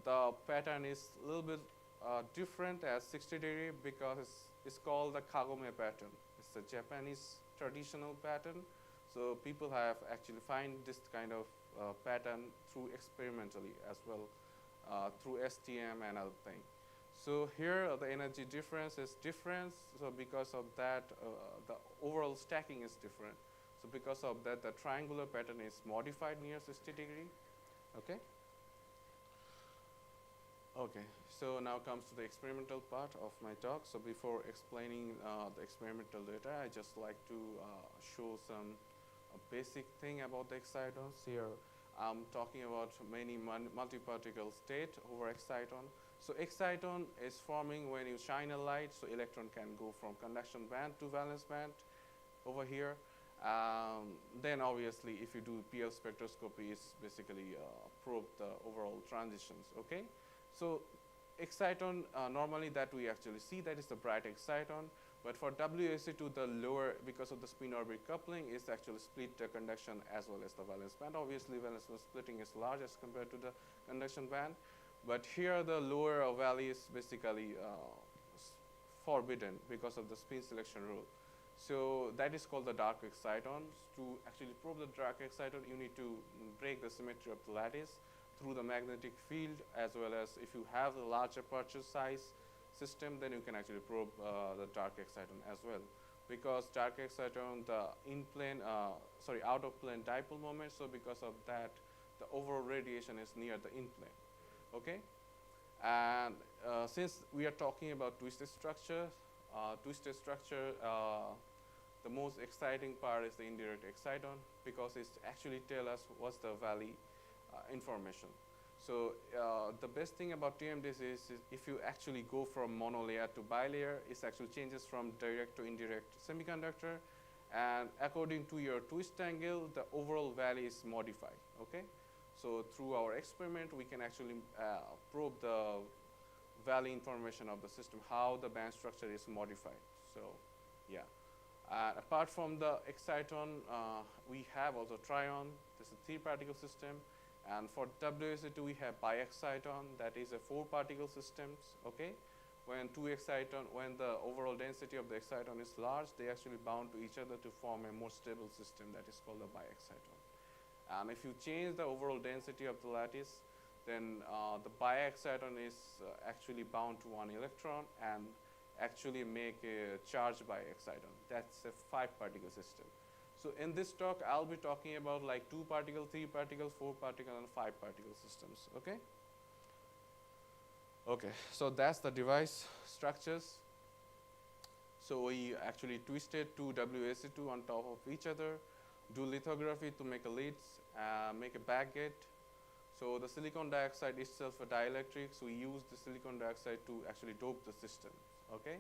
the pattern is a little bit different as 60 degree because it's called the Kagome pattern. It's a Japanese traditional pattern. So people have actually find this kind of pattern through experimentally as well, through STM and other thing. So here the energy difference is different. So because of that, the overall stacking is different. So because of that, the triangular pattern is modified near 60 degree. Okay. Okay, so now comes to the experimental part of my talk. So before explaining the experimental data, I just like to show some basic thing about the excitons. Here I'm talking about many multi-particle state over exciton. So exciton is forming when you shine a light, so electron can go from conduction band to valence band over here. Then obviously if you do PL spectroscopy, it's basically probe the overall transitions. Okay. So exciton normally that we actually see, that is the bright exciton, but for WSE2 the lower, because of the spin orbit coupling, is actually split the conduction as well as the valence band. Obviously valence band splitting is large as compared to the conduction band, but here the lower valley is basically forbidden because of the spin selection rule. So that is called the dark exciton. To actually probe the dark exciton, you need to break the symmetry of the lattice through the magnetic field, as well as if you have a large aperture size system, then you can actually probe the dark exciton as well. Because dark exciton, the out of plane dipole moment, so because of that, the overall radiation is near the in plane. Okay, and since we are talking about twisted structure, the most exciting part is the indirect exciton, because it actually tells us what's the valley information. So the best thing about TMDC is if you actually go from monolayer to bilayer, it actually changes from direct to indirect semiconductor, and according to your twist angle, the overall valley is modified. Okay, so through our experiment, we can actually probe the valley information of the system, how the band structure is modified. So yeah, apart from the exciton, we have also trion. This is a 3-particle system. And for WSE2, we have biexciton, that is a 4-particle systems. Okay, when when the overall density of the exciton is large, they actually bound to each other to form a more stable system that is called a biexciton. And if you change the overall density of the lattice, then the biexciton is actually bound to one electron and actually make a charged biexciton. That's a 5-particle system. So in this talk, I'll be talking about like 2-particle, 3-particle, 4-particle, and 5-particle systems. Okay. Okay. So that's the device structures. So we actually twisted 2 WSC2 on top of each other, do lithography to make a lids, make a backgate. So the silicon dioxide itself a dielectric. So we use the silicon dioxide to actually dope the system. Okay.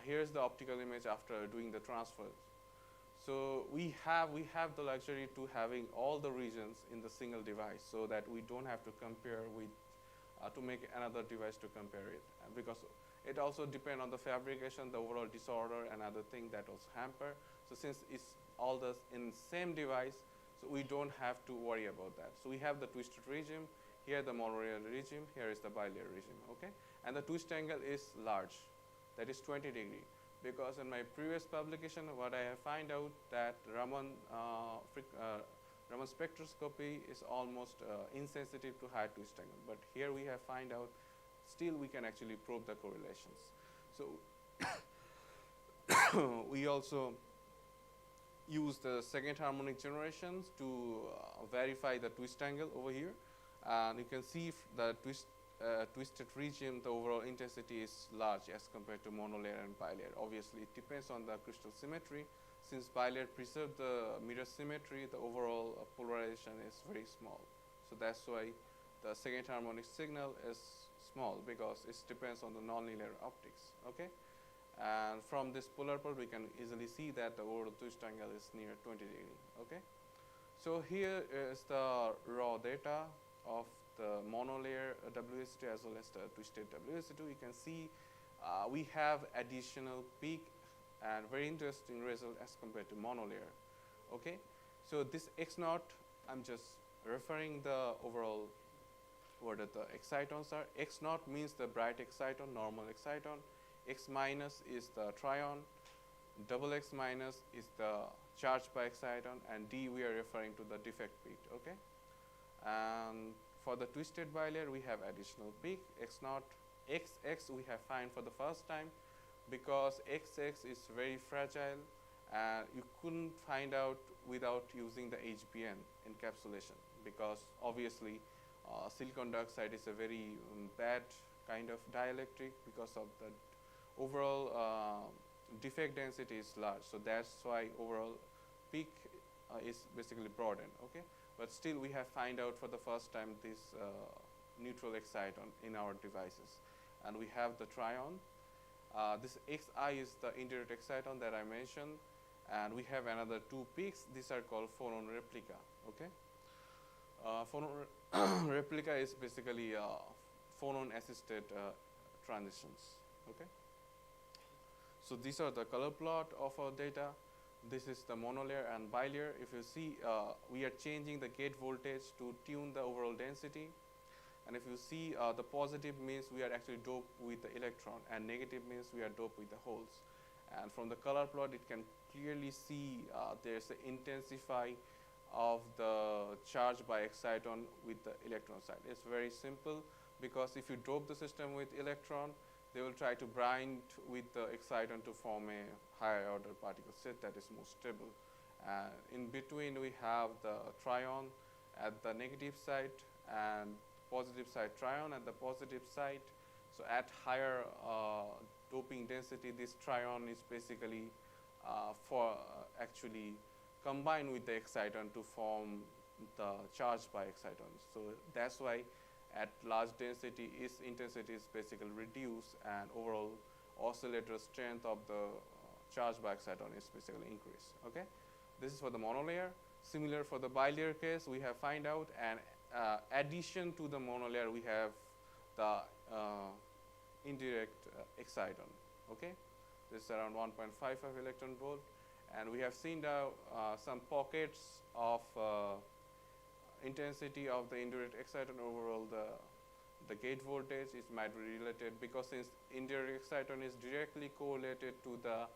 Here's the optical image after doing the transfer. So we have the luxury to having all the regions in the single device, so that we don't have to compare with to make another device to compare it, because it also depends on the fabrication, the overall disorder, and other thing that also hamper. So since it's all the in same device, so we don't have to worry about that. So we have the twisted regime, here the monolayer regime, here is the bilayer regime, okay? And the twist angle is large, that is 20 degree. Because in my previous publication, what I have find out that Raman spectroscopy is almost insensitive to high twist angle. But here we have find out, still we can actually probe the correlations. So we also use the second harmonic generations to verify the twist angle over here. And you can see the twisted regime, the overall intensity is large as compared to monolayer and bilayer. Obviously, it depends on the crystal symmetry. Since bilayer preserves the mirror symmetry, the overall polarization is very small. So that's why the second harmonic signal is small, because it depends on the nonlinear optics. Okay, and from this polar plot, we can easily see that the overall twist angle is near 20 degree. Okay, so here is the raw data of the monolayer WSC2 as well as the twisted WSC2. You can see we have additional peak and very interesting result as compared to monolayer. Okay, so this X naught, I'm just referring the overall what the excitons are. X naught means the bright exciton, normal exciton. X minus is the trion. Double X minus is the charged biexciton, and D we are referring to the defect peak. Okay, and for the twisted bilayer, we have additional peak, X naught. XX we have find for the first time, because XX is very fragile, and you couldn't find out without using the HBN encapsulation, because obviously silicon dioxide is a very bad kind of dielectric because of the overall defect density is large. So that's why overall peak is basically broadened. Okay. But still we have find out for the first time this neutral exciton in our devices. And we have the trion. This Xi is the indirect exciton that I mentioned. And we have another 2 peaks. These are called phonon replica. Okay. Phonon replica is basically phonon assisted transitions. Okay. So these are the color plot of our data. This is the monolayer and bilayer. If you see, we are changing the gate voltage to tune the overall density. And if you see, the positive means we are actually doped with the electron, and negative means we are doped with the holes. And from the color plot, it can clearly see there's an intensify of the charge biexciton with the electron side. It's very simple, because if you dope the system with electron, they will try to bind with the exciton to form a higher order particle set that is more stable. In between, we have the trion at the negative side and positive side trion at the positive side. So at higher doping density, this trion is basically actually combined with the exciton to form the charged biexcitons. So that's why at large density, its intensity is basically reduced, and overall oscillator strength of the charged biexciton is basically increased. Okay, this is for the monolayer. Similar for the bilayer case, we have find out an addition to the monolayer, we have the indirect exciton. Okay, this is around 1.55 electron volt, and we have seen some pockets of intensity of the indirect exciton overall the gate voltage, it might be related, because since indirect exciton is directly correlated to the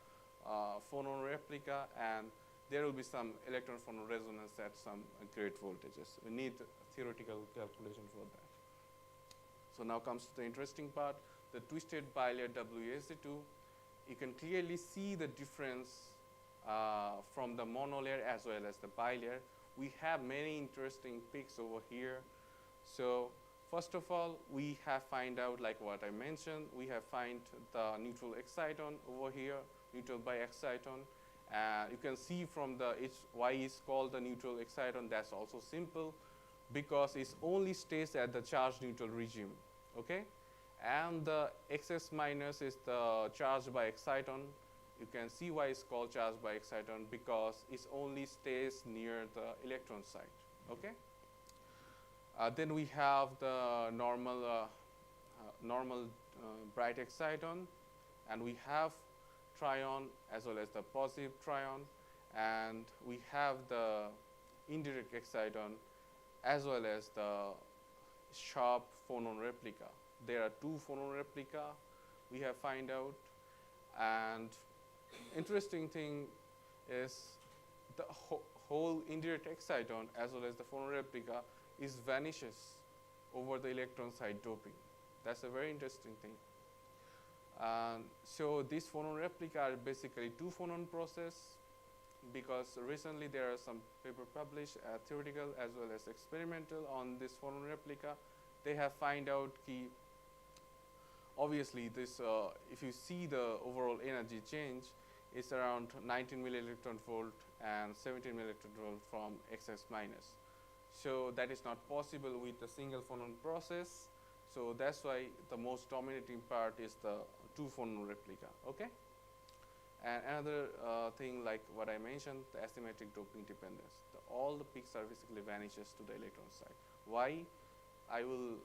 phonon replica, and there will be some electron phonon resonance at some gate voltages. We need theoretical calculation for that. So now comes to the interesting part, the twisted bilayer WSD2. You can clearly see the difference from the monolayer as well as the bilayer. We have many interesting peaks over here. So first of all, we have find out, like what I mentioned, we have find the neutral exciton over here, neutral biexciton. You can see from the why is called the neutral exciton. That's also simple, because it only stays at the charge neutral regime, okay? And the XS minus is the charged by exciton. You can see why it's called charged by exciton, because it only stays near the electron site, okay? Then we have the normal bright exciton, and we have trion as well as the positive trion, and we have the indirect exciton as well as the sharp phonon replica. There are two phonon replica we have find out, and interesting thing is the whole indirect exciton as well as the phonon replica is vanishes over the electron side doping. That's a very interesting thing. So these phonon replica are basically two phonon process, because recently there are some paper published, theoretical as well as experimental, on this phonon replica. They have find out key. Obviously, this if you see the overall energy change, it's around 19 millielectron volt and 17 millielectron volt from XS minus. So that is not possible with the single phonon process. So that's why the most dominating part is the two phonon replica, okay? And another thing, like what I mentioned, the asymmetric doping dependence. All the peaks are basically vanishes to the electron side. Why? I will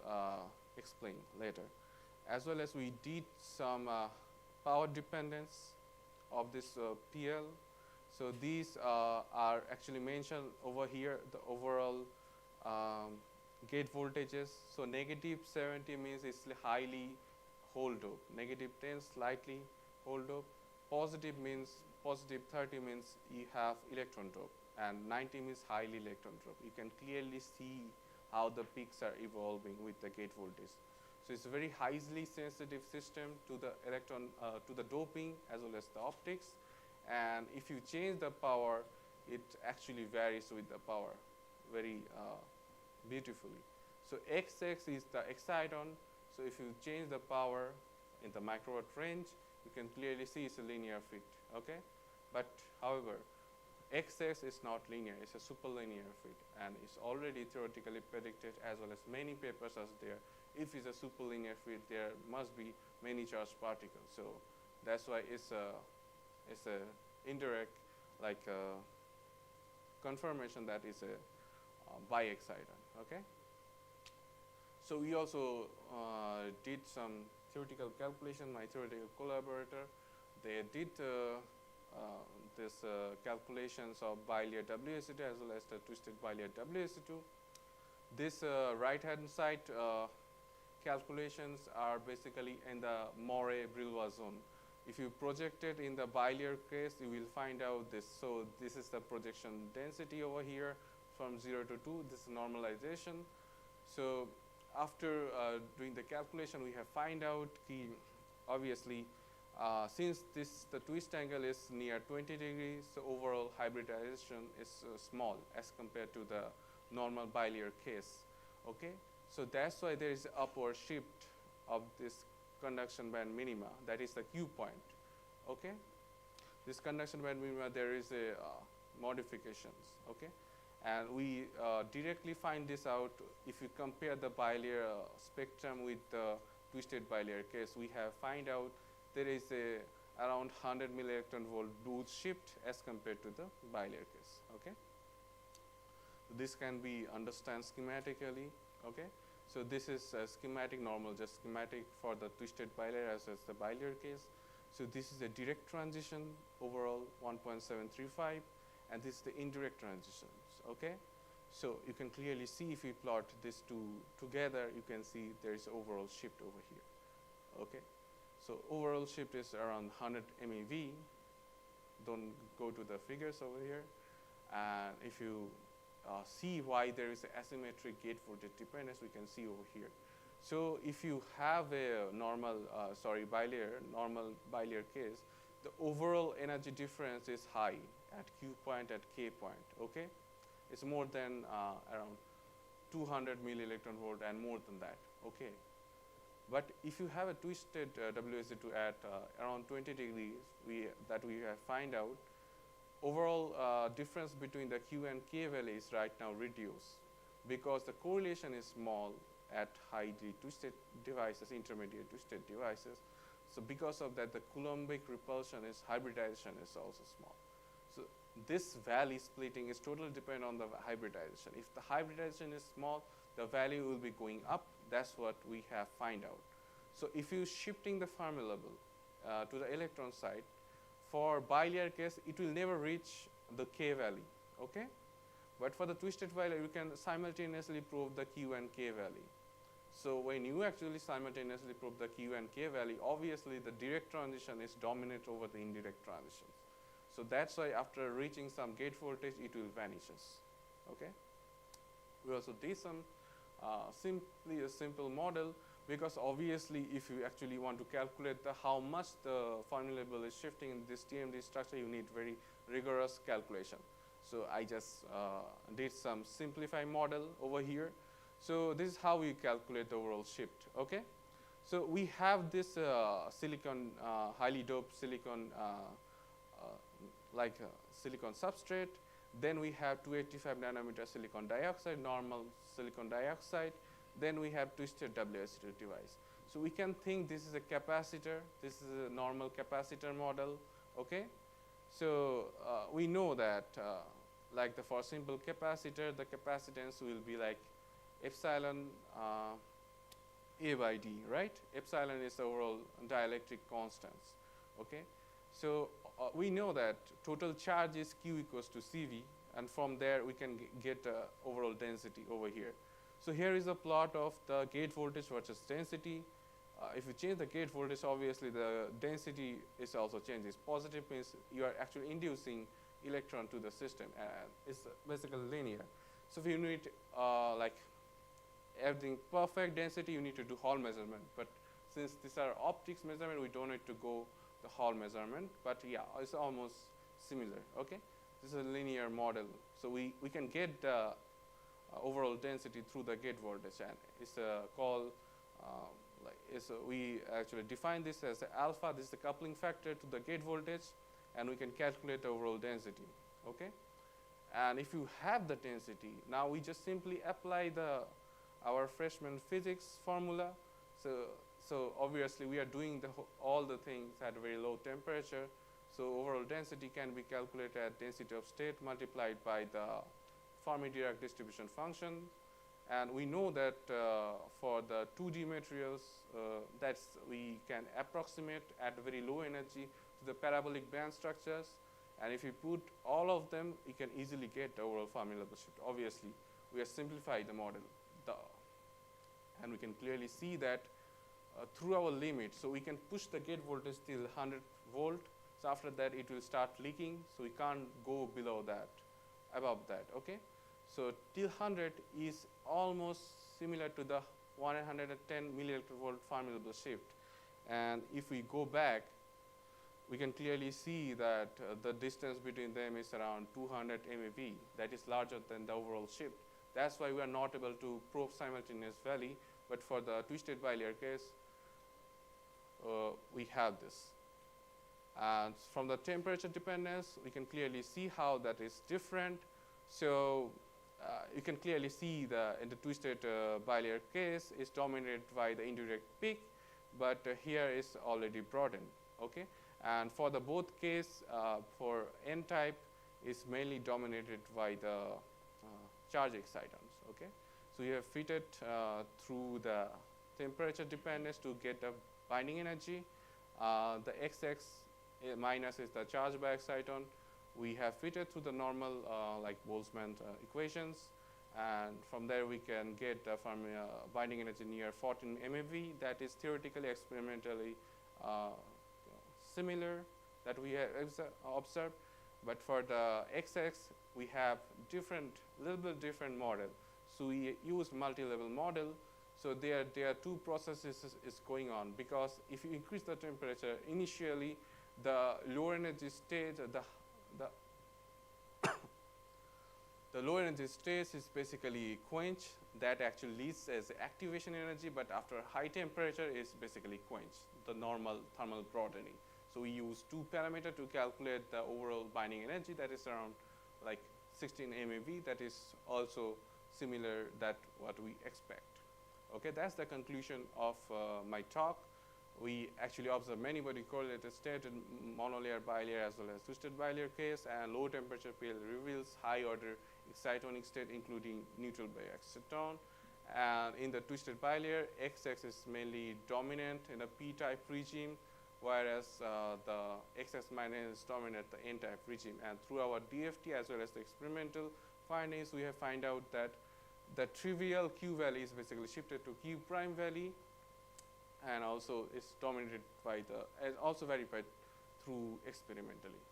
explain later. As well as we did some power dependence of this PL. So these are actually mentioned over here, the overall gate voltages. So negative 70 means it's highly hole dope. Negative 10 slightly hole dope. Positive means, positive 30 means you have electron dope, and 90 means highly electron dope. You can clearly see how the peaks are evolving with the gate voltage. So it's a very highly sensitive system to the electron, to the doping as well as the optics. And if you change the power, it actually varies with the power very beautifully. So XX is the exciton. So if you change the power in the microwatt range, you can clearly see it's a linear fit, okay? But however, XS is not linear, it's a superlinear fit, and it's already theoretically predicted, as well as many papers are there. If it's a superlinear fit, there must be many charged particles. So that's why it's a indirect, like confirmation that is a bi-exciton, okay? So we also did some theoretical calculation. My theoretical collaborator, they did this calculations of bilayer WSD2 as well as the twisted bilayer WSD2. This right-hand side calculations are basically in the Moret-Brillouin zone. If you project it in the bilayer case, you will find out this. So this is the projection density over here from 0 to 2. This is normalization. So after doing the calculation, we have find out key, obviously, since the twist angle is near 20 degrees, so overall hybridization is small as compared to the normal bilayer case, okay? So that's why there is upward shift of this conduction band minima, that is the Q point, okay? This conduction band minima, there is a modifications, okay? And we directly find this out if you compare the bilayer spectrum with the twisted bilayer case. We have find out there is a around 100 millielectron volt boost shift as compared to the bilayer case, okay? This can be understand schematically, okay? So this is a schematic normal, just schematic for the twisted bilayer as well as the bilayer case. So this is a direct transition, overall 1.735, and this is the indirect transitions, okay? So you can clearly see if we plot these two together, you can see there is overall shift over here. Okay, so overall shift is around 100 MeV. Don't go to the figures over here. And if you see why there is an asymmetric gate voltage dependence, we can see over here. So if you have a normal normal bilayer case, the overall energy difference is high at Q point, at K point, okay? It's more than around 200 millielectron volt and more than that, okay? But if you have a twisted WSD2 at around 20 degrees, we have find out, overall difference between the Q and K value is right now reduced because the correlation is small at highly twisted devices, intermediate twisted devices. So because of that, the Coulombic repulsion hybridization is also small. So this valley splitting is totally dependent on the hybridization. If the hybridization is small, the value will be going up. That's what we have find out. So if you shifting the Fermi level to the electron side, for bilayer case, it will never reach the K value, okay? But for the twisted bilayer, you can simultaneously probe the Q and K value. So when you actually simultaneously probe the Q and K value, obviously the direct transition is dominant over the indirect transitions. So that's why after reaching some gate voltage, it will vanishes, okay? We also did some simply a simple model, because obviously if you actually want to calculate how much the Fermi level is shifting in this TMD structure, you need very rigorous calculation. So I just did some simplified model over here. So this is how we calculate the overall shift, okay? So we have this silicon, highly doped silicon, silicon substrate. Then we have 285 nanometer silicon dioxide, normal silicon dioxide. Then we have twisted WSD2 device. So we can think this is a capacitor. This is a normal capacitor model, okay? So we know that for simple capacitor, the capacitance will be like epsilon A by D, right? Epsilon is the overall dielectric constants, okay? So we know that total charge is Q equals to CV, and from there we can get overall density over here. So here is a plot of the gate voltage versus density. If you change the gate voltage, obviously the density is also changes. Positive means you are actually inducing electron to the system, and it's basically linear. So if you need everything perfect density, you need to do Hall measurement. But since these are optics measurement, we don't need to go the Hall measurement. But yeah, it's almost similar, okay? This is a linear model. So we can get the overall density through the gate voltage, and it's called we actually define this as alpha. This is the coupling factor to the gate voltage, and we can calculate the overall density, okay? And if you have the density, now we just simply apply our freshman physics formula. So obviously we are doing all the things at a very low temperature. So overall density can be calculated at density of state multiplied by the Fermi-Dirac distribution function. And we know that for the 2D materials, we can approximate at very low energy to the parabolic band structures. And if you put all of them, you can easily get the overall Fermi level shift. Obviously, we have simplified the model. And we can clearly see that through our limit. So we can push the gate voltage till 100 volt. So after that, it will start leaking. So we can't go below that, above that, okay? So till 100 is almost similar to the 110 millielectron volt Fermi level shift. And if we go back, we can clearly see that the distance between them is around 200 MeV. That is larger than the overall shift. That's why we are not able to probe simultaneous valley. But for the twisted bilayer case, we have this. And from the temperature dependence, we can clearly see how that is different. So you can clearly see in the twisted bilayer case is dominated by the indirect peak, but here is already broadened, okay? And for the both case, for N-type is mainly dominated by the charge excitons, okay? So you have fitted through the temperature dependence to get the binding energy. The XX minus is the charge by exciton. We have fitted through the normal like Boltzmann equations, And from there we can get from binding energy near 14 MeV. That is theoretically, experimentally similar that we have observed. But for the XX, we have little bit different model. So we use multi-level model. So there are two processes is going on, because if you increase the temperature, initially the lower energy state, the lower energy state is basically quenched. That actually leads as activation energy, but after high temperature is basically quenched, the normal thermal broadening. So we use two parameters to calculate the overall binding energy, that is around like 16 MeV. That is also similar that what we expect. Okay, that's the conclusion of my talk. We actually observe many body correlated state in monolayer, bilayer, as well as twisted bilayer case, and low temperature PL reveals high order excitonic state, including neutral by exciton. And in the twisted bilayer, XX is mainly dominant in a P-type regime, whereas the XX minus is dominant the N-type regime. And through our DFT as well as the experimental findings, we have found out that the trivial Q value is basically shifted to Q prime value, and also is dominated by as also verified through experimentally.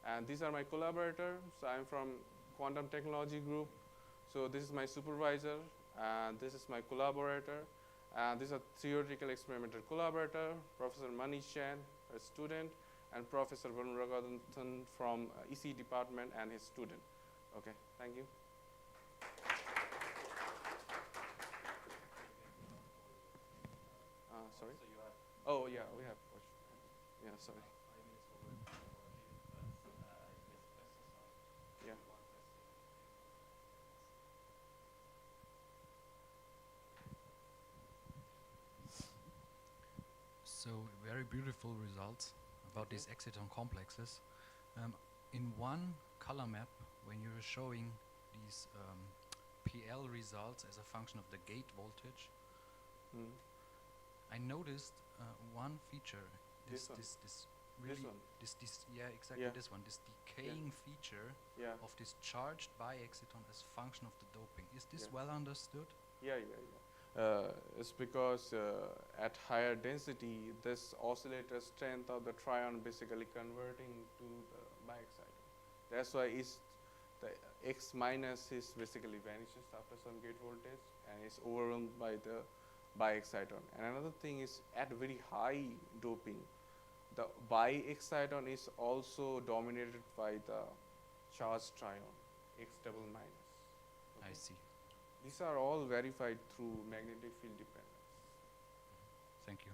And these are my collaborators. So I'm from quantum technology group. So this is my supervisor, and this is my collaborator. And this is a theoretical experimental collaborator, Professor Manish Jain, a student, and Professor Varun Raghunathan from EC department and his student. Okay, thank you. Sorry? So you have Oh, yeah, we have question. Yeah, sorry. 5 minutes over, but I missed questions on Yeah. one question. So very beautiful results about these exciton complexes. In one color map, when you're showing these PL results as a function of the gate voltage, I noticed one feature. This one? Really This one? yeah, exactly, Yeah. this one. This decaying feature Yeah. of this charged bi-exciton as function of the doping. Is this Yeah. well understood? Yeah. It's because at higher density, this oscillator strength of the trion basically converting to the bi-exciton. That's why the X minus is basically vanishes after some gate voltage and is overwhelmed by the bi-exciton. And another thing is at very high doping, the bi-exciton is also dominated by the charged trion, X double minus. I see. These are all verified through magnetic field dependence. Thank you.